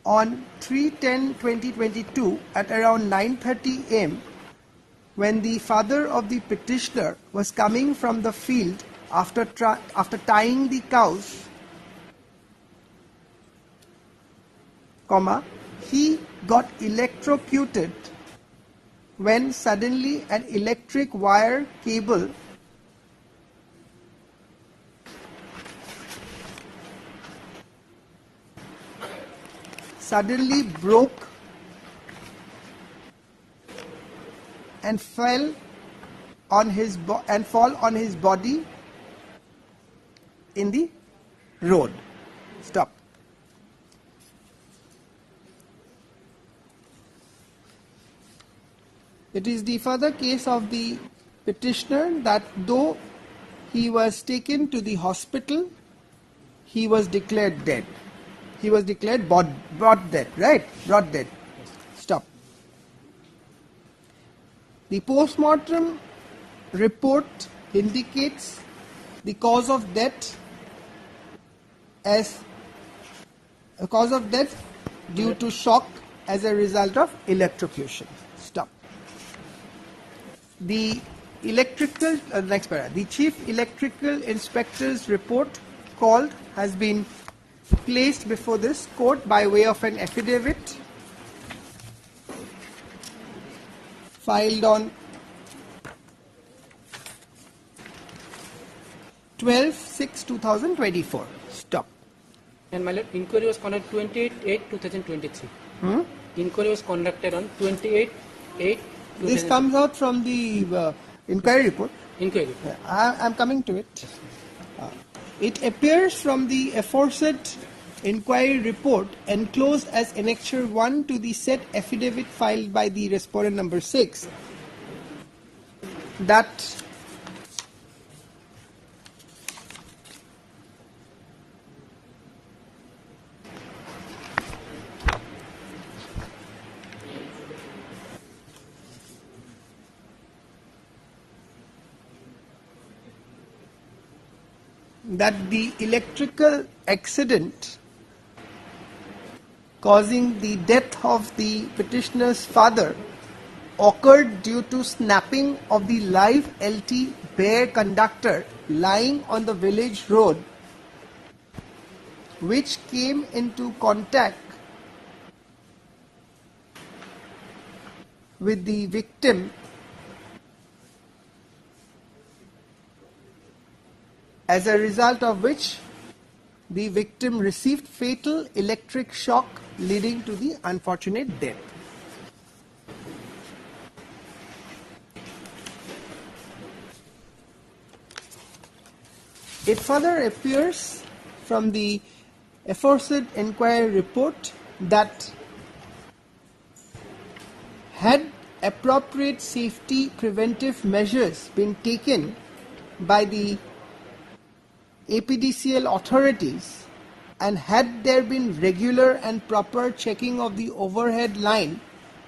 on 3/10/2022 at around 9:30 am, when the father of the petitioner was coming from the field after tying the cows, he got electrocuted when suddenly an electric wire cable suddenly broke and fall on his body in the road. Stop. It is the further case of the petitioner that though he was taken to the hospital, he was declared dead. He was declared brought dead, right? Brought dead. Stop. The post-mortem report indicates the cause of death as a cause of death due to shock as a result of electrocution. Stop. The electrical the chief electrical inspector's report has been placed before this court by way of an affidavit filed on 12/6/2024. Stop. And my lord, inquiry was conducted 28/8/2023. Inquiry was conducted on 28/8/2023. This comes out from the inquiry report. Inquiry. I'm coming to it. It appears from the aforesaid inquiry report enclosed as Annexure 1 to the said affidavit filed by the respondent number 6 that the electrical accident causing the death of the petitioner's father occurred due to snapping of the live LT bare conductor lying on the village road, which came into contact with the victim as a result of which the victim received fatal electric shock leading to the unfortunate death. It further appears from the aforesaid inquiry report that had appropriate safety preventive measures been taken by the APDCL authorities, and had there been regular and proper checking of the overhead line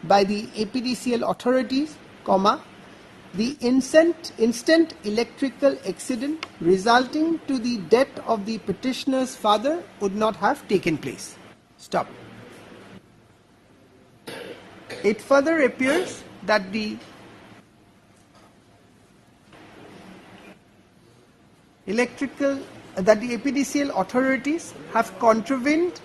by the APDCL authorities, the instant electrical accident resulting to the death of the petitioner's father would not have taken place. Stop. It further appears that the APDCL authorities have contravened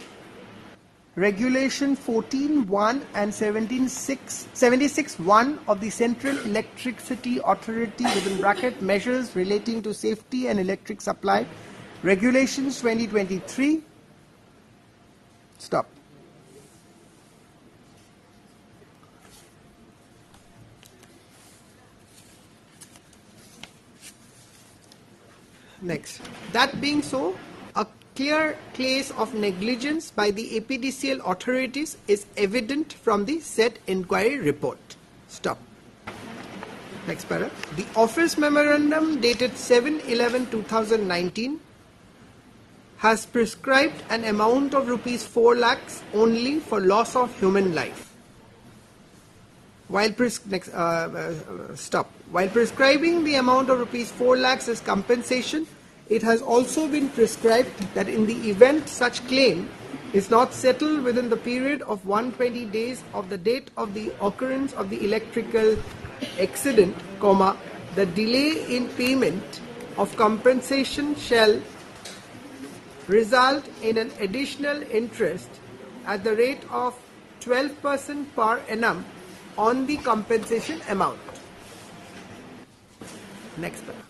Regulation 14.1 and 76.1 of the Central Electricity Authority (measures relating to safety and electric supply) Regulations 2023. Stop. Next. That being so, a clear case of negligence by the APDCL authorities is evident from the said inquiry report. Stop. Next paragraph. The office memorandum dated 7/11/2019 has prescribed an amount of rupees 4 lakhs only for loss of human life. While prescribing the amount of rupees 4 lakhs as compensation, it has also been prescribed that in the event such claim is not settled within the period of 120 days of the date of the occurrence of the electrical accident, the delay in payment of compensation shall result in an additional interest at the rate of 12% per annum on the compensation amount. Next paragraph.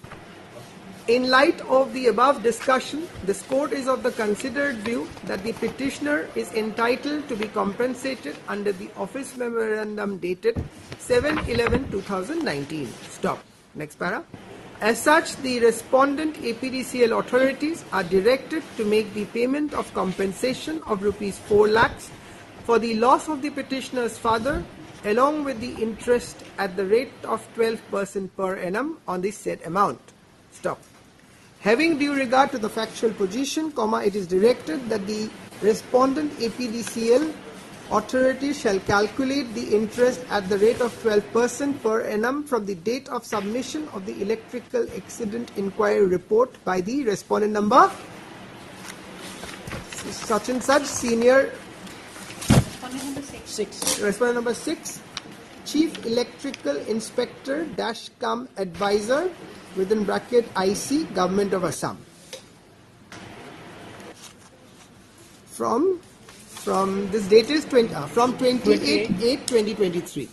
In light of the above discussion, this court is of the considered view that the petitioner is entitled to be compensated under the office memorandum dated 7/11/2019. Stop. Next para. As such, the respondent APDCL authorities are directed to make the payment of compensation of rupees 4 lakhs for the loss of the petitioner's father, along with the interest at the rate of 12% per annum on the said amount. Stop. Having due regard to the factual position, it is directed that the respondent APDCL authority shall calculate the interest at the rate of 12% per annum from the date of submission of the electrical accident inquiry report by the respondent number such and such, senior respondent number 6, Chief Electrical Inspector -- Advisor (IC) Government of Assam. From this date is from 28/8/2023.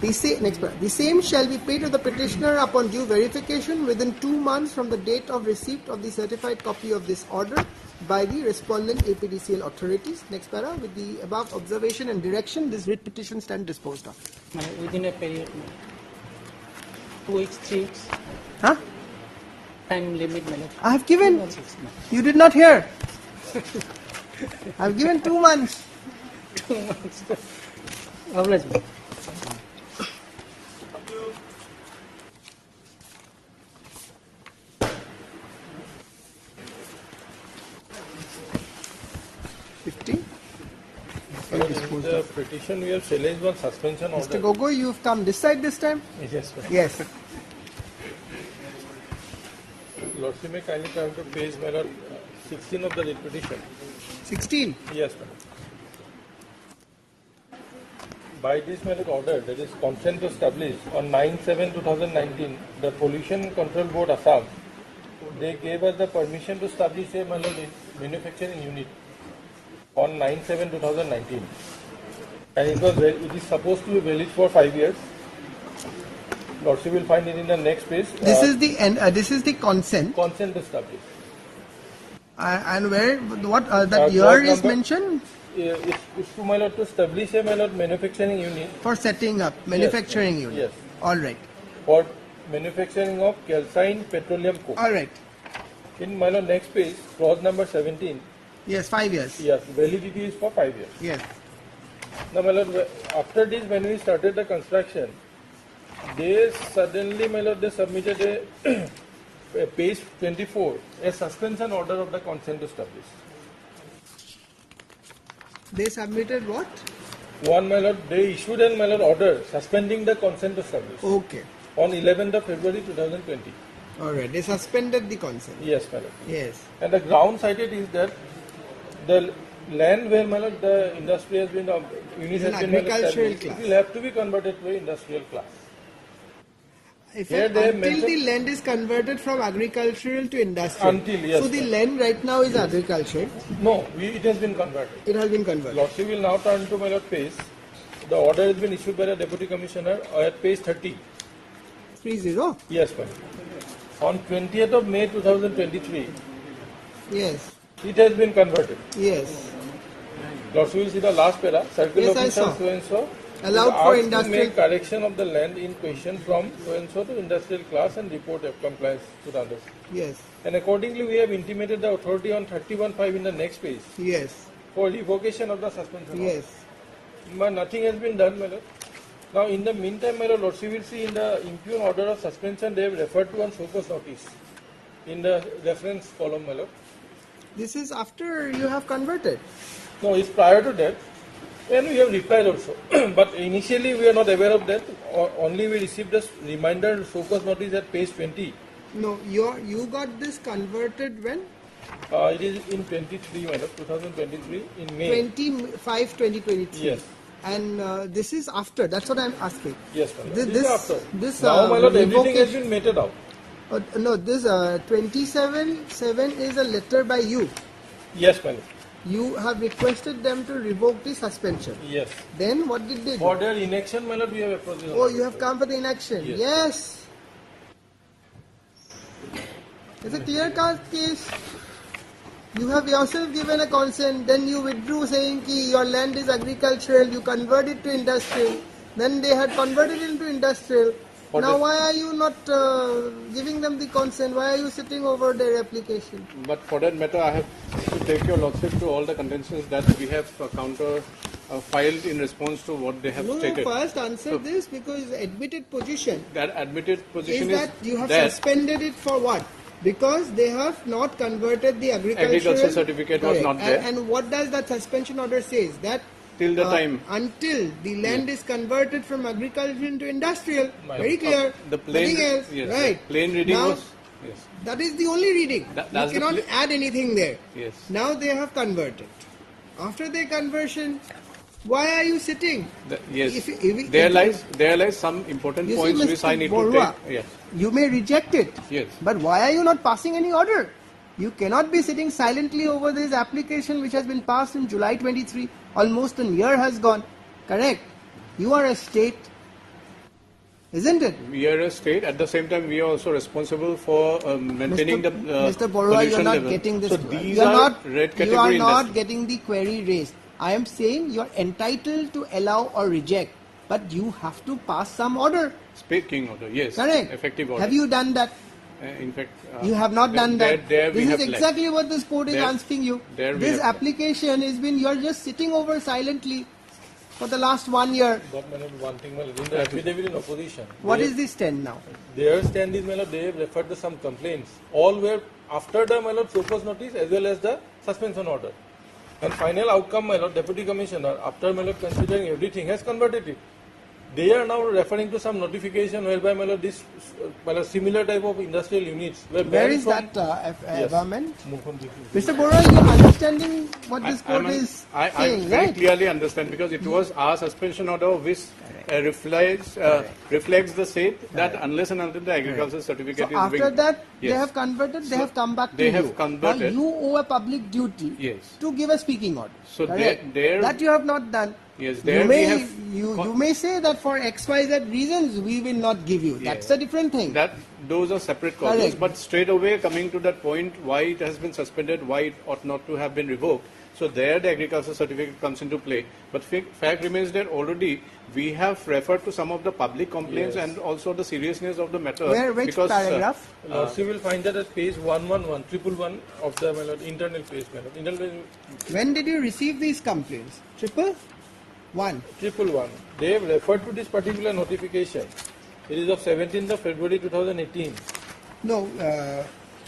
The same shall be paid to the petitioner upon due verification within 2 months from the date of receipt of the certified copy of this order by the respondent APDCL authorities. Next para. With the above observation and direction, this writ petition stand disposed of. Within a period, 2 weeks, 3 weeks. Huh? Time limit. I have given. You did not hear. I have given 2 months. 2 months. Acknowledgement. The petition we have challenged one suspension order. Mr. Gogoi, you have come this side this time? Yes, sir. Yes. Lordship, may kindly come to page 16 of the writ petition. 16? Yes, sir. By this order, that is consent to establish on 9/7/2019, the Pollution Control Board Assam, they gave us the permission to establish a manufacturing unit on 9/7/2019. And it is supposed to be valid for 5 years. Lordship will find it in the next page. This is the this is the consent. Consent established. And where what that Clause year is number- mentioned It's to, my lord, to establish a, my lord, manufacturing unit. for setting up manufacturing Yes, unit. yes. All right. For manufacturing of calcined petroleum coke. All right. In, my lord, next page, clause number 17. Yes, 5 years. Yes, validity is for 5 years. Yes. Now, my lord, after this, when we started the construction, they suddenly, my lord, they submitted a page 24, a suspension order of the consent established. They submitted what? One, my lord, they issued an, my lord, order suspending the consent established Okay. on 11th of February 2020. All right. They suspended the consent. Yes, my lord. Yes. And the ground cited is that the land where, my lord, the industry has been, unit It's an has been, my lord, agricultural established, class. it will have to be converted to an industrial class. In Here fact, they have until the mentioned- land is converted from agricultural to industrial. Until, yes, So the sir. land right now is agriculture. No, it has been converted. It has been converted. Lordship will now turn to, my lord, page. The order has been issued by the Deputy Commissioner at page 30. 30. Yes, ma'am. On 20th of May 2023, Yes. it has been converted. Yes. Lordship will see the last para. Circle Yes, I officer saw. so and so Allowed is for asked industrial- to make correction of the land in question from so and so to industrial class and report of compliance to the others. Yes. And accordingly, we have intimated the authority on 31.5 in the next page Yes. for revocation of the suspension. order. Yes. But nothing has been done, my lord. Now, in the meantime, my lord, Lordship will see in the impugn order of suspension, they have referred to on focus notice in the reference column, my lord. This is after you have converted. No, it's prior to that, and we have replied also. But initially, we are not aware of that. Only we received the reminder focus notice at page 20. No, you got this converted when? It is in 23, my lord, 2023, in May. 25, 2023. Yes. And this is after. That's what I'm asking. Yes, my lord. This, This is after. this Now, my lord, everything has revocation- been meted out. No, this 27.7 is a letter by you. Yes, my lord. You have requested them to revoke the suspension. Yes. Then what did they do? For their inaction, my lord, we have approached. Oh, you have come for the inaction. Yes. Yes. It's a clear-cut case. You have yourself given a consent, then you withdrew saying ki your land is agricultural, you convert it to industrial. Then they had converted into industrial. What Now is- why are you not giving them the consent? Why are you sitting over their application? But for that matter, I have to take your lordship to all the contentions that we have counter filed in response to what they have No, stated. first answer So this because admitted position that admitted position is that you have that suspended it for what? Because they have not converted the agricultural Agricultural certificate was Correct. not there. And what does that suspension order says? That till the time. until the land is converted from agricultural into industrial. My- Very clear. The plain, Nothing else. yes, Right. the plain reading Now, was yes. that is the only reading. That's you the cannot add anything there. Yes. Now they have converted. After their conversion, why are you sitting? Yes. if- there lies some important You see, points which Mr. I need Borua, to take. Yes. You may reject it. Yes. But why are you not passing any order? You cannot be sitting silently over this application which has been passed in July 23. Almost a year has gone. Correct. You are a state. Isn't it? We are a state. At the same time, we are also responsible for maintaining the Mr. Borua, you are pollution not level. getting this. So these you are not, red category you are not industry. getting the query raised. I am saying you are entitled to allow or reject, but you have to pass some order. Speaking order, yes. Correct. Effective order. Have you done that? In fact, You have not done that. There we This have is lacked. exactly what this court is There- asking you. there we This have application has been, you are just sitting over silently for the last 1 year. But, my lord, one thing, my lord, in the affidavit in opposition. What they- is the stand now? Their stand is, my lord, they have referred to some complaints. All were after the, my lord, focus notice as well as the suspension order. And final outcome, my lord, Deputy Commissioner, after, my lord, considering everything, has converted it. They are now referring to some notification whereby, my lord, this, my lord, similar type of industrial units were Where banned is from- that Yes. government? Move on, Mr. Borua, you are understanding what this court is I saying, very right? clearly understand because it was our suspension order which reflects the state that unless and until the agricultural certificate So is after being, that, they Yes. have converted, they So have come back to they you. have converted. Now you owe a public duty Yes. to give a speaking order. So Correct? there- that you have not done. Yes, You there we may, have you may say that for XYZ reasons we will not give you. That's a different thing. Those are separate causes. Correct. But straight away coming to that point, why it has been suspended, why it ought not to have been revoked. So there the agricultural certificate comes into play. But fact remains that already we have referred to some of the public complaints Yes. and also the seriousness of the matter. Which because, paragraph? Lordship will find that at page 111 of the internal page. When did you receive these complaints? 111. They have referred to this particular notification. It is of 17th of February 2018. No,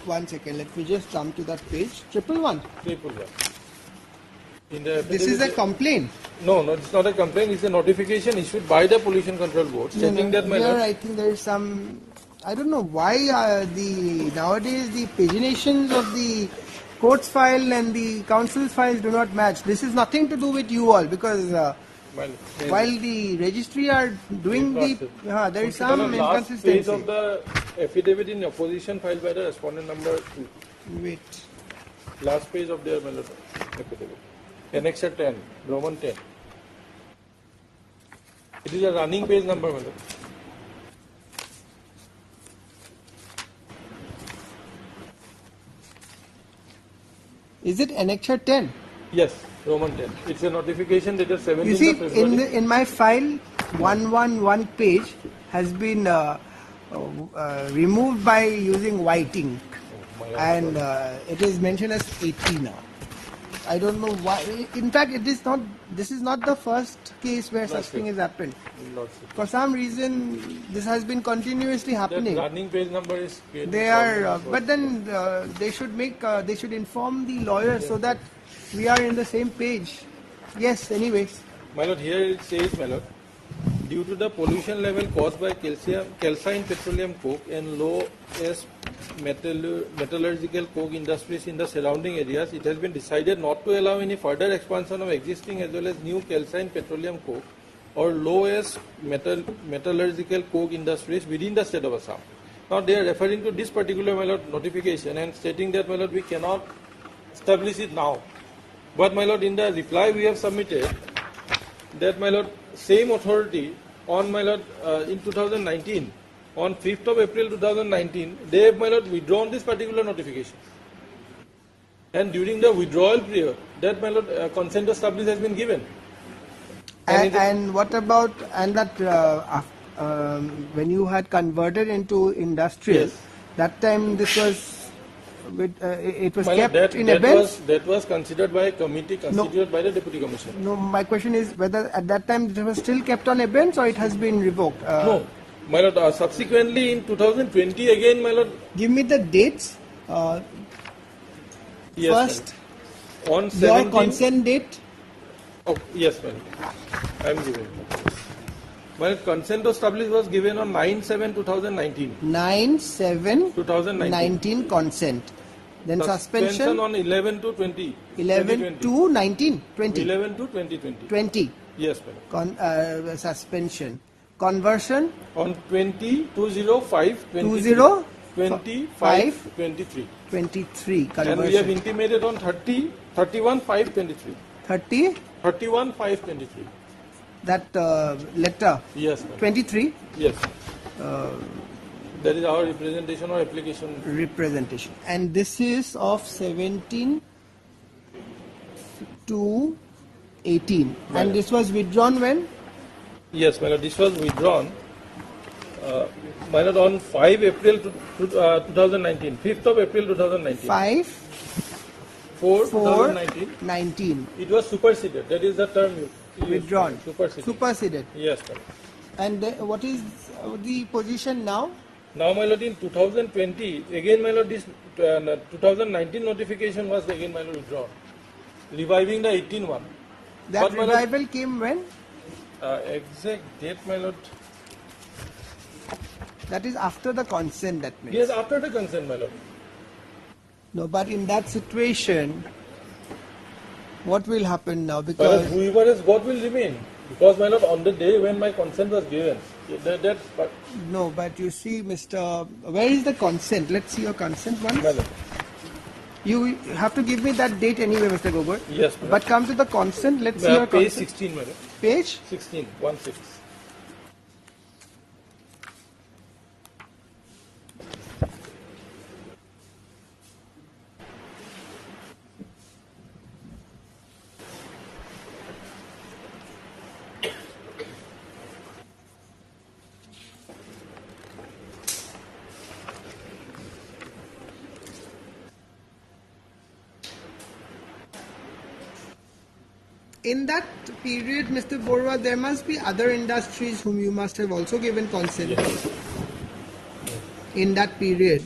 1 second. Let me just jump to that page. 111. This is a complaint. No, it's not a complaint. It's a notification issued by the Pollution Control Board stating that my Here lord, I think there is some. I don't know why nowadays the paginations of the court's file and the council's files do not match. This is nothing to do with you all because while the registry are doing there is some the last page inconsistency. of the affidavit in opposition filed by the respondent number 2. Wait. Last page of their affidavit. Annexure 10, Roman 10. It is a running page number. Is it Annexure 10? Yes, Roman 10. It's a notification dated 17th You see, of February. in my file, 111 page has been removed by using white ink, and it is mentioned as 80 now. I don't know why. In fact, it is not. This is not the first case where such thing has happened. For some reason, this has been continuously happening. That running page number is created. They are, but then they should make. They should inform the lawyer so that we are in the same page. Yes. Anyways. My lord, here it says, my lord, due to the pollution level caused by calcined petroleum coke and low S metallurgical coke industries in the surrounding areas, it has been decided not to allow any further expansion of existing as well as new calcined petroleum coke or low S metallurgical coke industries within the state of Assam. Now they are referring to this particular, my lord, notification and stating that, my lord, we cannot establish it now. But, my lord, in the reply we have submitted that, my lord, same authority on, my lord, in 2019, on 5th of April 2019, they have, my lord, withdrawn this particular notification. And during the withdrawal period, that, my lord, consent established has been given. And what about when you had converted into industrial? Yes. That time this was it was My kept lord, in abeyance. that was considered by a committee constituted by the deputy commissioner. No, my question is whether at that time it was still kept on abeyance or it has been revoked. No, my lord. Subsequently, in 2020, again, my lord. Give me the dates. Yes, first, on your 17, consent date. Oh, yes, ma'am. I am giving. My consent established was given on 9/7/2019. 9/7/19 consent. Then suspension on 11/2/20. 11/2/19. 11 to 2020. 20. Yes, ma'am. Suspension. Conversion on 20/05/23. 25/23. 23. And we have intimated on 31/5/23. 31/5/23. That letter. Yes, ma'am. 23. Yes. That is our representation or application. Representation. And this is of 17 to 18. And this was withdrawn when? Yes, my lord. This was withdrawn, my lord, on 5 April 2019. 5th of April 2019. 5/4/19. It was superseded. That is the term used. Withdrawn. Superseded. Yes, ma'am. And what is the position now? Now, my lord, in 2020, again, my lord, this 2019 notification was again, my lord, withdrawn, reviving the 18 one. That revival came when? Exact date, my lord. That is after the consent, that means. Yes, after the consent, my lord. No, but in that situation, what will happen now? Because whoever has got will remain. Because, my lord, on the day when my consent was given, but No, but you see, Mr. Where is the consent? Let's see your consent once. my lord. You have to give me that date anyway, Mr. Gogoi. Yes, my lord. But come to the consent. Let's see your Page consent. 16, my lord. Page 16, 1/6. In that period, Mr. Borwa, there must be other industries whom you must have also given consent. Yes. In that period,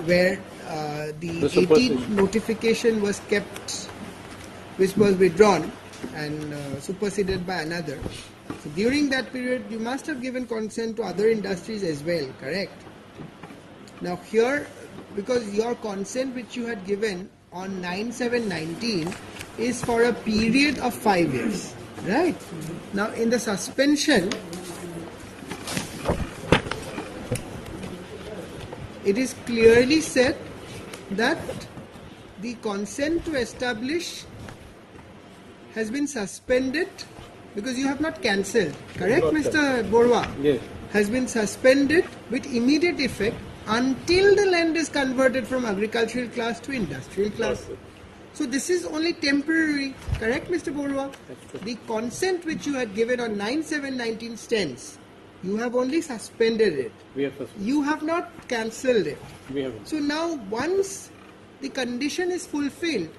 where the 18th notification was kept, which was withdrawn and superseded by another. So during that period, you must have given consent to other industries as well, correct? Now here, because your consent which you had given on 9/7/19 is for a period of 5 years, right? Now in the suspension, it is clearly said that the consent to establish has been suspended because you have not cancelled, correct, Mr. Borwa? Yes. Has been suspended with immediate effect until the land is converted from agricultural class to industrial class. So this is only temporary, correct, Mr. Borwa? The consent which you had given on 9/7/19 stands. You have only suspended it. We have suspended. You have not cancelled it. We haven't. So now once the condition is fulfilled,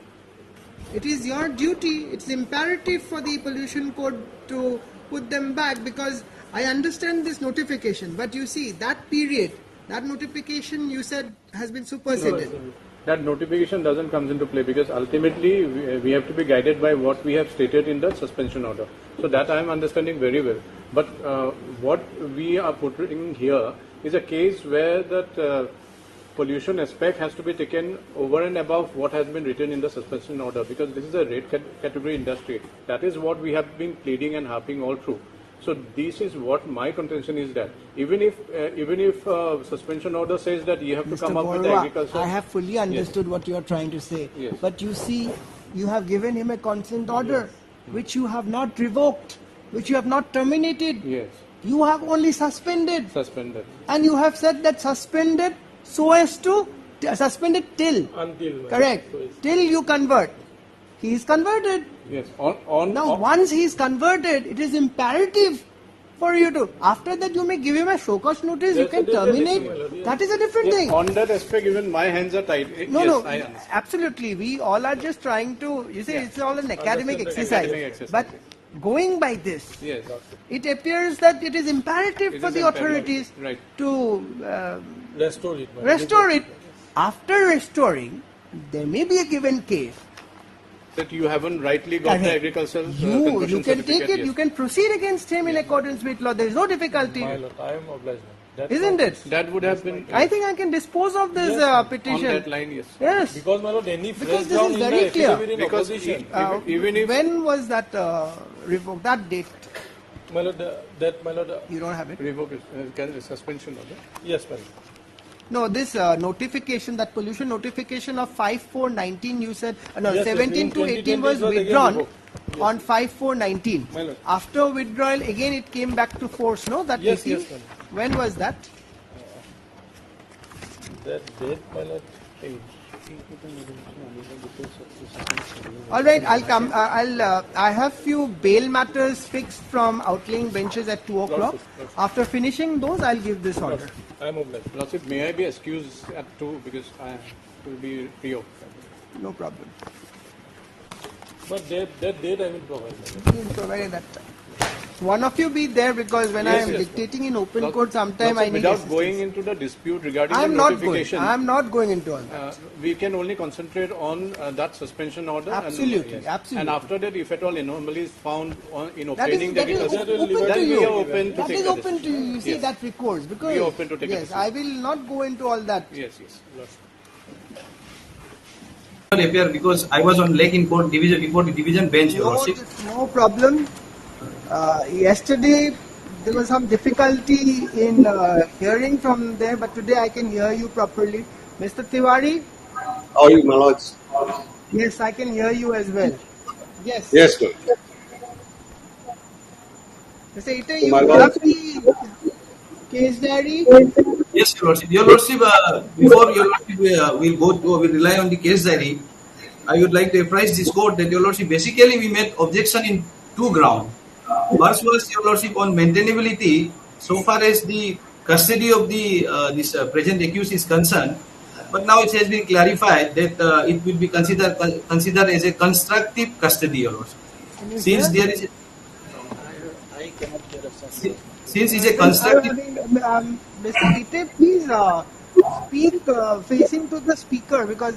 it is your duty, it's imperative for the pollution code to put them back, because I understand this notification, but you see that period, that notification you said has been superseded. That notification doesn't come into play because ultimately we have to be guided by what we have stated in the suspension order. So that I am understanding very well. But what we are putting here is a case where that pollution aspect has to be taken over and above what has been written in the suspension order, because this is a red category industry. That is what we have been pleading and harping all through. So this is what my contention is, that even if suspension order says that you have to Mr. come up with the Borwa, agriculture. I have fully understood what you are trying to say. Yes. But you see, you have given him a consent order, which you have not revoked, which you have not terminated. Yes. You have only suspended. Suspended. And you have said that suspended so as to suspended till. Until. Correct. Till you convert. He is converted. Yes. Now, once he is converted, it is imperative for you to. After that, you may give him a show cause notice. You can terminate. That is a different thing. On that aspect, even my hands are tied. No, Yes, no, I understand. absolutely. We all are just trying to. You see, it's all an academic Understood. exercise. Academic exercise. But going by this, Yes. it appears that it is imperative It for is the imperative. authorities Right. to Restore it. restore it. After restoring, there may be a given case. That you haven't rightly got the Correct. agricultural You conversion can take certificate, it. yes. You can proceed against him in accordance with law. There is no difficulty, My lord, I am obliged. isn't it? That would have been. I think I can dispose of this Yes, petition. On that line, yes. Yes. Because, my lord, any Because fresh this ground is in very the clear. affidavit in Because opposition. even if When was that revoked? That date? My lord, that, my lord, You don't have it? revoke suspension order. yes, my lord. No, this notification, that pollution notification of 5/4/19, you said, no, Yes, 17 to 18 was 2020 was again withdrawn revoked. on 5/4/19. My lord. After withdrawal, again it came back to force, no? That Yes, you yes, see? my When was that? That date, my lord. All right, I'll come. I have few bail matters fixed from outlying benches at 2 o'clock. After finishing those, I'll give this order. I am obliged. Lordship, may I be excused at 2 because I will be pre-op. No problem. But that date I will provide. my lord. We'll provide that time. One of you be there, because when I Yes, am yes. dictating in open Lordship, court, sometime I need without assistance. going into the dispute regarding I am the not going. notification, I am not going into all that. we can only concentrate on that suspension order. Absolutely, And, absolutely. And after that, if at all anomalies found in That is, obtaining the that is agriculture, open then to we you. are open to That take is the open to you. You see, Yes. that recourse. Because We are open to take a yes, I will not go into all that. Yes, yes. Appear because I was on Lake in court division before the division bench, Your Lordship. No problem. Yesterday there was some difficulty in hearing from there, but today I can hear you properly. Mr. Tiwari? How are you, my lords? Yes, I can hear you as well. Yes. Yes, Lord. Mr. Ita, So you my have lords, the case diary? Yes, Your Lordship. Your Lordship, before Your Lordship we'll rely on the case diary, I would like to apprise this court that Your Lordship, basically we made objection in two grounds. First was, Your Lordship, on maintainability, so far as the custody of the this present accused is concerned. But now it has been clarified that it will be considered as a constructive custody, Your Lordship. Since there is since it's a constructive. Mr. Ite, please speak facing to the speaker because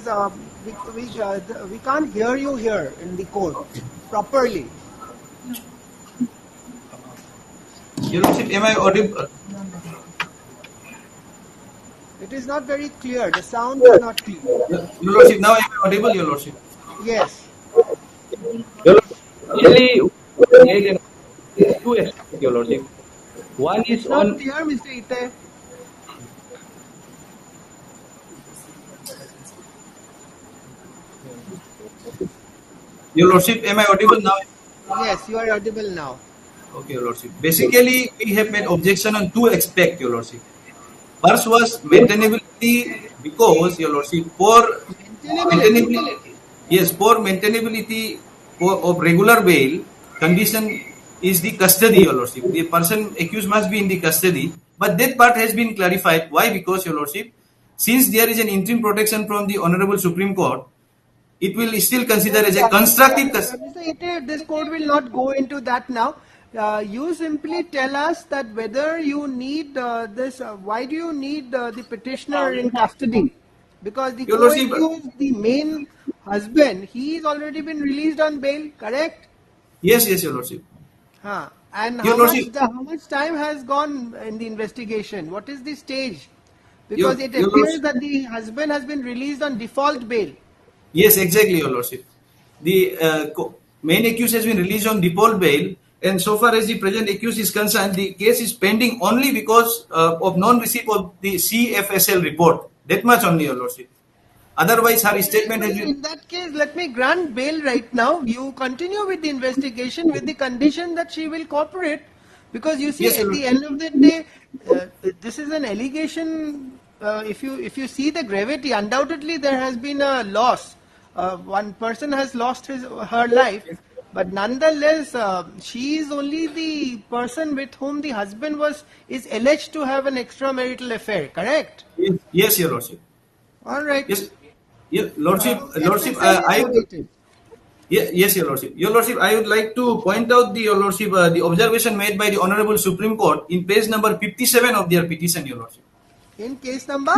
we can't hear you here in the court properly. Your Lordship, am I audible? It is not very clear. The sound is not clear. Your Lordship, now am I audible, Your Lordship? Yes. Really, two aspects, Your Lordship. One is It's not on. clear, Mr. Ite. Your Lordship, am I audible now? Yes, you are audible now. Okay, Your Lordship. Basically, we have made objection on two aspects, Your Lordship. First was maintainability because, Your Lordship, for maintainability of regular bail, condition is the custody, Your Lordship. The person accused must be in the custody. But that part has been clarified. Why? Because, Your Lordship, since there is an interim protection from the Honorable Supreme Court, it will still consider as a constructive custody. Mr. Ite, this court will not go into that now. You simply tell us that whether you need this, why do you need the petitioner in custody? Because the Your Lordship, co-accused, the main husband, he's already been released on bail, correct? yes, Your Lordship. And Your Lordship, how much time has gone in the investigation? What is the stage? Because it Your appears Lordship, that the husband has been released on default bail. yes, exactly, Your Lordship. The main accused has been released on default bail, and so far as the present accused is concerned, the case is pending only because of non-receipt of the CFSL report. That much only, Your Lordship. Otherwise, her statement has been. In that case, let me grant bail right now. You continue with the investigation with the condition that she will cooperate. Because you see, Yes, at the end of the day, this is an allegation. If you see the gravity, undoubtedly there has been a loss. One person has lost her life, but nonetheless, she is only the person with whom the husband is alleged to have an extramarital affair. Correct? Yes, Your Lordship. All right. Yes, Lordship. Yes, Your Lordship. Your Lordship, I would like to point out Your Lordship, the observation made by the Honorable Supreme Court in page number 57 of their petition, Your Lordship. In case number?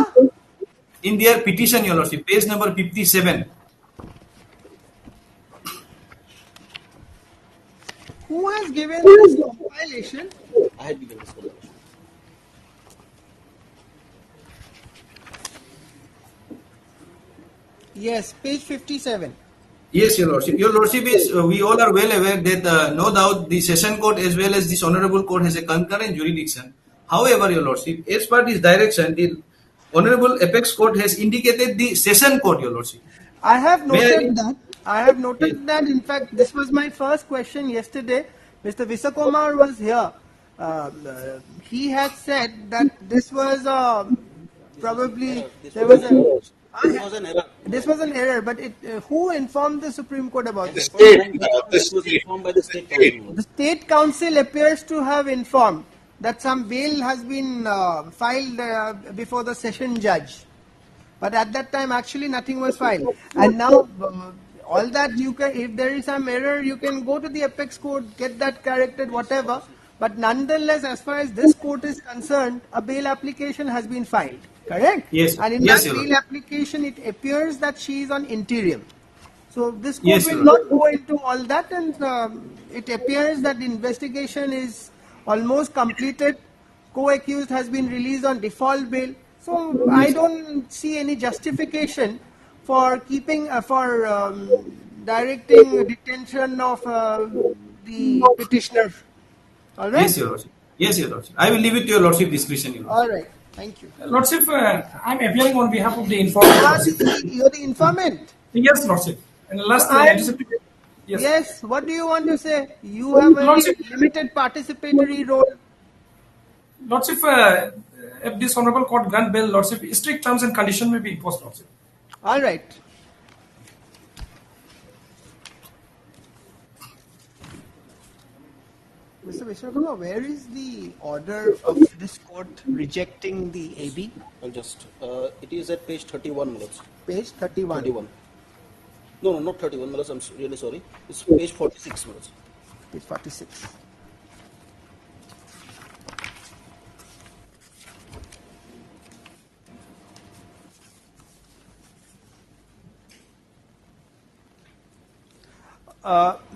In their petition, Your Lordship, page number 57. Who has given this compilation? I had given this compilation. Yes, page 57. Yes, Your Lordship. Your Lordship is, we all are well aware that no doubt the session court as well as this honorable court has a concurrent jurisdiction. However, Your Lordship, as per this direction, the Honorable Apex Court has indicated the session court, Your Lordship. I have noted that. I have noted that. In fact, this was my first question yesterday. Mr. Visakumar was here. He had said that this was probably there was a. This was an error. This was an error, but who informed the Supreme Court about this? This was informed by the State Council. The State Council appears to have informed that some bail has been filed before the session judge. But at that time, actually, nothing was filed. And now, all that you can, if there is some error, you can go to the Apex Court, get that corrected, whatever. But nonetheless, as far as this court is concerned, a bail application has been filed. Correct? Yes. And in Yes, that Your bail application, it appears that she is on interim. So this court Yes, will Your not go into all that, and it appears that the investigation is almost completed. Co-accused has been released on default bail. So I don't see any justification for keeping, directing detention of the petitioner All right? Yes, Your Lordship. Yes, Your Lordship. I will leave it to Your Lordship discretion, Your Lordship. All right. Thank you. Lordship, I'm appearing on behalf of the informant. You're the informant? Yes, Lordship. And last I'm- anticipatory. Yes. Yes, what do you want to say? You have a Lordship. limited participatory role. Lordship, if this honorable court grant bail, Lordship, strict terms and conditions may be imposed, Lordship. All right. Mr. Vishwakarma, where is the order of this court rejecting the AB? I'll just, it is at page 31, Milords. Page 31. 31. No, not 31, Milords, I'm really sorry. It's page 46, Milords. Page 46.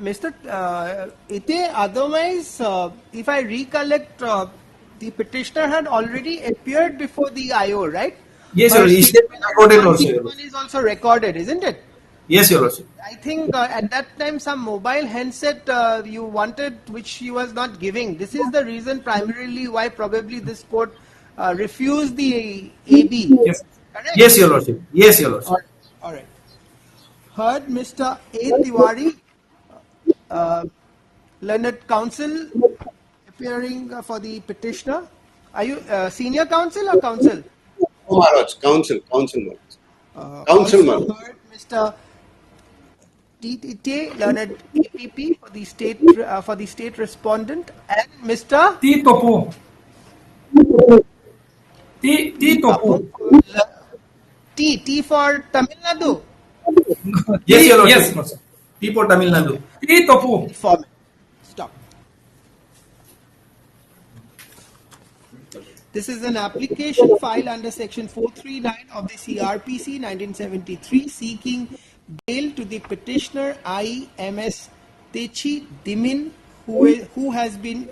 Mr. Ite, otherwise, if I recollect, the petitioner had already appeared before the IO, right? Yes, Her Your Lordship. statement Recorded also, Your statement is also recorded, isn't it? Yes, Your Lordship. I think at that time some mobile handset you wanted, which she was not giving. This is the reason primarily why probably this court refused the AB. Yes. Correct? Yes, Your Lordship. Yes, Your Lordship. All right. Heard Mr. A. Tiwari, learned counsel, appearing for the petitioner. Are you senior counsel or counsel? Oh, Maharaj, counsel, Maharaj. Counsel, Also Maharaj. heard Mr. T. learned KPP for the state respondent, and Mr. T. Topo. T. Topo. T for Tamil Nadu. Yes, Your Lordship. Yes, Lordship. T for Tamil Nadu. T. Topo. Format. Stop. This is an application filed under section 439 of the CRPC 1973 seeking bail to the petitioner I.M.S. Techi Dimin, who has been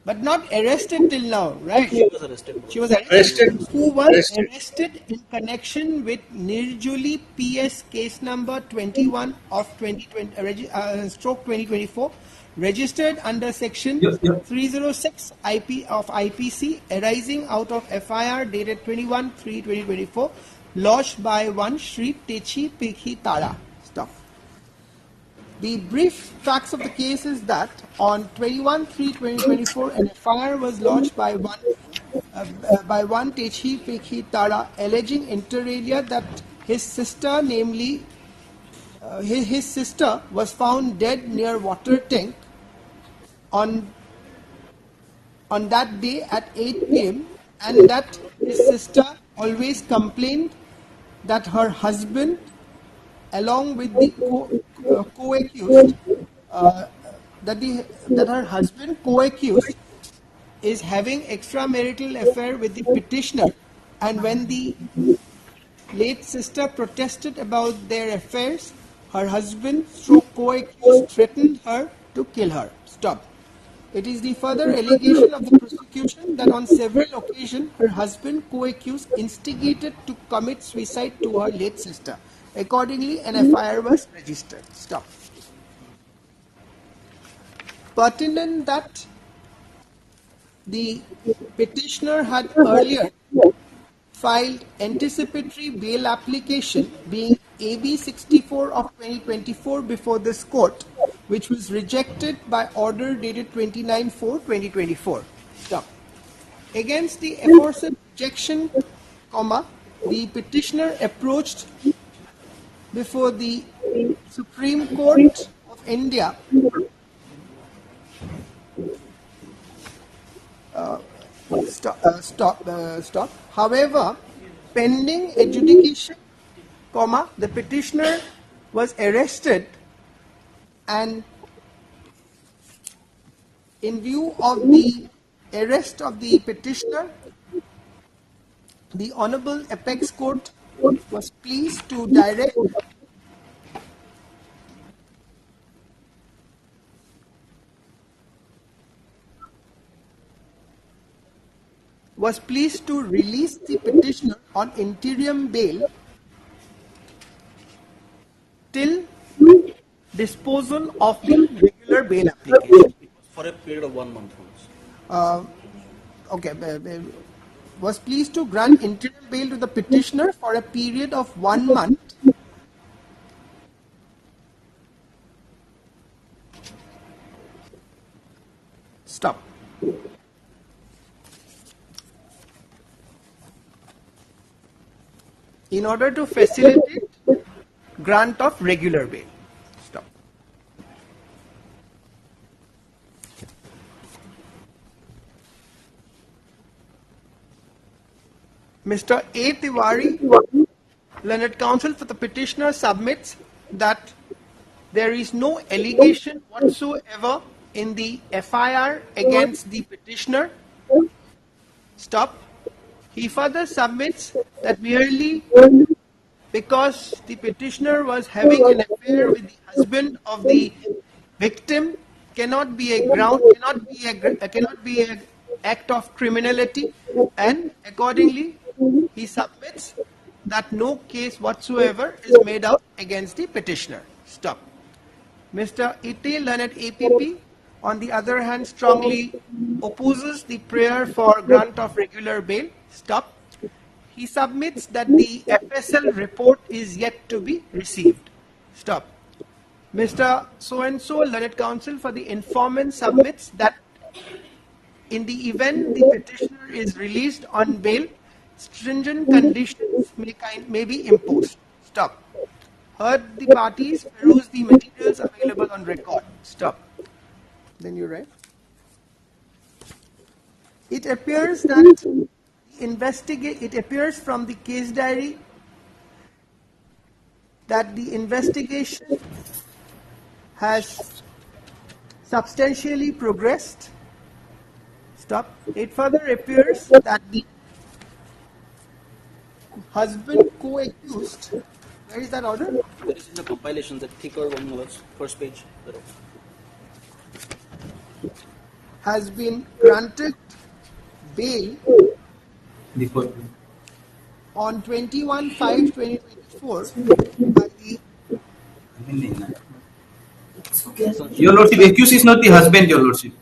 but not arrested till now, right? She was arrested. She was arrested. Who was arrested in connection with Nirjuli PS case number 21 of 2020 stroke 2024, registered under section 306 IP of IPC, arising out of FIR dated 21/3/2024, lodged by one Shri Techi Pikhi Tara. Stop. The brief facts of the case is that on 21/3/2024, an FIR was lodged by one Techi Pikhi Tara, alleging inter alia that his sister, namely his sister, was found dead near water tank on that day at 8 p.m. and that his sister always complained that her husband, along with the co-accused, that her husband co-accused is having extramarital affair with the petitioner, and when the late sister protested about their affairs, her husband co-accused threatened her to kill her. Stop. It is the further allegation of the prosecution that on several occasions her husband co-accused instigated to commit suicide to her late sister. Accordingly, an FIR was registered. Stop. Pertinent that the petitioner had earlier filed anticipatory bail application being AB 64 of 2024 before this court, which was rejected by order dated 29/4/2024. Stop. Against the aforesaid rejection, the petitioner approached before the Supreme Court of India stop. However, pending adjudication, the petitioner was arrested, and in view of the arrest of the petitioner, the Honorable Apex Court was pleased to direct release the petitioner on interim bail till disposal of the regular regular bail application. For a period of 1 month. Okay, was pleased to grant interim bail to the petitioner for a period of 1 month stop. In order to facilitate grant of regular bail. Stop. Mr. A. Tiwari, Learned Counsel for the petitioner, submits that there is no allegation whatsoever in the FIR against the petitioner. Stop. He further submits that merely because the petitioner was having an affair with the husband of the victim cannot be a ground, cannot be an act of criminality, and accordingly he submits that no case whatsoever is made out against the petitioner. Stop. Mr. Ite, Learned APP, on the other hand, strongly opposes the prayer for grant of regular bail. Stop. He submits that the FSL report is yet to be received. Stop. Mr. So-and-so, Learned Counsel for the informant, submits that in the event the petitioner is released on bail, stringent conditions may be imposed. Stop. Heard the parties, peruse the materials available on record. Stop. Then you write. It appears that it appears from the case diary that the investigation has substantially progressed. Stop. It further appears that the husband co-accused, where is that order? There is in the compilation, the thicker one was first page. Has been granted bail on 21/5/2024 by the Your Lordship, accused is not the husband, Your Lordship.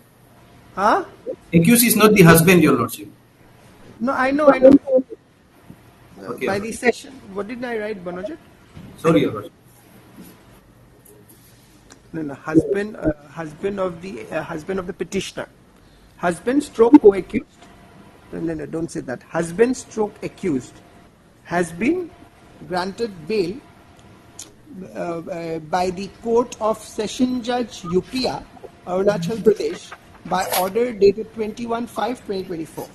Huh? Accused is not the husband, Your Lordship. No, I know. Okay. By the session. What did I write, Banojit? Sorry, Your Lordship. No, husband of the petitioner. Husband stroke co-accused. No, don't say that. Husband stroke accused has been granted bail by the Court of Session Judge Upia, Arunachal Pradesh, by order dated 21/5/2024.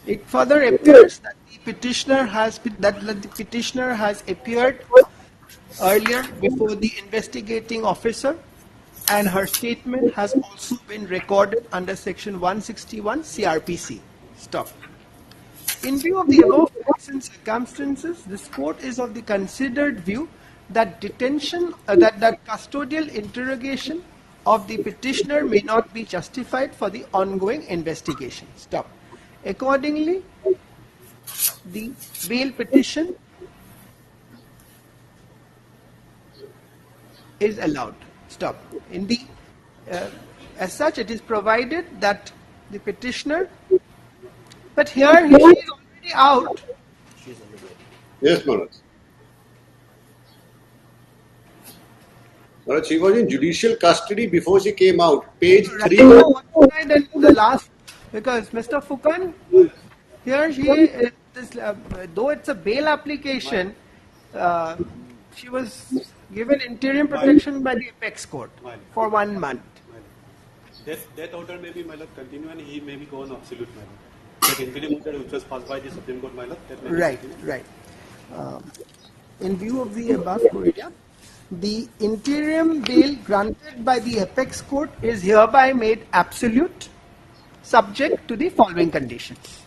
It further appears that the petitioner has appeared earlier before the investigating officer, and her statement has also been recorded under section 161 CRPC. Stop. In view of the above facts and circumstances, this court is of the considered view that detention, that custodial interrogation of the petitioner may not be justified for the ongoing investigation. Stop. Accordingly, the bail petition is allowed. Stop. In the as such, it is provided that the petitioner, but here she is already out. Yes, Maharaj. Maharaj, she was in judicial custody before she came out. Page 3. What I did in the last, because Mr. Fukan, here she, though it's a bail application, she was given interim protection by the Apex Court for 1 month. That order may be, my lord, continue, and he may be gone absolute, my lord. That interim order which was passed by the Supreme Court, my lord, that may Right, continue. right. In view of the above criteria, the interim bail granted by the Apex Court is hereby made absolute, subject to the following conditions.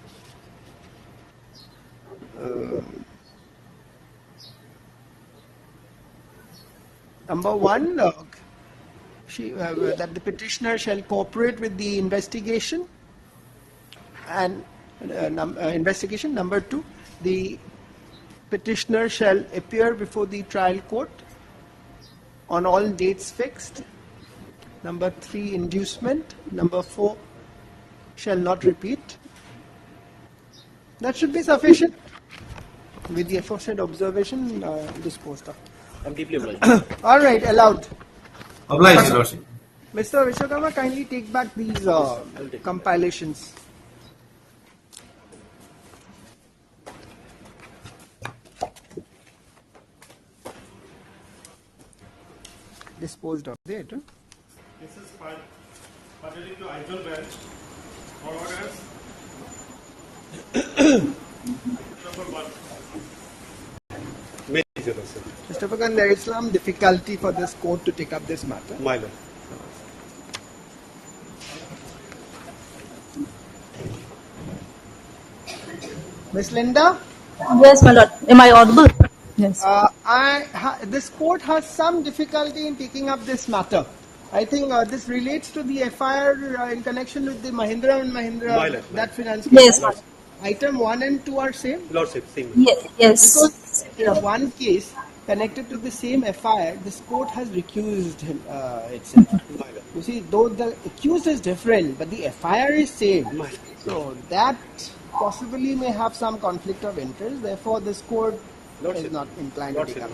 Number one, that the petitioner shall cooperate with the investigation, and investigation. Number 2, the petitioner shall appear before the trial court on all dates fixed. Number 3, inducement. Number 4, shall not repeat. That should be sufficient. With the aforesaid observation, disposed of. I'm deeply obliged. All right, allowed. Obliged, Your Lordship. Mr. Vishwakarma, kindly take back these compilations. Disposed of. There, huh? This is pertaining to Aizel branch. Forward as number 1. Mr. Pagan, there is some difficulty for this court to take up this matter. My lord. Miss Linda? Yes, my lord. Am I audible? Yes. This court has some difficulty in taking up this matter. I think this relates to the FIR in connection with the Mahindra and Mahindra, that finance case. Yes, Lord. Item 1 and 2 are same? Lordship, same. Yes. Because in one case connected to the same FIR, this court has recused him, itself. You see, though the accused is different, but the FIR is same. So that possibly may have some conflict of interest. Therefore, this court is not inclined to take up.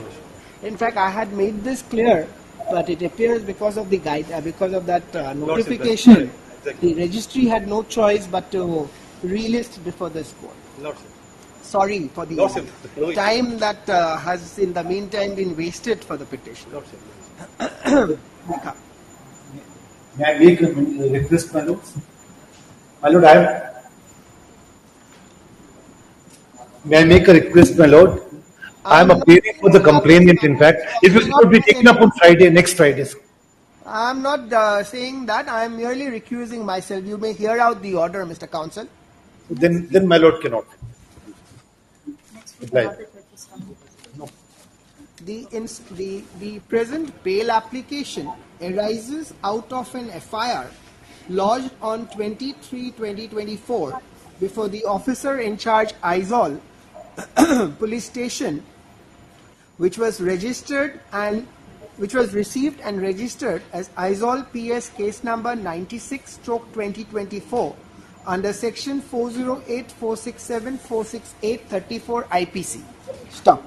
In fact, I had made this clear, but it appears because of the because of that notification, the registry had no choice but to relist before this court. Sorry for the time that has in the meantime been wasted for the petition. May I make a request, my lord? My lord, may I make a request, my lord? I am appearing for the complainant, in fact. It will not be taken up on Friday, next Friday. I am not saying that. I am merely recusing myself. You may hear out the order, Mr. Counsel. Then my lord cannot. Right. The present bail application arises out of an FIR lodged on 23/2024 before the officer in charge Aizawl police station, which was received and registered as Aizawl PS case number 96/2024 under section 408, 467, 468, 34 IPC. Stop.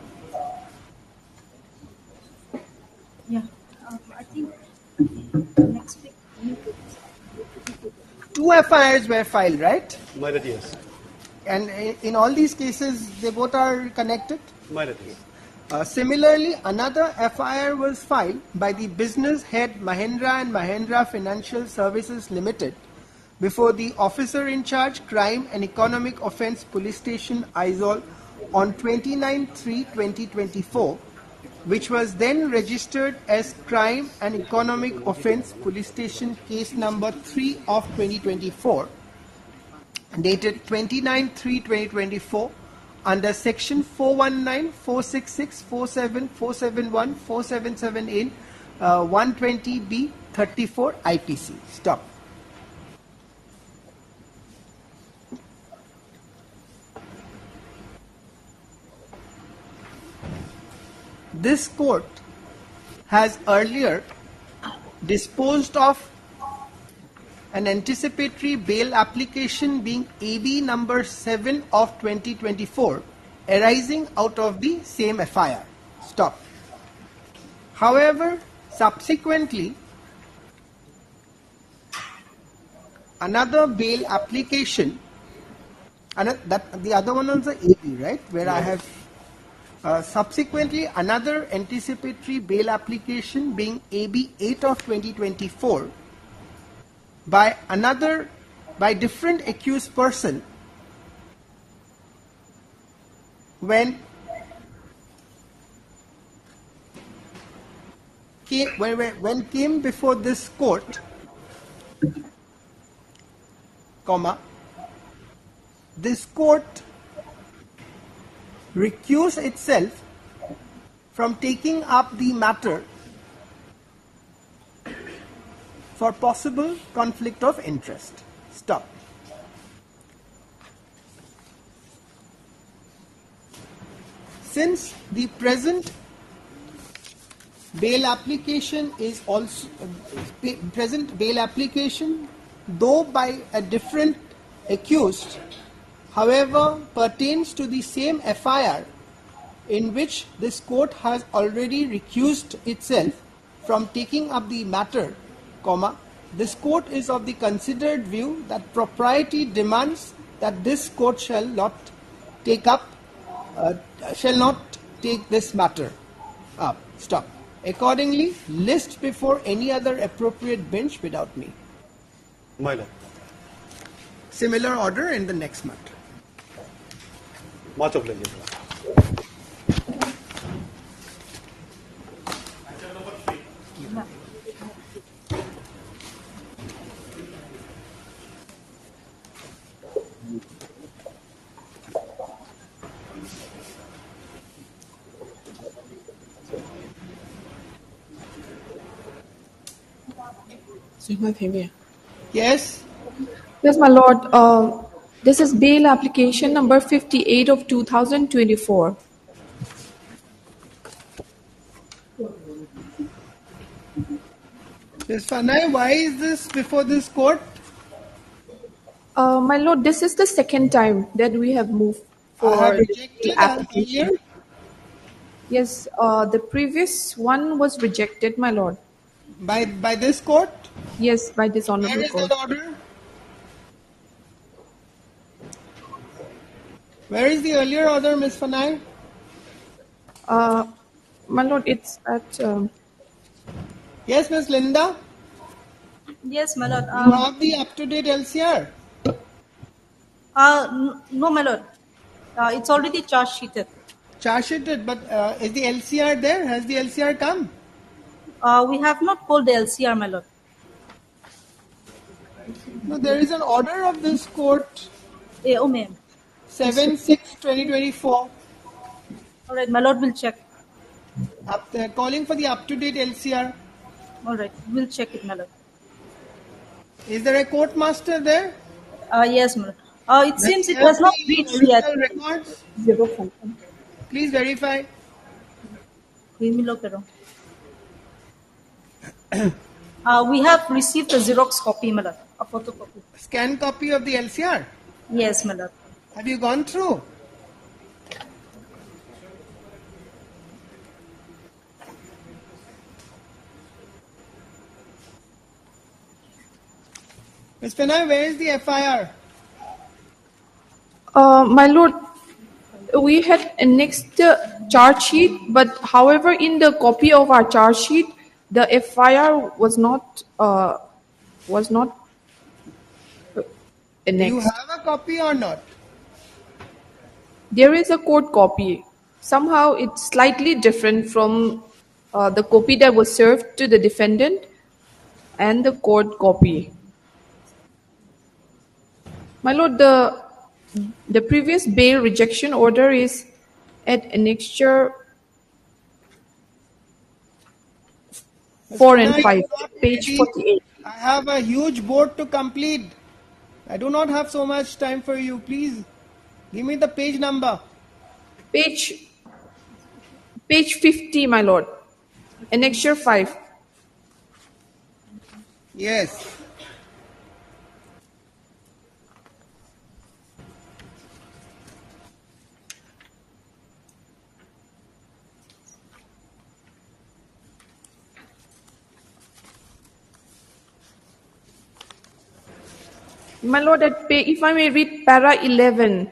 Yeah, I think next week. 2 FIRs were filed, right? My lord, yes. And in all these cases, they both are connected? My lord, yes. Similarly, another FIR was filed by the business head Mahindra and Mahindra Financial Services Limited before the officer in charge Crime and Economic Offence Police Station Aizawl on 29/3/2024, which was then registered as Crime and Economic Offence Police Station case number 3 of 2024, dated 29/3/2024 under section 419, 466, 47, 471, 477A, 120B, 34 IPC. Stop. This court has earlier disposed of an anticipatory bail application being AB number 7 of 2024 arising out of the same FIR. Stop. However, subsequently, another bail application, the other one was the AB, right? Where I have subsequently another anticipatory bail application being AB 8 of 2024 by different accused person when came before this court, this court recused itself from taking up the matter for possible conflict of interest. Stop. since the present bail application is also though by a different accused, however, pertains to the same FIR in which this court has already recused itself from taking up the matter, this court is of the considered view that propriety demands that this court shall not take this matter up. Stop. Accordingly, list before any other appropriate bench without me. My lord. Similar order in the next matter. Much obliged. Yes. Yes, my lord. This is bail application number 58 of 2024. Ms. Fanai, why is this before this court? My lord, this is the second time that we have moved for the application. Yes, the previous one was rejected, my lord. By this court? Yes, by this honorable Where is court. that order? Where is the earlier order, Ms. Fanai? My lord, it's at... Yes, Ms. Linda? Yes, my lord. You have the up-to-date LCR? No, my lord. It's already charge sheeted. Charge sheeted, but is the LCR there? Has the LCR come? We have not pulled the LCR, my lord. No, there is an order of this court. Oh, ma'am. 7/6/2024. All right, my lord will check. Calling for the up-to-date LCR. All right, we'll check it, my lord. Is there a court master there? Yes, my lord. It seems it has not reached yet. Records? Please verify. We have received a Xerox copy, my lord, a photocopy. Scan copy of the LCR? Yes, my lord. Have you gone through? Ms. Penay, where is the FIR? My lord, we had annexed the charge sheet, but however, in the copy of our charge sheet, the FIR was not annexed. You have a copy or not? There is a court copy. Somehow it's slightly different from the copy that was served to the defendant and the court copy. My lord, the previous bail rejection order is at annexure 4 and 5, page 48. I have a huge board to complete. I do not have so much time for you. Please give me the page number. Page 50, my lord. Annexure 5. Yes. My lord, if I may read para 11,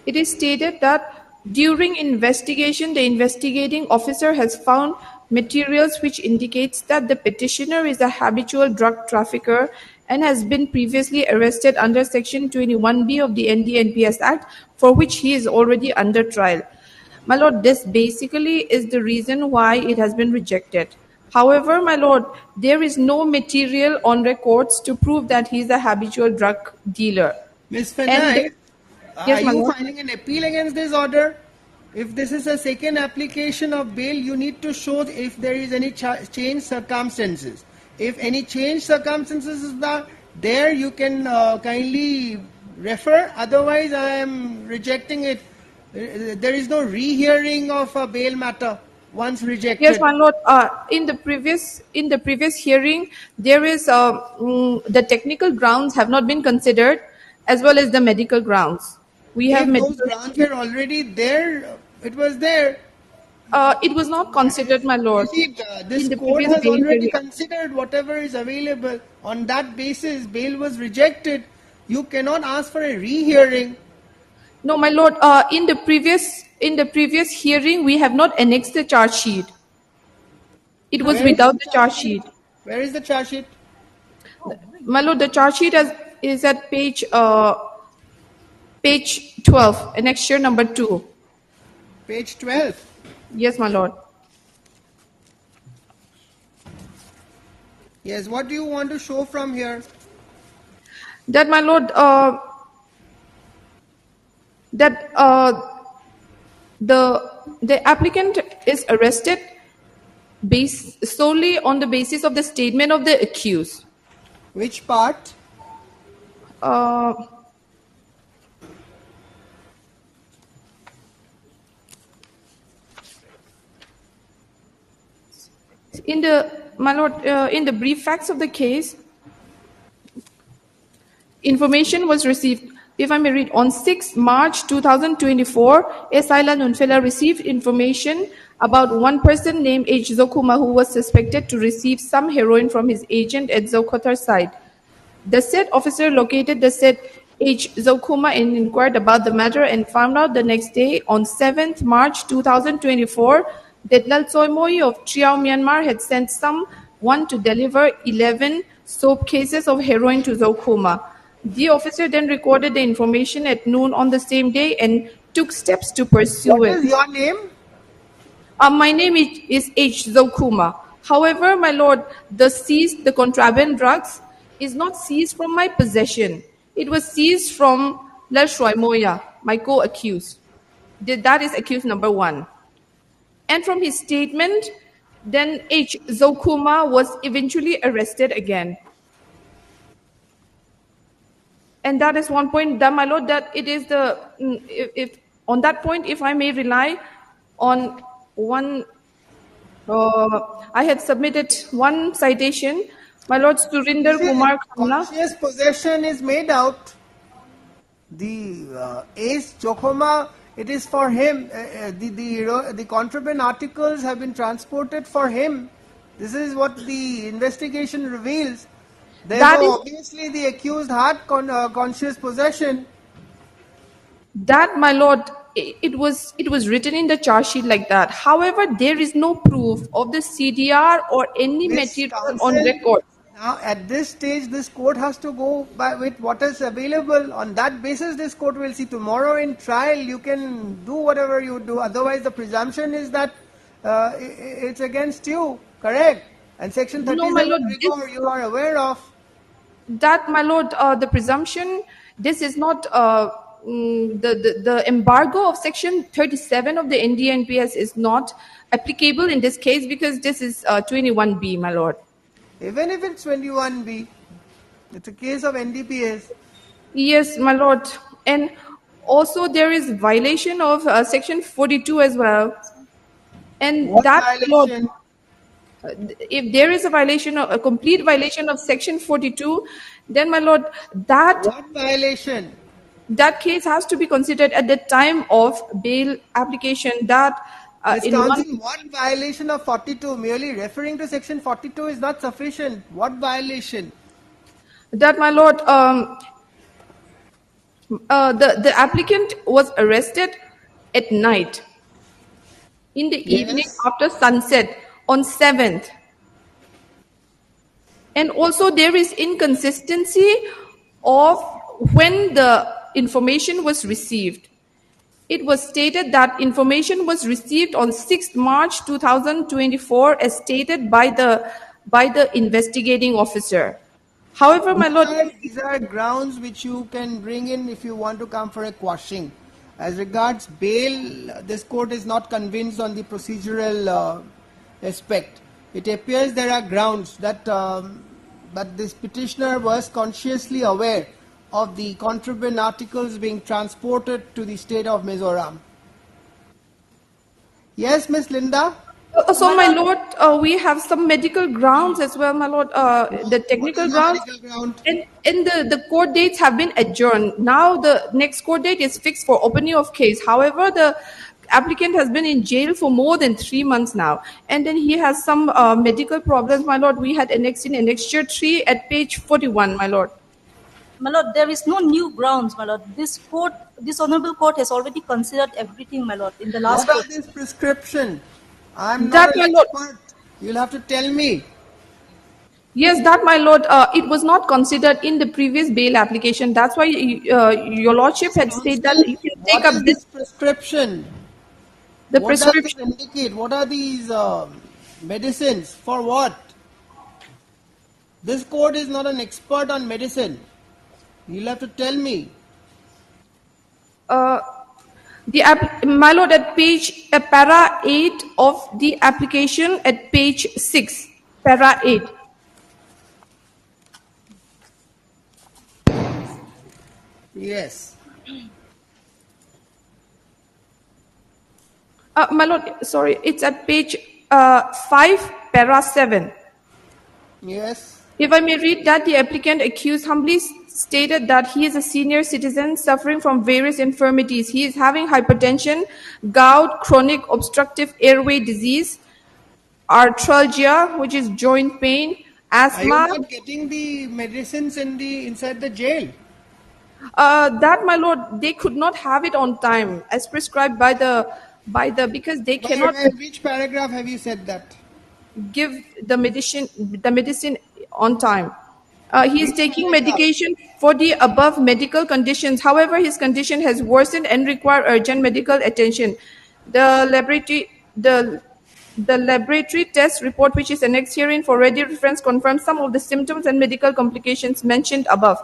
it is stated that during investigation, the investigating officer has found materials which indicates that the petitioner is a habitual drug trafficker and has been previously arrested under Section 21B of the NDNPS Act, for which he is already under trial. My lord, this basically is the reason why it has been rejected. However, my lord, there is no material on records to prove that he is a habitual drug dealer. Ms. Fenai, yes, are my you lord? filing an appeal against this order? If this is a second application of bail, you need to show if there is any changed circumstances. If any changed circumstances is there, you can kindly refer. Otherwise, I am rejecting it. There is no rehearing of a bail matter once rejected. Yes, my lord. In the previous hearing, there is the technical grounds have not been considered, as well as the medical grounds. We have If those medical. grounds were already there, it was there. It was not considered, my lord. You see, this In the court previous has bail already hearing. considered whatever is available. On that basis, bail was rejected. You cannot ask for a rehearing. No, my lord. In the previous hearing, we have not annexed the charge sheet. It was Where is without the the charge sheet. Where is the charge sheet? My lord, the charge sheet is at page 12, annexure number 2. Page 12. Yes, my lord. Yes, what do you want to show from here? That, my lord, the applicant is arrested based solely on the basis of the statement of the accused. Which part? In the brief facts of the case, information was received. If I may read, on 6 March 2024, Esaila Nunfela received information about one person named H. Zokuma who was suspected to receive some heroin from his agent at Zokotar site. The said officer located the said H. Zokuma and inquired about the matter and found out the next day, on 7th March 2024, that Lal Soimoy of Triao, Myanmar had sent someone to deliver 11 soap cases of heroin to Zokuma. The officer then recorded the information at noon on the same day and took steps to pursue What it. is your name? My name is H. Zokuma. However, my lord, the contraband drugs is not seized from my possession. It was seized from Lal Shroy Moya, my co-accused. That is accused number 1. And from his statement, then H. Zokuma was eventually arrested again. And that is one point, that, my lord, that it is the, if on that point, if I may rely on one, I had submitted one citation, my lord, Surinder Kumar Khamla. Conscious possession is made out. The Ace Zokuma, it is for him. The contraband articles have been transported for him. This is what the investigation reveals. Therefore, obviously, the accused had conscious possession. That, my lord, it was written in the charge sheet like that. However, there is no proof of the CDR or any material on record. Now, at this stage, this court has to go by with what is available. On that basis, this court will see. Tomorrow in trial, you can do whatever you do. Otherwise, the presumption is that it's against you. Correct? And Section 37 No, my lord, you are aware of. That, my lord, the presumption, this is not the embargo of Section 37 of the NDNPS is not applicable in this case because this is 21B, my lord. Even if it's 21B, it's a case of NDPS. Yes, my lord. And also there is violation of Section 42 as well. And What that, violation? Lord, if there is a complete violation of Section 42, then, my lord, that... What violation? That case has to be considered at the time of bail application. That what violation of 42? Merely referring to Section 42 is not sufficient. What violation? That, my lord, the applicant was arrested at night, in the evening after sunset, on 7th. And also there is inconsistency of when the information was received. It was stated that information was received on 6th March 2024 as stated by the investigating officer. However, my lord... These are grounds which you can bring in if you want to come for a quashing. As regards bail, this court is not convinced on the procedural aspect. It appears there are grounds that this petitioner was consciously aware of the contraband articles being transported to the state of Mizoram. Yes, Miss Linda. So, my lord, we have some medical grounds as well, my lord. The technical grounds and the court dates have been adjourned. Now the next court date is fixed for opening of case. However, the applicant has been in jail for more than 3 months now, and then he has some medical problems, my lord. We had annexed in Annexure 3 at page 41, my lord. My lord, there is no new grounds, my lord. This honorable court has already considered everything, my lord, in the last What court. are these prescription? I'm not an expert. You'll have to tell me. Yes, that, my lord, it was not considered in the previous bail application. That's why your lordship had said that you can take What up is this prescription? the What does prescription. it indicate? What are these medicines? For what? This court is not an expert on medicine. You'll have to tell me. My lord, at page para 8 of the application at page 6, para 8. Yes. My lord, sorry, it's at page 5, para 7. Yes. If I may read that, the applicant accused humbly stated that he is a senior citizen suffering from various infirmities. He is having hypertension, gout, chronic obstructive airway disease, arthralgia, which is joint pain, Are asthma. you not getting the medicines inside the jail? That, my lord, they could not have it on time as prescribed by the because they cannot Which paragraph have you said that? give the medicine on time. He is taking medication for the above medical conditions. However, his condition has worsened and require urgent medical attention. The laboratory test report, which is annexed herein for ready reference, confirms some of the symptoms and medical complications mentioned above.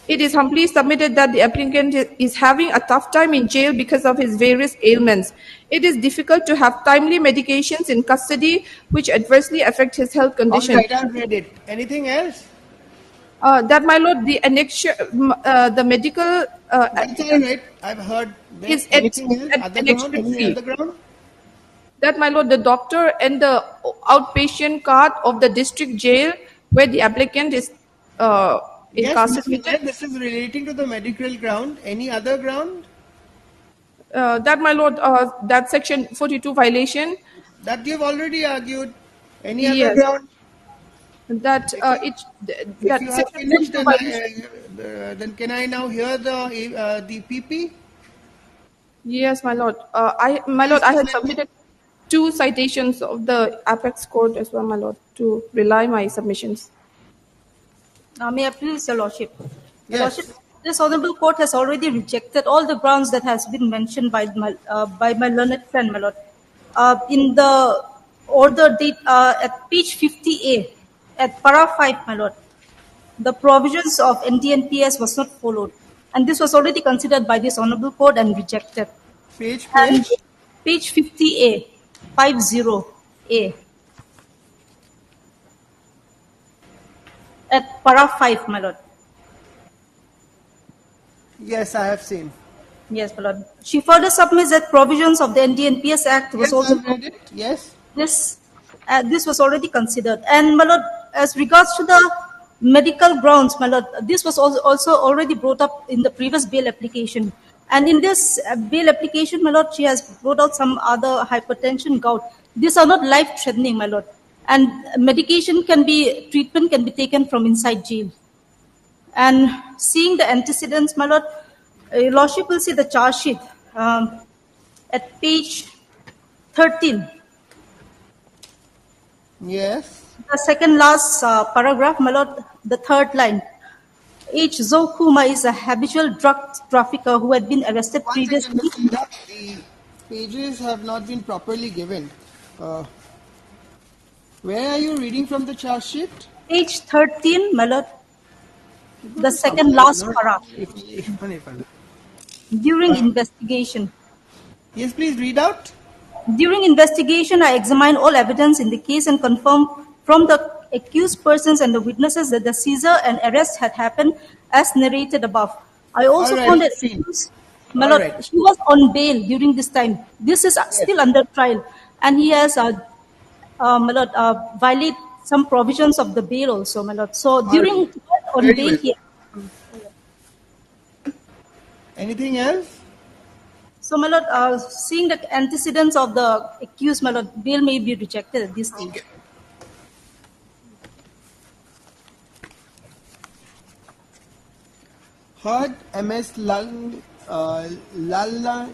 It is humbly submitted that the applicant is having a tough time in jail because of his various ailments. It is difficult to have timely medications in custody which adversely affect his health condition. All right, I've read it. Anything else? That, my lord, the annexure, the medical. That's all right. I've heard. Is Anything else? Other annexure ground? Any 3. other ground? That, my lord, the doctor and the outpatient card of the district jail where the applicant is Yes, Ms. incarcerated. Vinay, this is relating to the medical ground. Any other ground? That, my lord, that section 42 violation. That you've already argued. Any Yes. other ground? That If that you have section finished, 42 violation. then can I now hear the PP? Yes, my lord. My lord, I had submitted 2 citations of the Apex Court as well, my lord, to rely my submissions. May I please, Your Lordship? Yes. Your Lordship, this honourable court has already rejected all the grounds that has been mentioned by my learned friend, my lord. In the order date at page 50A, at para 5, my lord, the provisions of NDNPS was not followed, and this was already considered by this honourable court and rejected. Page. Page 50A, 50A. At para 5, my lord. Yes, I have seen. Yes, my lord. She further submits that provisions of the NDNPS Act was Yes, also I've read it. Yes. this was already considered. And my lord, as regards to the medical grounds, my lord, this was also already brought up in the previous bail application. And in this bail application, my lord, she has brought out some other hypertension, gout. These are not life-threatening, my lord. And treatment can be taken from inside jail. And seeing the antecedents, my lord, your lordship will see the charge sheet at page 13. Yes. The second last paragraph, my lord, the third line. H. Zokuma is a habitual drug trafficker who had been arrested previously. The pages have not been properly given. Where are you reading from the charge sheet? Page 13, my lord. The second last paragraph. During investigation. Yes, please read out. During investigation, I examined all evidence in the case and confirmed from the accused persons and the witnesses that the seizure and arrest had happened as narrated above. I also All right, found that My lord, right. he was on bail during this time. This is still under trial, and he has, my lord, violate some provisions of the bail also, my lord. So during on Very bail, well. he. Anything else? So, my lord, seeing the antecedents of the accused, my lord, bail may be rejected at this stage. Heard MS Lalla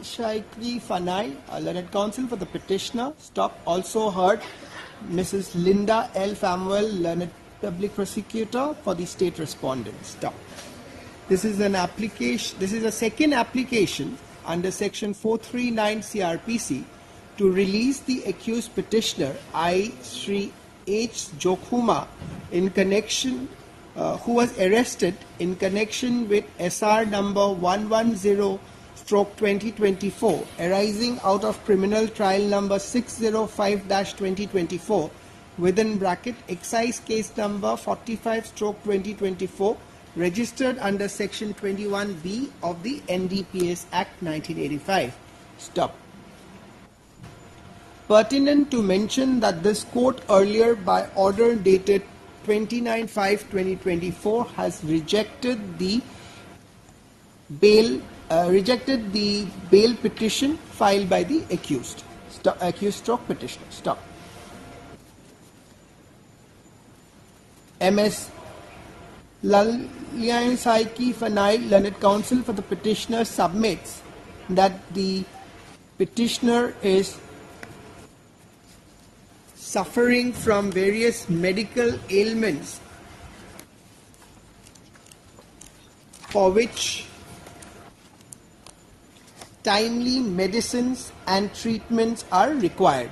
Shaikri Fanai, learned counsel for the petitioner. Stop. Also heard Mrs. Linda L. Famwell, learned public prosecutor for the state respondent. Stop. This is an application. This is a second application under section 439 CRPC to release the accused petitioner I. Sri H. Jokhuma in connection who was arrested in connection with SR number 110/2024 arising out of criminal trial number 605-2024 within bracket excise case number 45/2024 registered under section 21B of the NDPS Act 1985. Stop. Pertinent to mention that this court earlier by order dated 29/5/2024 has rejected the bail petition filed by the accused petitioner. Stop. MS Lallian Saiki Fanai, learned counsel for the petitioner, submits that the petitioner is suffering from various medical ailments for which timely medicines and treatments are required.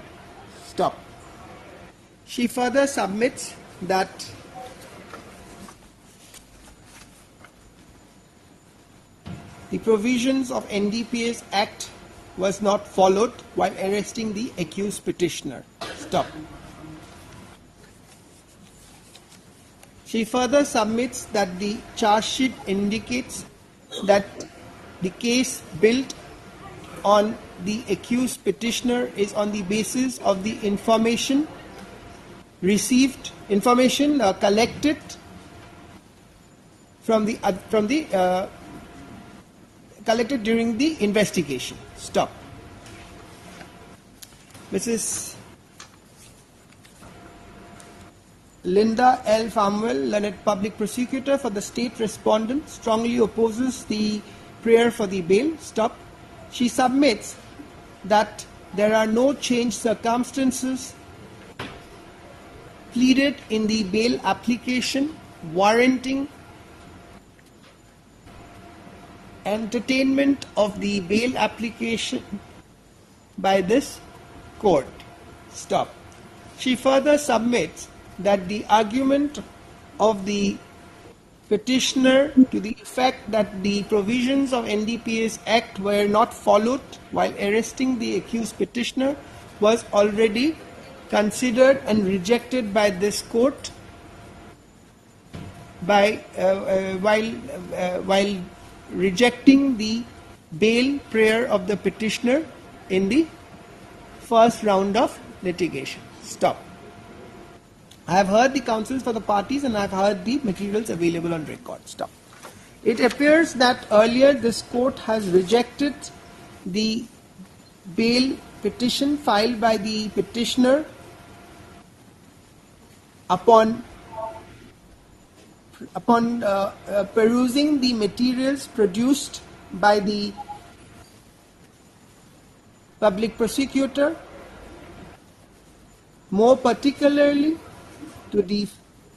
Stop. She further submits that the provisions of NDPS Act was not followed while arresting the accused petitioner. Stop. She further submits that the charge sheet indicates that the case built on the accused petitioner is on the basis of the information collected collected during the investigation. Stop. Mrs. Linda L. Famwell, learned public prosecutor for the state respondent, strongly opposes the prayer for the bail. Stop. She submits that there are no changed circumstances pleaded in the bail application warranting entertainment of the bail application by this court. Stop. She further submits that the argument of the petitioner to the effect that the provisions of NDPS Act were not followed while arresting the accused petitioner was already considered and rejected by this court while rejecting the bail prayer of the petitioner in the first round of litigation. Stop. I have heard the counsels for the parties and I have heard the materials available on record. Stop. It appears that earlier this court has rejected the bail petition filed by the petitioner upon perusing the materials produced by the public prosecutor, more particularly to the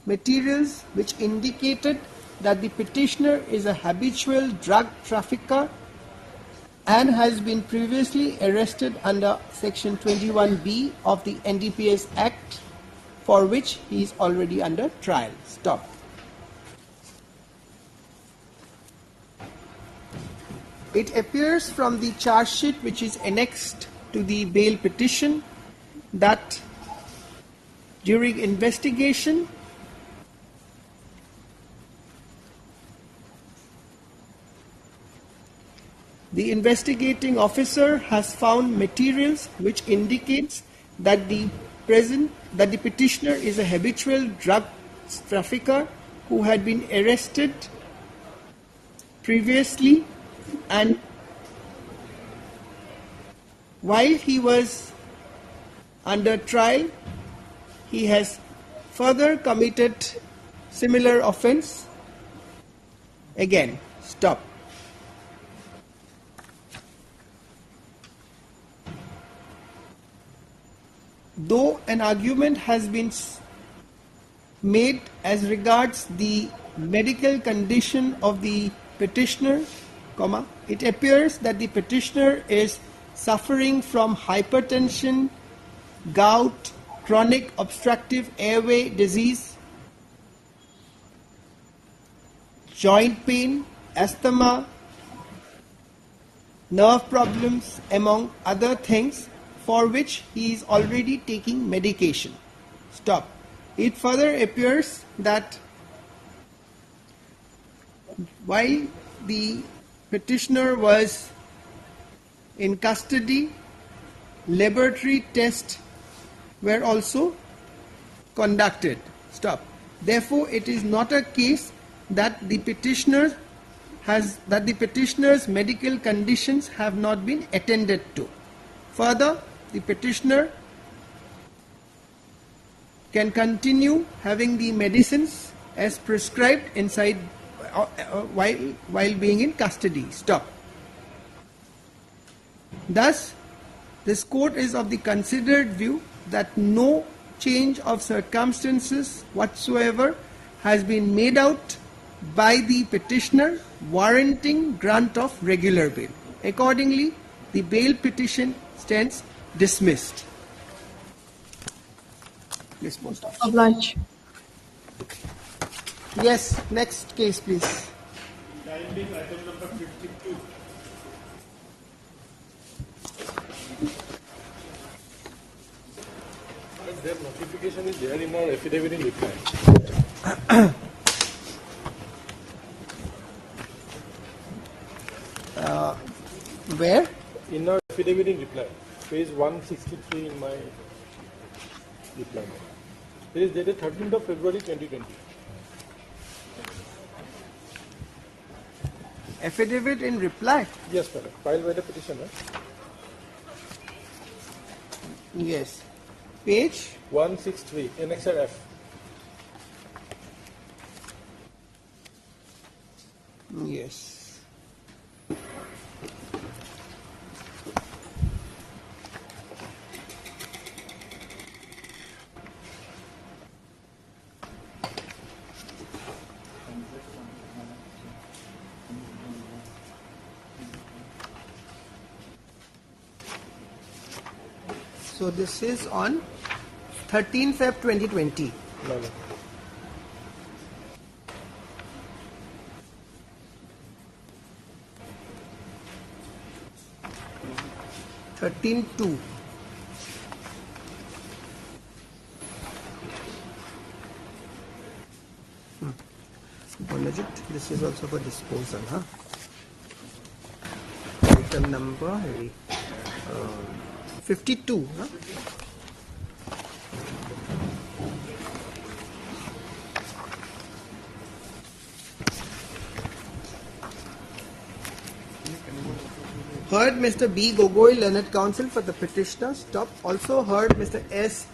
materials which indicated that the petitioner is a habitual drug trafficker and has been previously arrested under section 21B of the NDPS Act, for which he is already under trial. Stop. It appears from the charge sheet which is annexed to the bail petition that during investigation The investigating officer has found materials which indicates that the petitioner is a habitual drug trafficker who had been arrested previously, and while he was under trial, he has further committed similar offense. Again, stop. Though an argument has been made as regards the medical condition of the petitioner, it appears that the petitioner is suffering from hypertension, gout, chronic obstructive airway disease, joint pain, asthma, nerve problems, among other things, for which he is already taking medication. Stop. It further appears that while the petitioner was in custody, laboratory tests were also conducted. Stop. Therefore, it is not a case that the petitioner's medical conditions have not been attended to. Further, the petitioner can continue having the medicines as prescribed inside while being in custody. Stop. Thus, this court is of the considered view that no change of circumstances whatsoever has been made out by the petitioner warranting grant of regular bail. Accordingly, the bail petition stands dismissed. Please post off. Oblige. Yes, next case, please. Item number 52. That notification is there in our affidavit in reply. Where? In our affidavit in reply, page 163 in my reply. It is dated 13th of February 2020. Affidavit in reply? Yes, madam. Filed by the petitioner. Yes. Page? 163, Annexure F. Yes. So this is on 13 Feb 2020. No. 13-2. This is also for disposal, huh? Item number 52, huh? Heard Mr. B. Gogoi, Learned Counsel for the petitioner. Stop. Also heard Mr. S.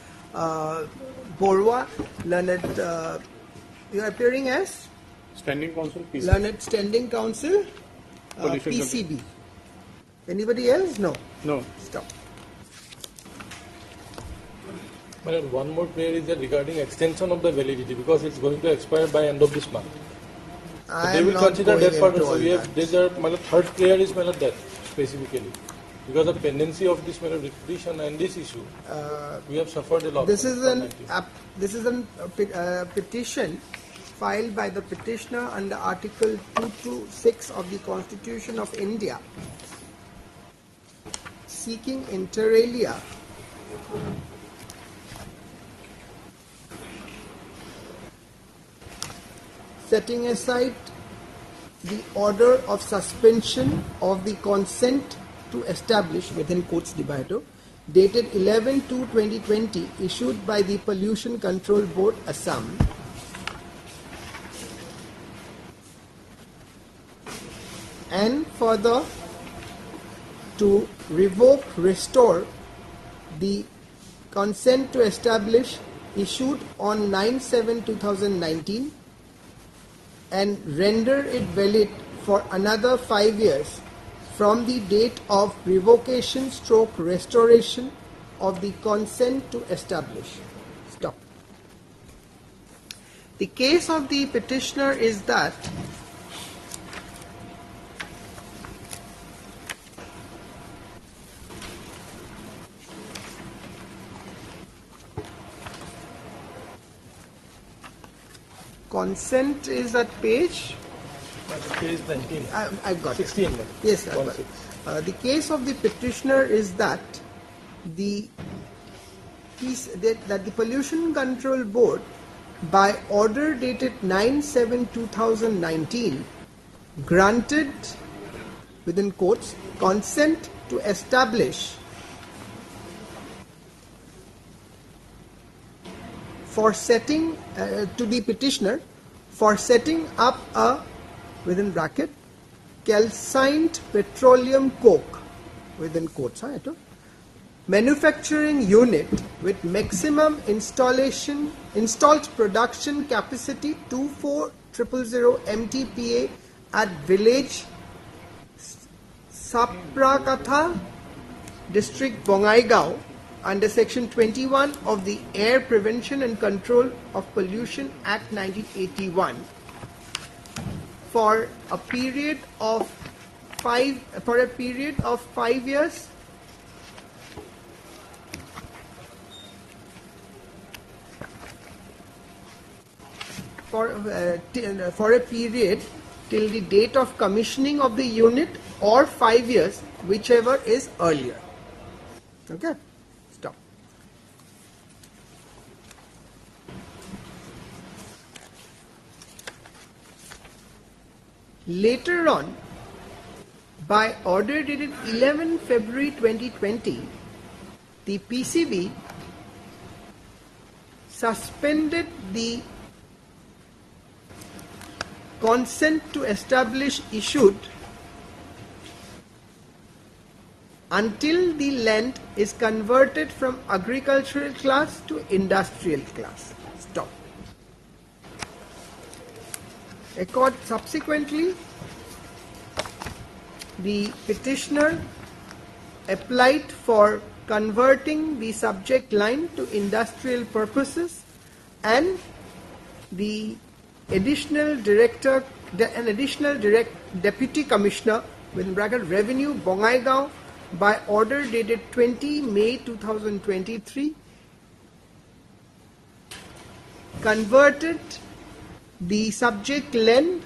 Borwa, Learned. You are appearing as? Standing Counsel, PCB. Learned Standing Counsel, PCB. Anybody else? No. No. Stop. Madam, one more prayer is that regarding extension of the validity, because it's going to expire by end of this month. So they will consider that part. So we have, there's a third prayer is that specifically. Because of pendency of this repetition and this issue, we have suffered a lot. This is a petition filed by the petitioner under Article 226 of the Constitution of India, seeking inter alia setting aside the order of suspension of the consent to establish, within quotes divider, dated 11/2/2020, issued by the Pollution Control Board, Assam, and further to revoke, restore the consent to establish issued on 9/7/2019 and render it valid for another 5 years from the date of revocation / restoration of the consent to establish. Stop. The case of the petitioner is that consent is at page. Page 19. I've got 16. it. Yes, I've got it. The case of the petitioner is that the Pollution Control Board, by order dated 9/7/2019, granted, within quotes, consent to establish for setting to the petitioner for setting up a, within bracket, calcined petroleum coke, within quotes, manufacturing unit with maximum installed production capacity 24,000 MTPA at village Saprakatha, district Bongaigaon, under section 21 of the Air Prevention and Control of Pollution Act 1981 for a period of 5 years for a period till the date of commissioning of the unit, or 5 years, whichever is earlier. Okay. Later on, by order dated 11 February 2020, the PCB suspended the consent to establish issued until the land is converted from agricultural class to industrial class. Stop. Subsequently, the petitioner applied for converting the subject line to industrial purposes, and the additional deputy commissioner, within bracket, Revenue, Bongaigaon, by order dated 20 May 2023, converted the subject land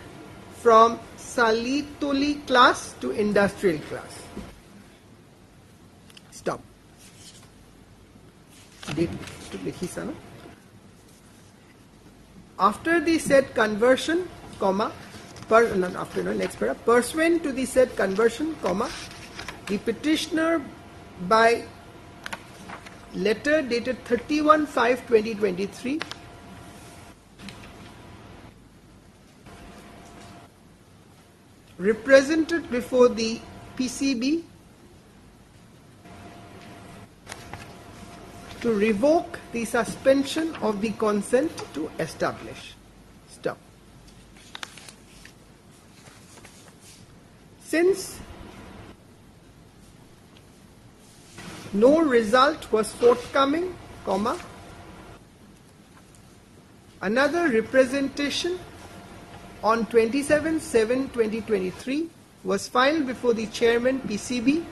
from Salitoli class to industrial class. Stop. After the said conversion, pursuant to the said conversion, the petitioner, by letter dated 31/5/2023, represented before the PCB to revoke the suspension of the consent to establish. Stop. Since no result was forthcoming, another representation on 27/7/2023 was filed before the chairman PCB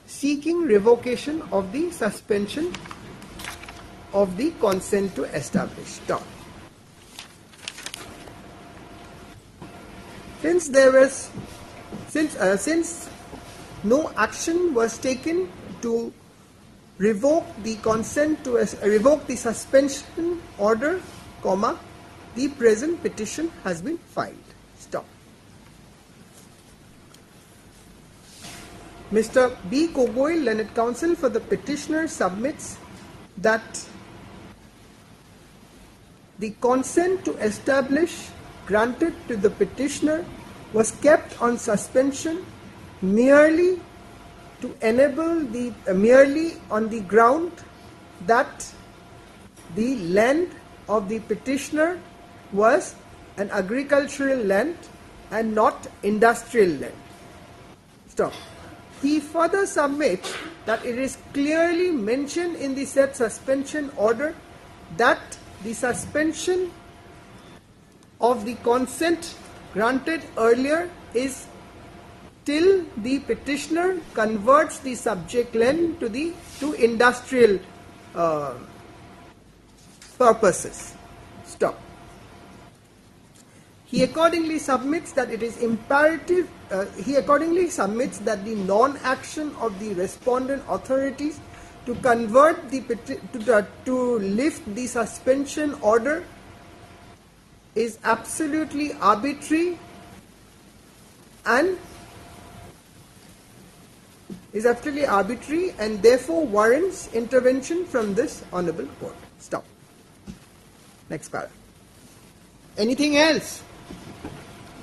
seeking revocation of the suspension of the consent to establish. Stop. Since no action was taken to revoke the consent to revoke the suspension order, the present petition has been filed. Stop. Mr. B. Kogoi, Learned Counsel for the petitioner, submits that the consent to establish granted to the petitioner was kept on suspension merely to enable the merely on the ground that the land of the petitioner was an agricultural land and not industrial land. Stop. He further submits that it is clearly mentioned in the said suspension order that the suspension of the consent granted earlier is till the petitioner converts the subject land to industrial purposes. Stop. He accordingly submits that it is imperative. He accordingly submits that the non-action of the respondent authorities to convert to lift the suspension order is absolutely arbitrary and therefore warrants intervention from this honorable court. Stop. Next paragraph. Anything else?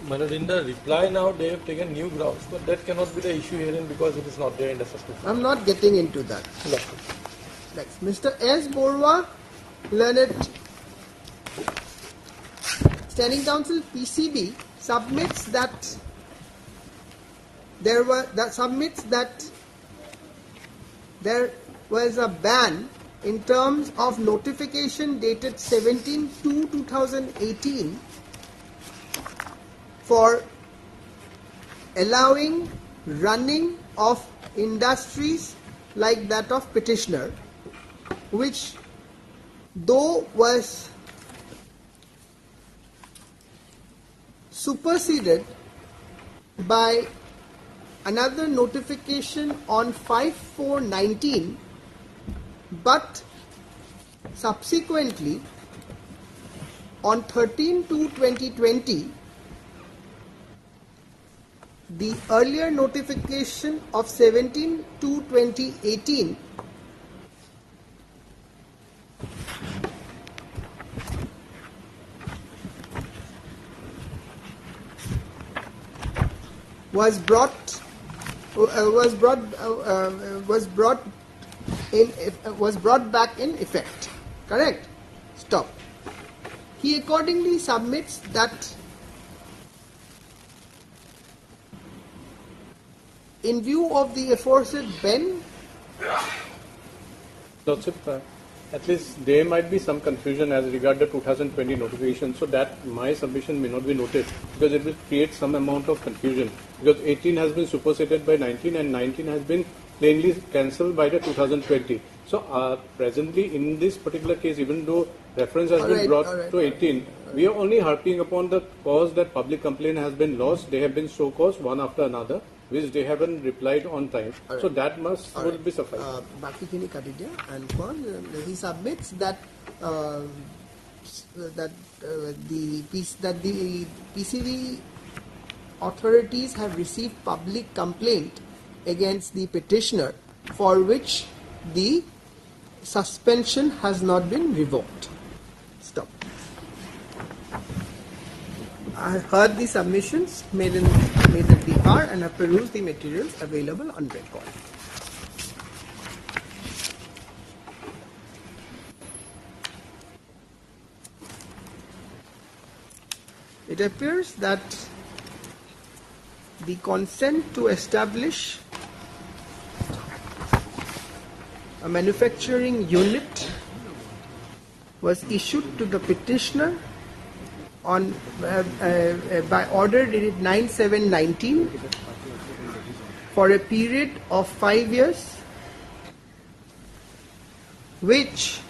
My lord, in the reply now they have taken new grounds, but that cannot be the issue herein because it is not there in the suspension. I'm not getting into that. Next, Mr. S. Borwa, Learned Standing Counsel PCB, submits that there was a ban in terms of notification dated 17/2/2018 for allowing running of industries like that of petitioner, which though was superseded by another notification on 5/4/19, but subsequently on 13/2/2020 the earlier notification of 17/2/2018 was brought back in effect. Correct? Stop. He accordingly submits that in view of the aforesaid Ben, Lordship, at least there might be some confusion as regard the 2020 notification, so that my submission may not be noted because it will create some amount of confusion, because 18 has been superseded by 19 and 19 has been plainly cancelled by the 2020. So presently in this particular case, even though reference has been brought to 18, we are only harping upon the cause that public complaint has been lost. They have been so caused one after another, which they haven't replied on time. So that would be suffice. He submits that the PCV authorities have received public complaint against the petitioner, for which the suspension has not been revoked. Stop. I heard the submissions made at the bar and have perused the materials available on record. It appears that the consent to establish a manufacturing unit was issued to the petitioner on by order dated 9/7/19 for a period of 5 years, which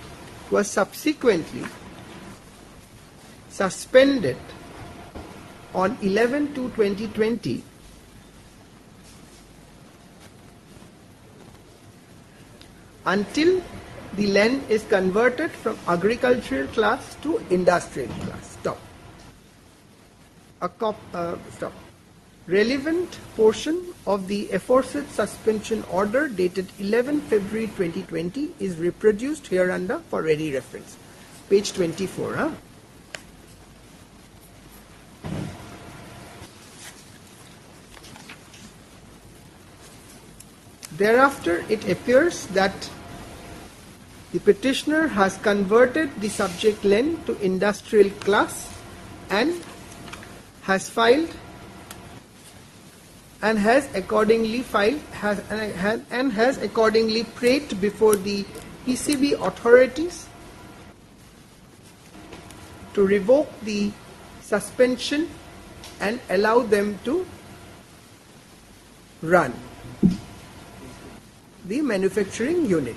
was subsequently suspended on 11/2/2020 until the land is converted from agricultural class to industrial class. Stop. Stop. relevant portion of the aforesaid suspension order dated 11 February 2020 is reproduced hereunder for ready reference. Page 24. Huh? Thereafter, it appears that the petitioner has converted the subject len to industrial class and has filed and has accordingly prayed before the PCB authorities to revoke the suspension and allow them to run the manufacturing unit.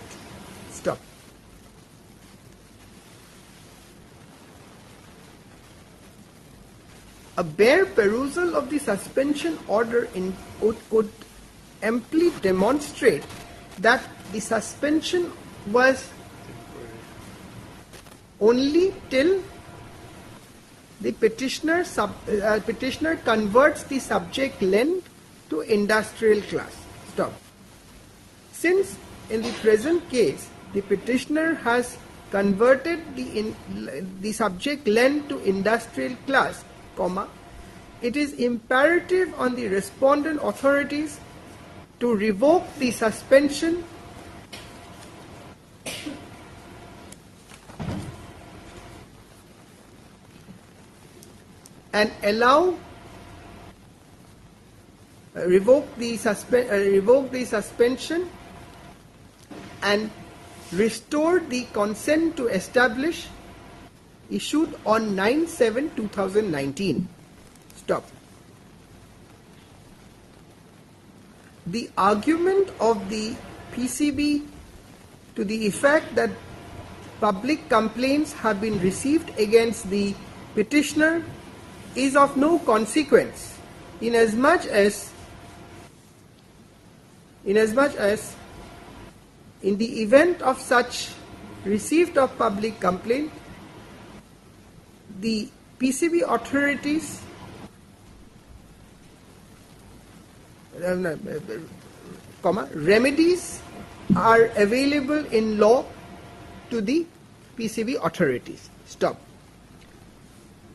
Stop. A bare perusal of the suspension order could amply demonstrate that the suspension was only till the petitioner converts the subject len to industrial class. Stop. Since in the present case the petitioner has converted the subject len to industrial class, comma, it is imperative on the respondent authorities to revoke the suspension and allow revoke the suspension and restore the consent to establish issued on 9/7/2019. Stop. The argument of the PCB to the effect that public complaints have been received against the petitioner is of no consequence inasmuch as in the event of such receipt of public complaint, the PCB authorities remedies are available in law to the PCB authorities. Stop.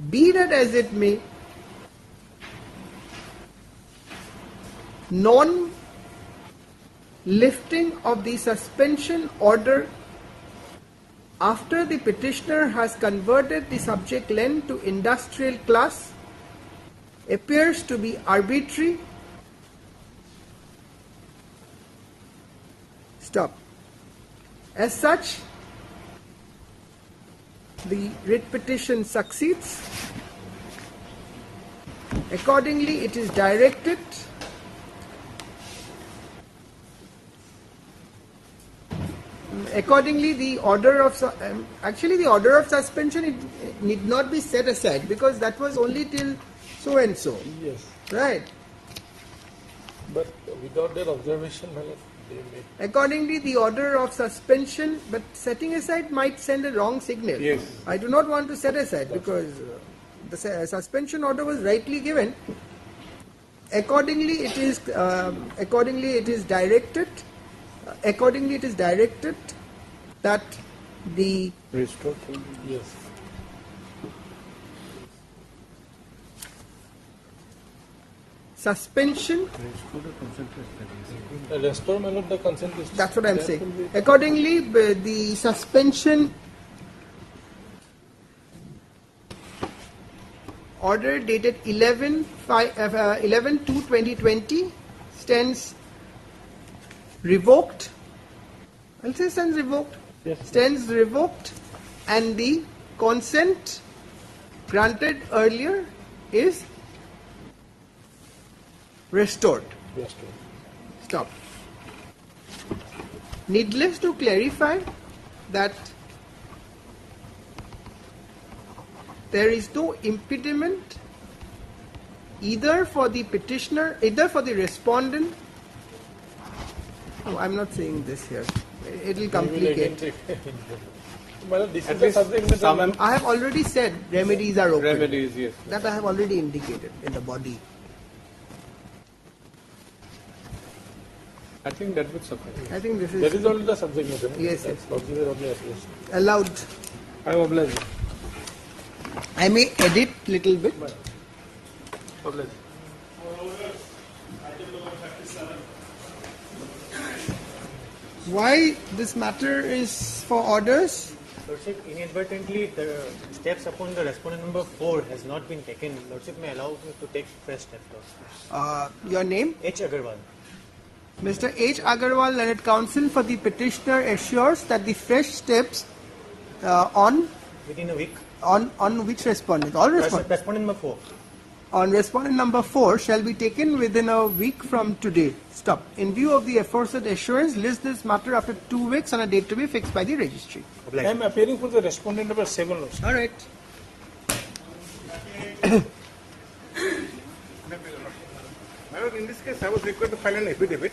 Be that as it may, non-lifting of the suspension order after the petitioner has converted the subject len to industrial class appears to be arbitrary. Stop. As such, the writ petition succeeds. Accordingly, it is directed the order of suspension need not be set aside because that was only till so and so. Yes. Right. But without that observation, they may. Accordingly, the order of suspension, but setting aside might send a wrong signal. Yes. I do not want to set aside because the suspension order was rightly given. Accordingly, it is directed. Accordingly, it is directed that the Restore. Yes. suspension. Restore the consent. That's what I'm saying. Accordingly, the suspension order dated 11/2/2020 stands revoked. I'll say stands revoked. Yes. Stands revoked, and the consent granted earlier is restored. Restored. Stop. Needless to clarify that there is no impediment either for the petitioner, either for the respondent. No, I'm not saying this here. It will complicate. Well, this is something that I have already said remedies are open. Remedies, yes. That I have already indicated in the body. I think that would suffice. I think this is... That is only the subject matter. Yes, yes. Lordship is only application. Allowed. I am obliged. I may edit little bit. Obliged. Why this matter is for orders? Lordship, inadvertently the steps upon the respondent number 4 has not been taken. Lordship may allow me to take fresh steps. Your name? H. Agarwal. Mr. H. Agarwal, Learned Counsel for the petitioner, assures that the fresh steps on... Within a week. On which respondent? All respondents? Respondent number 4. On respondent number 4 shall be taken within a week from today. Stop. In view of the aforesaid assurance, list this matter after 2 weeks on a date to be fixed by the registry. I am appearing for the respondent number 7 also. All right. In this case, I was required to file an affidavit.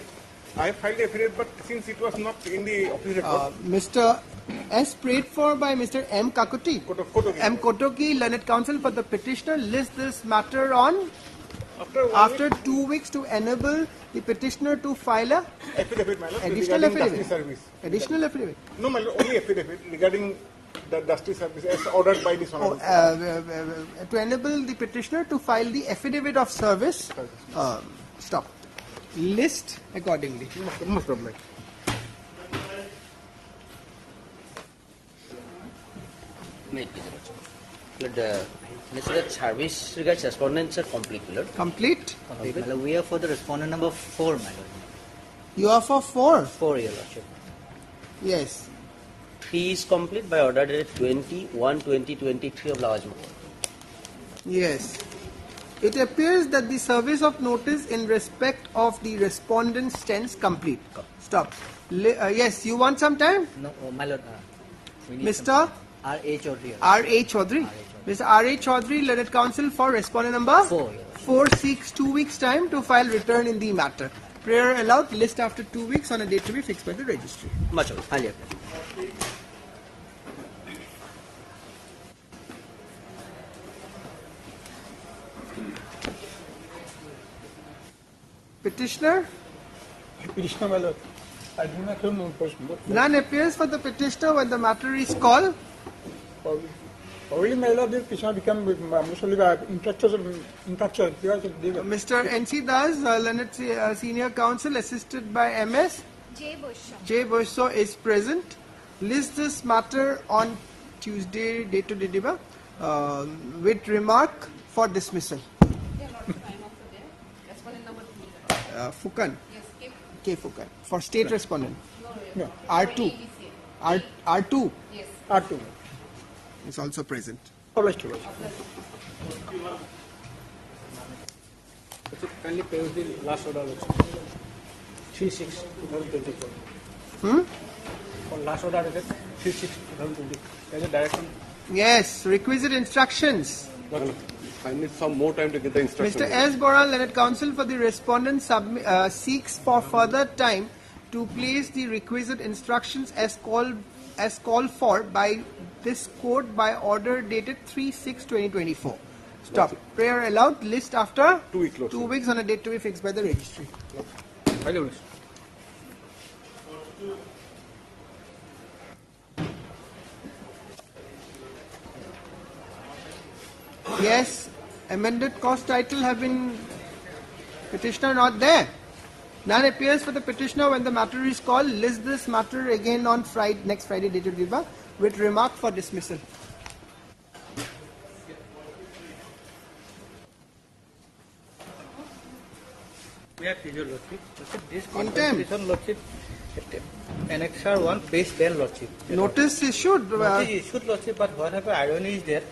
I filed the affidavit, but since it was not in the office record, Mr. S. prayed for by Mr. M. Kakuti. M. Kotoki, Learned Counsel for the petitioner, list this matter on after 2 weeks to enable the petitioner to file a affidavit, my lord, additional regarding affidavit. dusty service. Additional affidavit. No, my lord, only affidavit regarding the dusty service as ordered by this honorable. To enable the petitioner to file the affidavit of service. Stop. List accordingly. Most obliged. The necessary service regards respondents are complete, my lord. Complete? My lord, we are for the respondent number 4, my lord. You are for 4? 4, your lordship. Yes. He is complete by order dated 20/1/2023 of Lawajma. Yes. It appears that the service of notice in respect of the respondent stands complete. Stop. Yes, you want some time? No, my lord. Mr. R.A. Chaudhary. R.A. Chaudhary. Mr. R.A. Chaudhary, Learned Counsel for respondent number 4 seeks 2 weeks time to file return in the matter. Prayer allowed, list after 2 weeks on a date to be fixed by the registry. Much highly appreciated. Petitioner? Petitioner, my lord. I do not have no person. None appears for the petitioner when the matter is called. Probably, my lord, the petitioner become mostly intellectual. Mr. N.C. Das, Learned Senior Counsel, assisted by M.S. J. Bushso is present. List this matter on Tuesday, date to deliver, with remark for dismissal. Fukan. Yes, K. Fukan. For state respondent. No. R2. R2. Yes. R2. Is also present. Published. Kindly pay the last order also. 3/6/2024. On last order, 3/6/2020. As a direction. Yes, requisite instructions. I need some more time to get the instructions. Mr. S. Boral, Learned Counsel for the respondent, seeks for further time to place the requisite instructions as called for by this court by order dated 3/6/2024. Stop. Prayer allowed. List after 2 weeks on a date to be fixed by the registry. Yes, amended cost title have been petitioner not there. None appears for the petitioner when the matter is called. List this matter again on next Friday dated Viva with remark for dismissal. We have your lordship. This Contempt. compensation lordship. Annexure 1, page 10 lordship. Notice issued. Notice issued lordship, but whatever irony is there,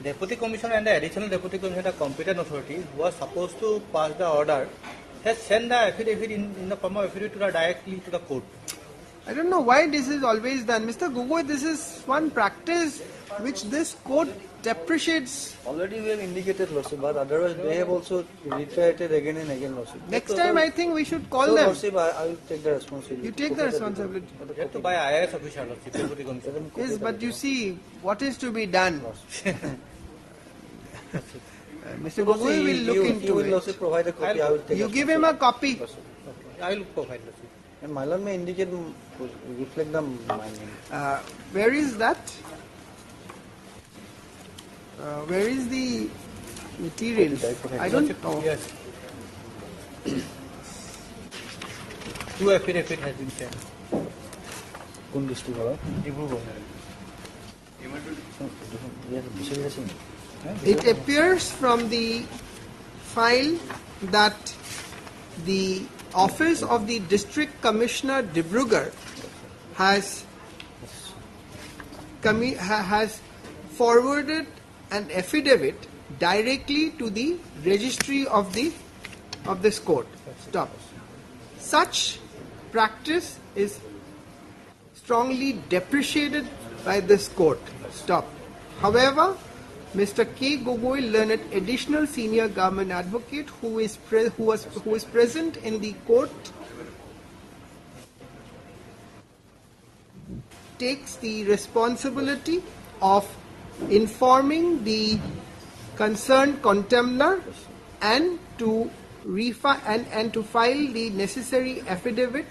Deputy Commissioner and the Additional Deputy Commissioner, the competent authority, who was supposed to pass the order, has sent the affidavit in the form of affidavit directly to the court. I don't know why this is always done. Mr. Gogoi, this is one practice which this court depreciates. Already we have indicated, Lordship, but otherwise they have also reiterated again and again, Lordship. Next time I think we should call so, them. Lordship, I will take the responsibility. You take the responsibility. You have to buy IRS official, Lordship, Deputy Commissioner. Yes, but you see, what is to be done? Mr. Gogoi will look into you will it. also provide a copy. I will take You give him a copy. I will provide, Lordship. And my lord may indicate, reflect the mining. Where is that? Where is the materials? I don't know. Yes. Two affidavit has been sent. It appears from the file that the office of the District Commissioner Dibrugarh has forwarded an affidavit directly to the registry of this court. Stop. Such practice is strongly depreciated by this court. Stop. However, Mr. K. Gogoi, learned additional senior government advocate who is present in the court, takes the responsibility of informing the concerned contemptor and to file the necessary affidavit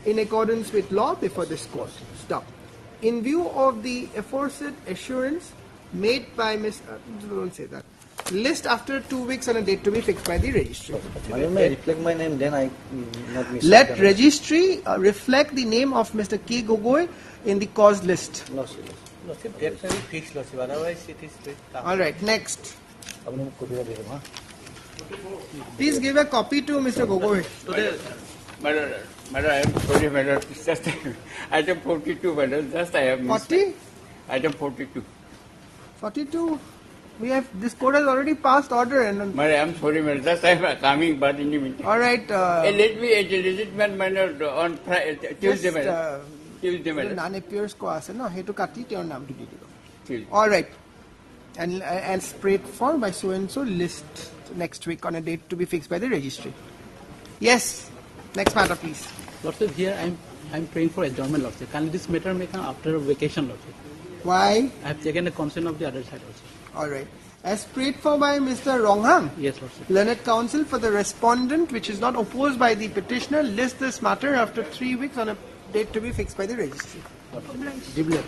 in accordance with law before this court. Stop. In view of the aforesaid assurance made by don't say that. List after 2 weeks on a date to be fixed by the registry. Madam, may I reflect my name, then I not miss. Let registry reflect the name of Mr. K. Gogoi in the cause list. Lordship, that may be fixed, Lordship. Otherwise, it is. All right, next. Please give a copy to Mr. Gogoi. Madam, I am sorry, madam. It's just item 42, madam. Just I have missed. 40? Item 42. 42. We have, this court has already passed order and. Madam, I am sorry, madam. Just I am coming, but in the meantime. All right. Let me legitimately madam on Tuesday, madam. Tuesday, madam. None appears ko ase na. Hetu kati your naam to di. All right. And sprayed for by so and so list next week on a date to be fixed by the registry. Yes. Next matter, please. Lordship, here I am praying for adjournment, Lordship. Can this matter may come after vacation, Lordship? Why? I have taken the consent of the other side also. All right. As prayed for by Mr. Rongham. Yes, Lordship. Learned counsel for the respondent, which is not opposed by the petitioner, list this matter after 3 weeks on a date to be fixed by the registry. Dibler.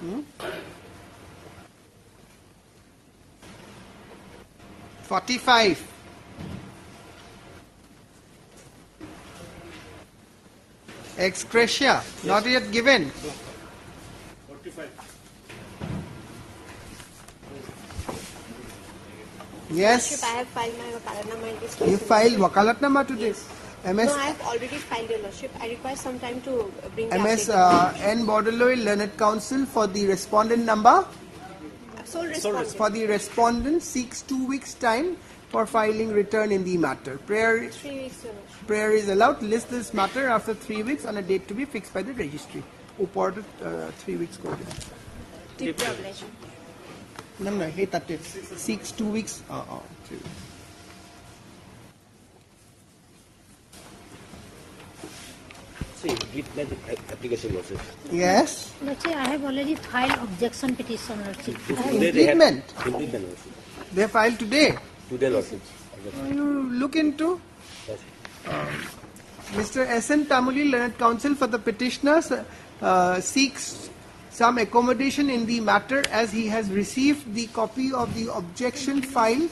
Hmm? 45. Ex gratia, not yet given. 45. Yes. I have filed my wakalatnama in this case. You filed wakalatnama today. MS. No, I have already filed, Your Lordship. I require some time to bring the MS update. N. Bordeloi, learned counsel for the respondent number. Sole respondent. For the respondent seeks 2 weeks time for filing return in the matter. Prayer 3 weeks, Your Lordship. Prayer is allowed. List this matter after 3 weeks on a date to be fixed by the registry. Upor 3 weeks ko din. Deep revelation. No, hey, that is 6 2 weeks. 3 weeks. Application Lordship. Yes. Lordship, I have already filed objection petition, Lordship. Impeachment. Impeachment, Lordship. They filed today. Today, Lordship. You look into Mr. S.N. Tamuli, learned counsel for the petitioners, seeks some accommodation in the matter as he has received the copy of the objection filed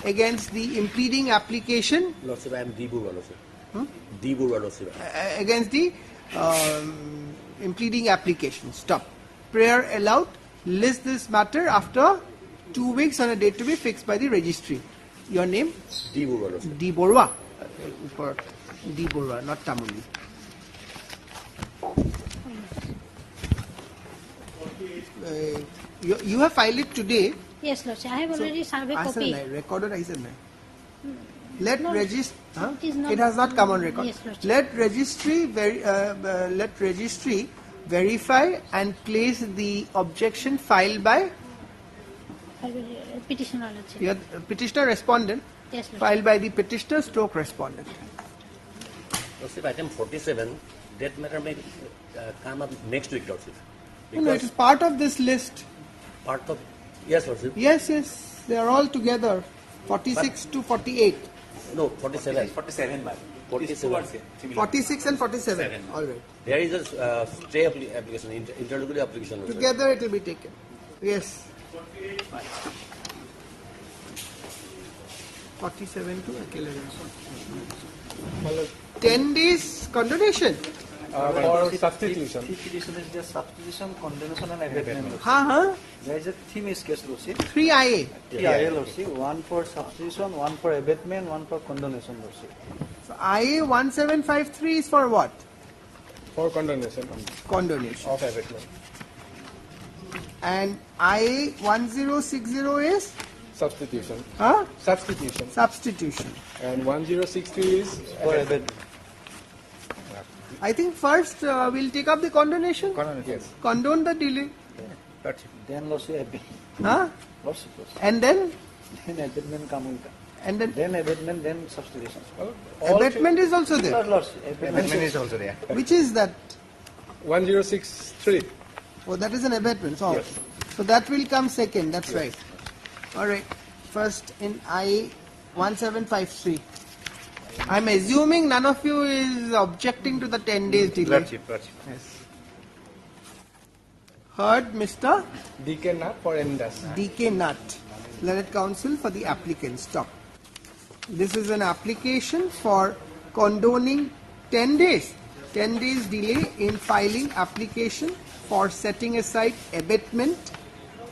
against the impleading application. Lordship, I am Dibur, Lordship. Hmm? Dibur, Lordship. Against the impleading application. Stop. Prayer allowed. List this matter after 2 weeks on a date to be fixed by the registry. Your name? D. Borwa. D. Borwa. D. Borwa, not Tamuli. You have filed it today. Yes, Lordship. I have already served a copy. Recorded, I said. Let No, registry. it is not- It has not come on record. Yes, Lordship. Let registry verify and place the objection filed by Petitioner, Lordship. your petitioner respondent. Yes, Lordship. Filed by the petitioner stroke respondent. Lordship, item 47, that matter may come up next week, Lordship. No, it is part of this list. Part of, yes, Lordship. Yes, they are all together. 46 to 48. No, 47. 47, ma'am. 47. 46 and 47. All right. There is a stay application, interlocutory application. Also. Together it will be taken. Yes. 47 to 10 days condonation. For substitution. Substitution is just substitution, condonation, and abatement. There is a theme is case, Lordship. 3 IA. 3 IA, Lordship. One for substitution, one for abatement, one for condonation, Lordship. So IA 1753 is for what? For condonation. Condonation. Of abatement. And IA 1060 is? Substitution. Substitution. Substitution. And 1063 is for abatement. I think first we'll take up the condonation. Yes. Condone the delay. Then Lordship abatement. Lordship. And then? Then abatement come. And then abatement, then substitution. Abatement is also there. Abatement is also there. Which is that? 1063. Oh, that is an abatement. So, Yes. So that will come second. That's right. All right. First in I 1753. I'm assuming none of you is objecting to the 10 days delay. Yes. Heard, Mr. DK Nat for MDAS. DK Nat, Learned Counsel for the applicant. Stop. This is an application for condoning 10 days. 10 days delay in filing application for setting aside abatement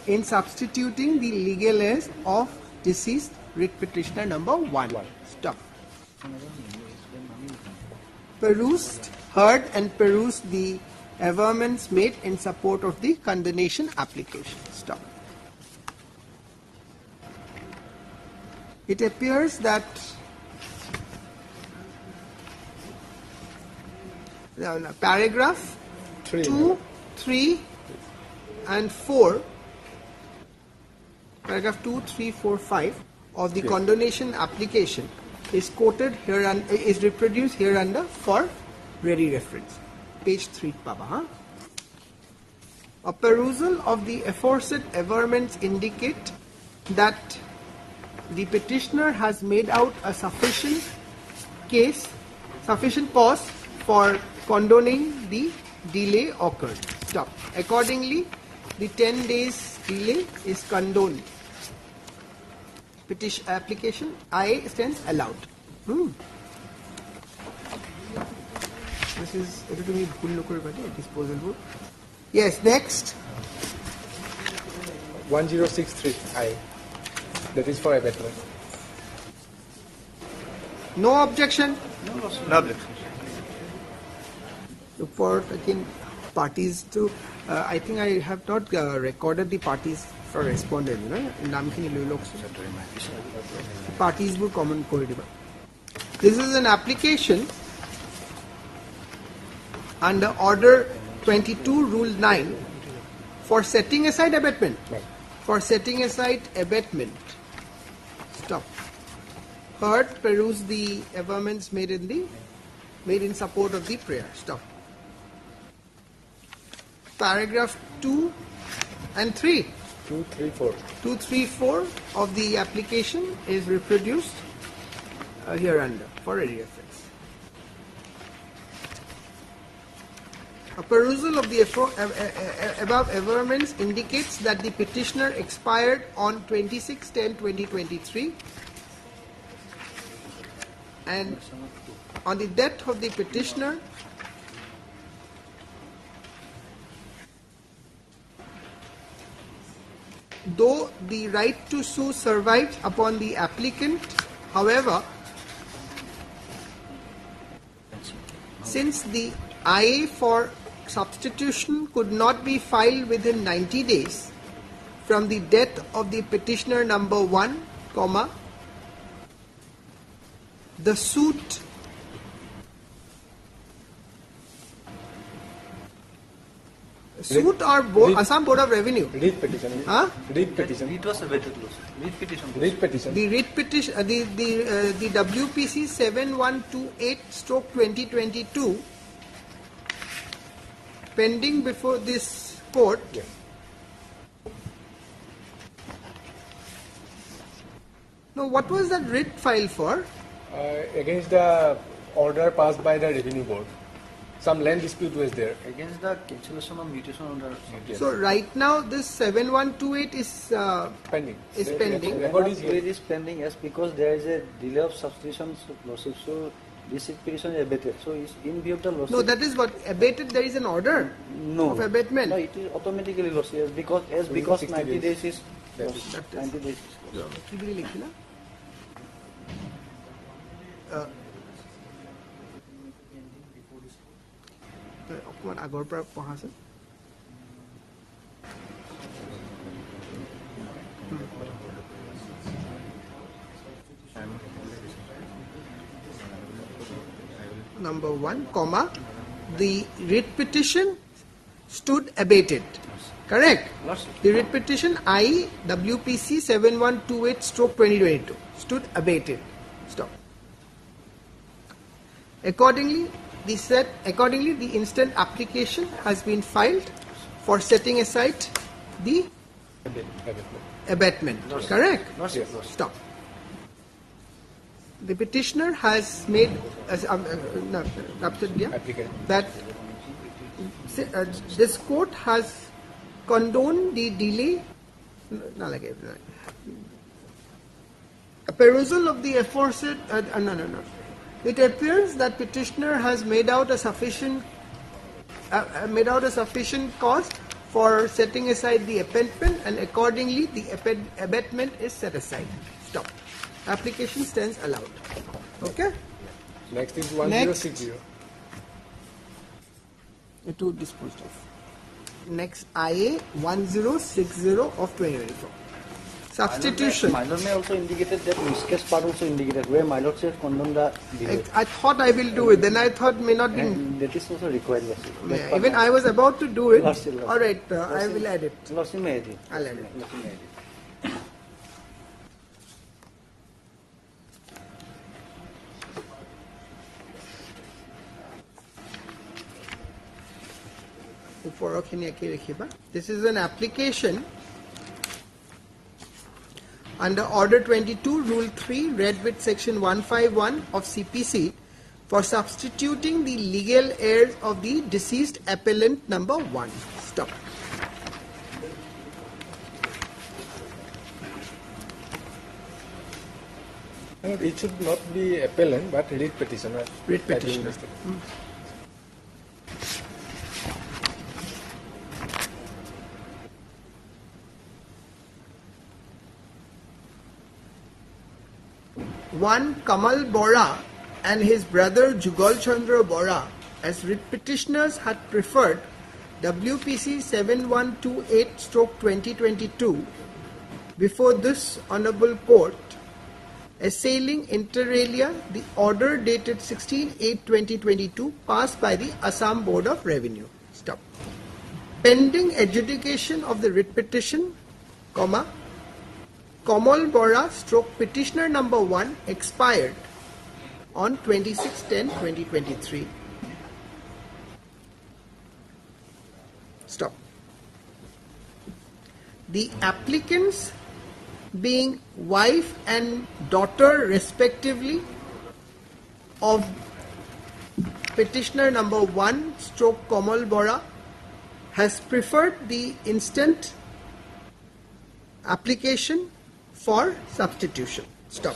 in substituting the legal heirs of deceased writ petitioner number 1. Stop. Heard and perused the averments made in support of the condonation application. Stop. It appears that paragraph 2, 3 and 4, paragraph 2, 3, 4, 5 of the condonation application is quoted here and is reproduced here under for ready reference. Page 3, Baba. A perusal of the aforesaid averments indicate that the petitioner has made out a sufficient cause for condoning the delay occurred. Stop. Accordingly, the 10 days delay is condoned. Petition application I stands allowed. This is disposal. Yes, next. 1063 I. That is for abatement. No objection. No objection. Look for again parties to. I think I have not recorded the parties for respondent. Parties will comment. This is an application under Order 22 Rule 9 for setting aside abatement. For setting aside abatement. Stop. Heard, peruse the averments made in support of the prayer. Stop. Paragraph 2 and 3. 2, 3, 4. 2, 3, 4 of the application is reproduced here under for ready reference. A perusal of the above averments indicates that the petitioner expired on 26/10/2023 and on the death of the petitioner though the right to sue survives upon the applicant, however, since the IA for substitution could not be filed within 90 days from the death of the petitioner number 1, the suit or Assam Board of Revenue? Writ petition. Writ petition. It was a writ petition. Writ petition. The writ petition, the WPC 7128/2022 pending before this court. Yes. No, what was that writ filed for? Against the order passed by the Revenue Board. Some land dispute was there. Against the cancellation of mutation order. So right now this 7128 is pending. Is pending. Record is pending, yes, because there is a delay of substitution lawsuit. So this petition is abated. So it's in view of the lawsuit. No, that is what abated. There is an order of abatement. No, it is automatically lost. Yes, because 90 days is That lost. is- 90 days. কি বুলি লিখিলা? অকমান আগৰ পৰা পঢ়া আছে। Number 1, comma, the writ petition stood abated. Correct? The writ petition IWPC 7128/2022 stood abated. Stop. Accordingly, the instant application has been filed for setting aside the abatement. Correct? Stop. The petitioner has made that this court has condoned the delay. A perusal of the aforesaid. It appears that petitioner has made out a sufficient cause for setting aside the abatement, and accordingly the abatement is set aside. Stop. Application stands allowed. Okay. Next is 1060. It would disposed of. Next, IA 1060 of 2024. Substitution. My lord may also indicated that miscase part also indicated where my lord said condemn the delay. I thought I will do it. Then I thought may not be. And that is also required. Yeah, even I was about to do it. Lordship. All right, I will add it. Lordship may add it. I'll add it. Lordship may add it. This is an application under Order 22, Rule 3, read with Section 151 of CPC for substituting the legal heirs of the deceased appellant number 1. Stop. It should not be appellant but writ petitioner. Writ petitioner. One, Kamal Bora and his brother Jugal Chandra Bora as writ petitioners had preferred WPC 7128/2022 before this Honorable Court, assailing inter alia the order dated 16/8/2022 passed by the Assam Board of Revenue. Stop. Pending adjudication of the writ petition, comma, Kamal Bora / petitioner number 1 expired on 26/10/2023. Stop. The applicants being wife and daughter respectively of petitioner number 1 / Kamal Bora has preferred the instant application for substitution. Stop.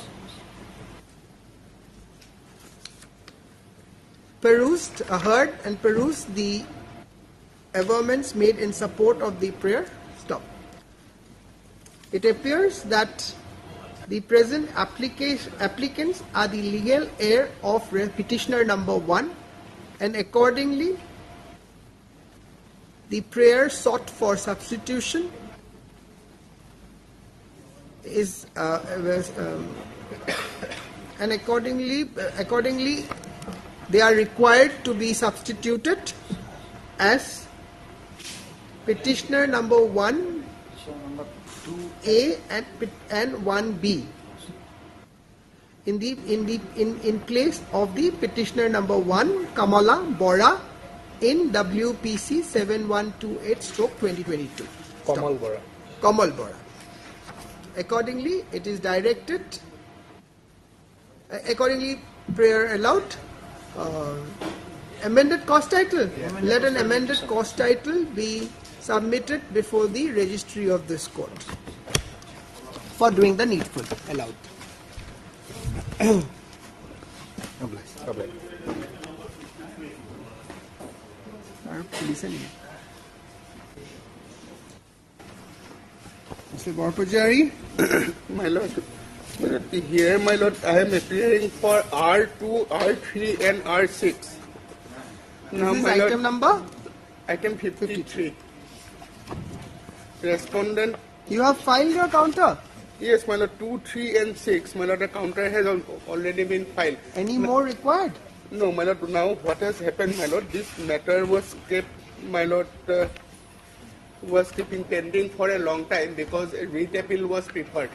Heard and perused the averments made in support of the prayer. Stop. It appears that the present applicants are the legal heir of petitioner number 1, and accordingly the prayer sought for substitution is and accordingly they are required to be substituted as petitioner number 1A and 1B in place of the petitioner number 1 Kamala Bora in WPC 7128/2022. Kamal Bora. Kamal Bora. Accordingly, it is directed. Accordingly, prayer allowed. Amended cost title. Let an amended cost title be submitted before the registry of this court for doing the needful. Allowed. Mr. Borpujari. My lord, here, my lord, I am appearing for R2, R3 and R6. This is item number? Item 53. Respondent. You have filed your counter? Yes, my lord, 2, 3 and 6. My lord, the counter has already been filed. Any more required? No, my lord, now what has happened, my lord, this matter was kept, my lord, was keeping pending for a long time because a writ appeal was preferred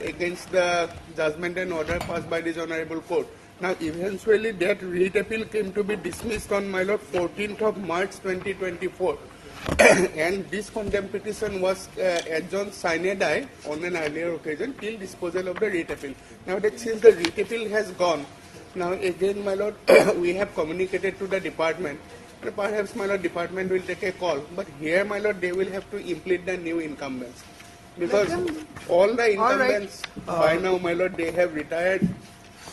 against the judgment and order passed by this honorable court. Now, eventually, that writ appeal came to be dismissed on, my lord, 14th of March 2024. And this contempt petition was adjourned sine die on an earlier occasion till disposal of the writ appeal. Now, that since the writ appeal has gone, now again, my lord, we have communicated to the department. And perhaps, my lord, department will take a call. But here, my lord, they will have to implement the new incumbents. Because all the incumbents, by now, my lord, they have retired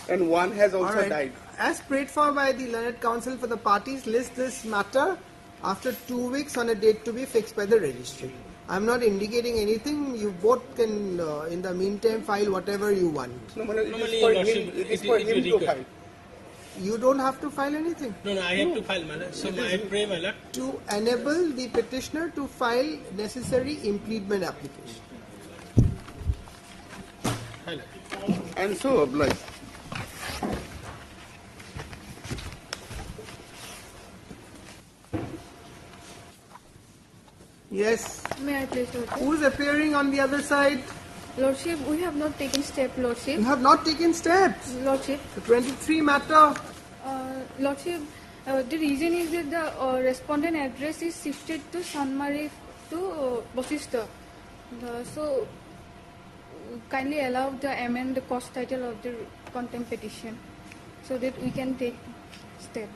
and one has also died. As prayed for by the Learned Counsel for the parties, list this matter after 2 weeks on a date to be fixed by the registry. I am not indicating anything. You both can, in the meantime, file whatever you want. No, it is for him to file. You don't have to file anything. No, I have to file, my lord. So I pray, my lord. To enable the petitioner to file necessary impleadment application. And so obliged. Yes. May I please, Lordship? Who is appearing on the other side? Lordship, we have not taken step, Lordship. You have not taken steps? Lordship. The 23 matter. Lordship, the reason is that the respondent address is shifted to Sanmari to Bosista. So, kindly allow the amend the cost title of the contempt petition so that we can take step.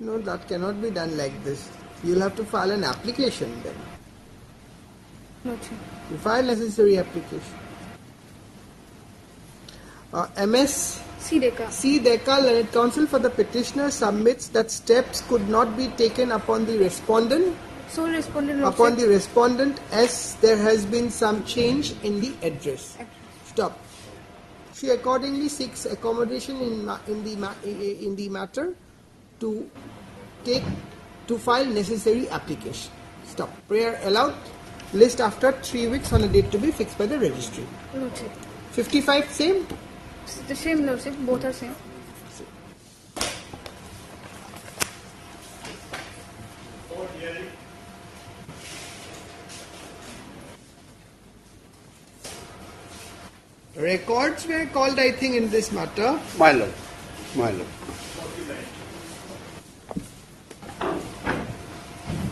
No, that cannot be done like this. You will have to file an application then. Lordship. You file necessary application. MS C. Deca, Learned Counsel for the petitioner submits that steps could not be taken upon the respondent. So respondent. Upon the respondent, as there has been some change in the address. Stop. She accordingly seeks accommodation in the matter to file necessary application. Stop. Prayer allowed. List after 3 weeks on a date to be fixed by the registry. Lordship. 55 same? The same, Lordship. Both are same. Records were called, I think, in this matter. My lord. My lord.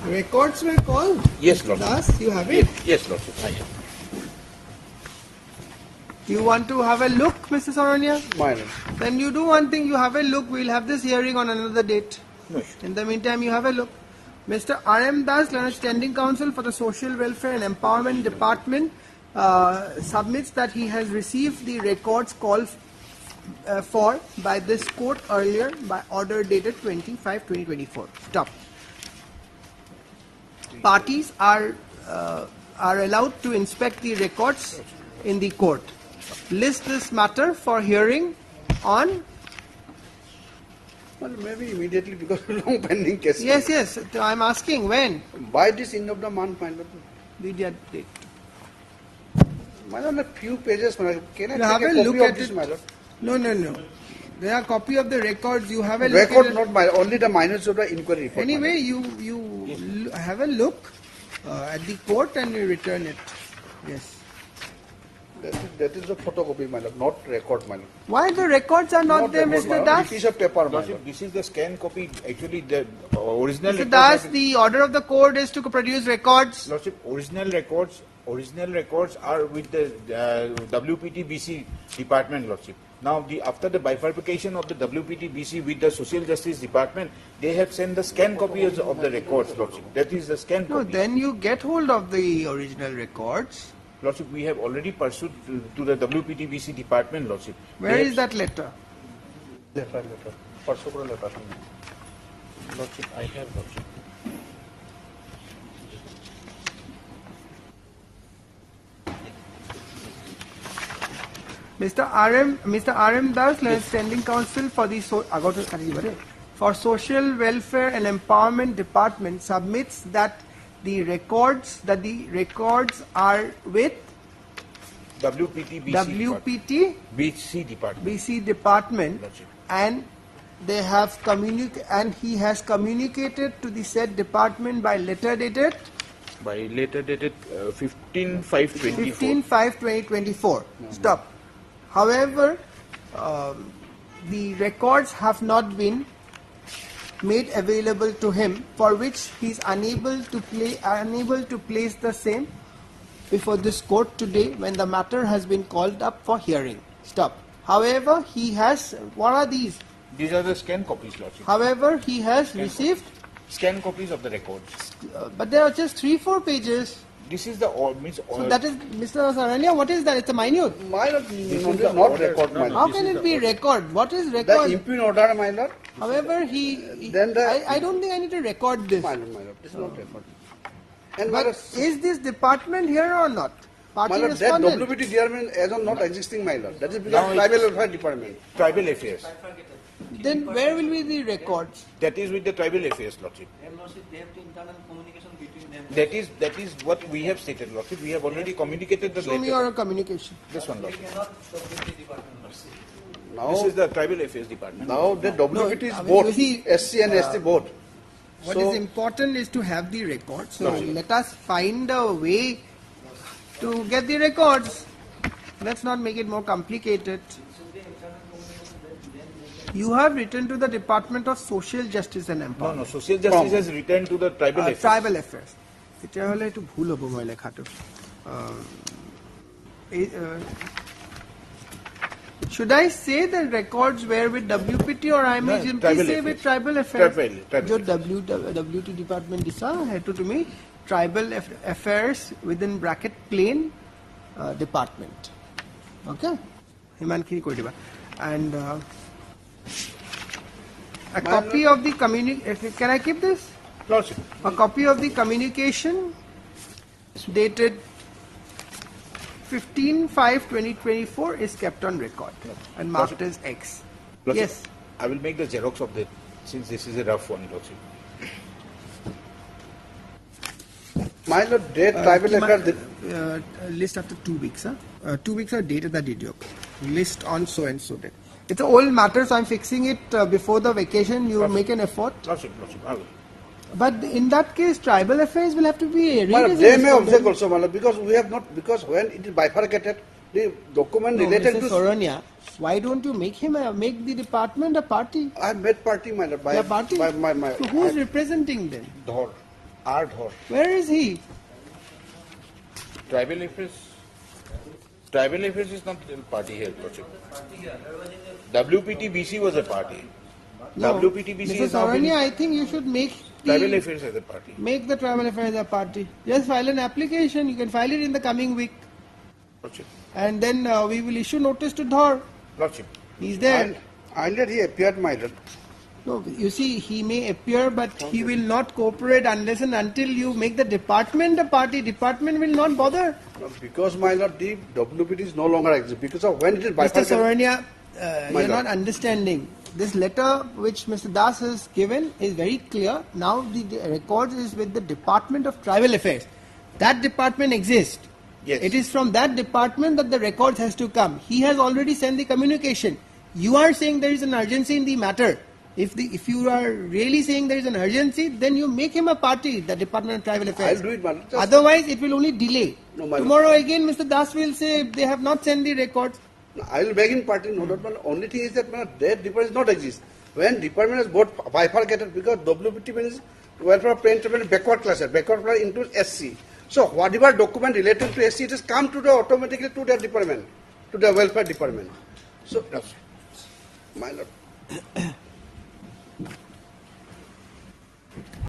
Records were called? Yes, Lord. Das, you have it? Yes, Lord. I have. You want to have a look, Mr. Saranya? My lord. Then you do one thing, you have a look. We'll have this hearing on another date. No. In the meantime, you have a look. Mr. R.M. Das, Learned Standing Counsel for the Social Welfare and Empowerment Department, submits that he has received the records called for by this court earlier by order dated 25/2024. Stop. Parties are allowed to inspect the records in the court. List this matter for hearing on. Well, maybe immediately because of long pending case. Yes, yes. I'm asking when. By this end of the month, my lord. The date. My lord, a few pages. My lord. Can I You take have a a copy look of at this, it. my lord? No. There are copy of the records. You have a look Record, at it. not my only the minutes of the inquiry report. Anyway, you have a look at the court and you return it. Yes. That is a photocopy, my lord, not record, my lord. Why the records are not there, record, my Mr. lord. Das? Piece of paper, my Lordship, lord. this is the scan copy. Actually, the original Mr. records Das, have been- the order of the court is to produce records. Lordship, original records are with the WPT-BC department, Lordship. Now, after the bifurcation of the WPT-BC with the Social Justice Department, they have sent the scan copies of the records, Lordship. That is the scan No, copy. then you get hold of the original records. Lordship, we have already pursued to the WPT-BC department, Lordship. Where is that letter? Letter. Particular letter. Lordship, I have, Lordship. Mr. R.M. Das, Standing Counsel for the for Social Welfare and Empowerment Department, submits that the records are with WPT-BC BC department, and they have he has communicated to the said department by letter dated 15/5/2024. 15/5/2024. Stop. However, the records have not been made available to him, for which he is unable to place the same before this court today when the matter has been called up for hearing. Stop. However, he has, what are these? These are the scan copies, Lordship. However, he has received Scan copies of the records. But there are just 3-4 pages. This is the means. So that is, Mr. Saranya, what is that? It's a minute. This is not record, my lord. How can it be record? What is The record? impugn order, my lord. However, I don't think I need to record this. My lord, this is not record. And But is this department here or not? my Party lord, that respondent. WPT department as of not existing, my lord. That is because Now tribal welfare department. Tribal affairs. Then where will be the records? That is with the tribal affairs, Lordship. They have internal communication between them. That is what we have stated, Lordship. We have already communicated the Show letter. me your communication. This one, Lordship. Now, This is the tribal affairs department. now the WPT is I mean, both you see, SC and ST both. What So- is important is to have the records. So No. let us find a way to get the records. Let's not make it more complicated. You have written to the Department of Social Justice and Empowerment. No, Social Justice has returned to the tribal affairs. Tribal affairs. তেতিয়াহ'লে এইটো ভুল হ'ব মই লেখাটো Should I say the records were with WPT or I may No, simply tribal say affairs. with tribal affairs? Tribal Jo WT department disa hetu tumi tribal affairs within bracket plain department. Okay? Himan khini koi diba. And a copy of the can I keep this? Lordship. A copy of the communication dated 15/5/2024 is kept on record and marked as X. Lordship, Yes. I will make the xerox of that since this is a rough one, Lordship. My lord, date tribal affairs. List after 2 weeks. 2 weeks or date of the date. List on so and so date. It's an old matter, so I'm fixing it before the vacation. You make an effort. Lordship, I will. But in that case, tribal affairs will have to be My read lord, as a they may respondent. object also, my lord, because we have not, because when it is bifurcated, the document No, related Mr. to. Sorania, why don't you make the department a party? I made party, my lord. By, Your party? By my. So who is representing them? Dhor. R. Dhor. Where is he? Tribal affairs. Tribal affairs is not a party here, Lordship. WPT-BC was a party. No. WPT-BC Mr. is now been Sorania, I think you should make tribal affairs as a party. Make the tribal affairs a party. Just file an application. You can file it in the coming week. Lordship. And then we will issue notice to Dhor. Lordship. He's there. Earlier he appeared, my lord. No, you see, he may appear, but he will not cooperate unless and until you make the department a party. Department will not bother. Because, my lord, the WPT is no longer exist. Because of when it is Mr. bifurcated. Sorania, My you're lord. not understanding. This letter which Mr. Das has given is very clear. Now the record is with the Department of Tribal Affairs. That department exists. Yes. It is from that department that the records has to come. He has already sent the communication. You are saying there is an urgency in the matter. If you are really saying there is an urgency, then you make him a party, the Department of Tribal Affairs. I'll do it, madam. Otherwise, it will only delay. No, madam. Tomorrow again, Mr. Das will say they have not sent the records. I will beg in party, no doubt, madam. Only thing is that their department does not exist. When department is both bifurcated, because WPT means welfare of parent children backward class includes SC. So whatever document related to SC, it has come to automatically to their department, to the welfare department. So, my lord.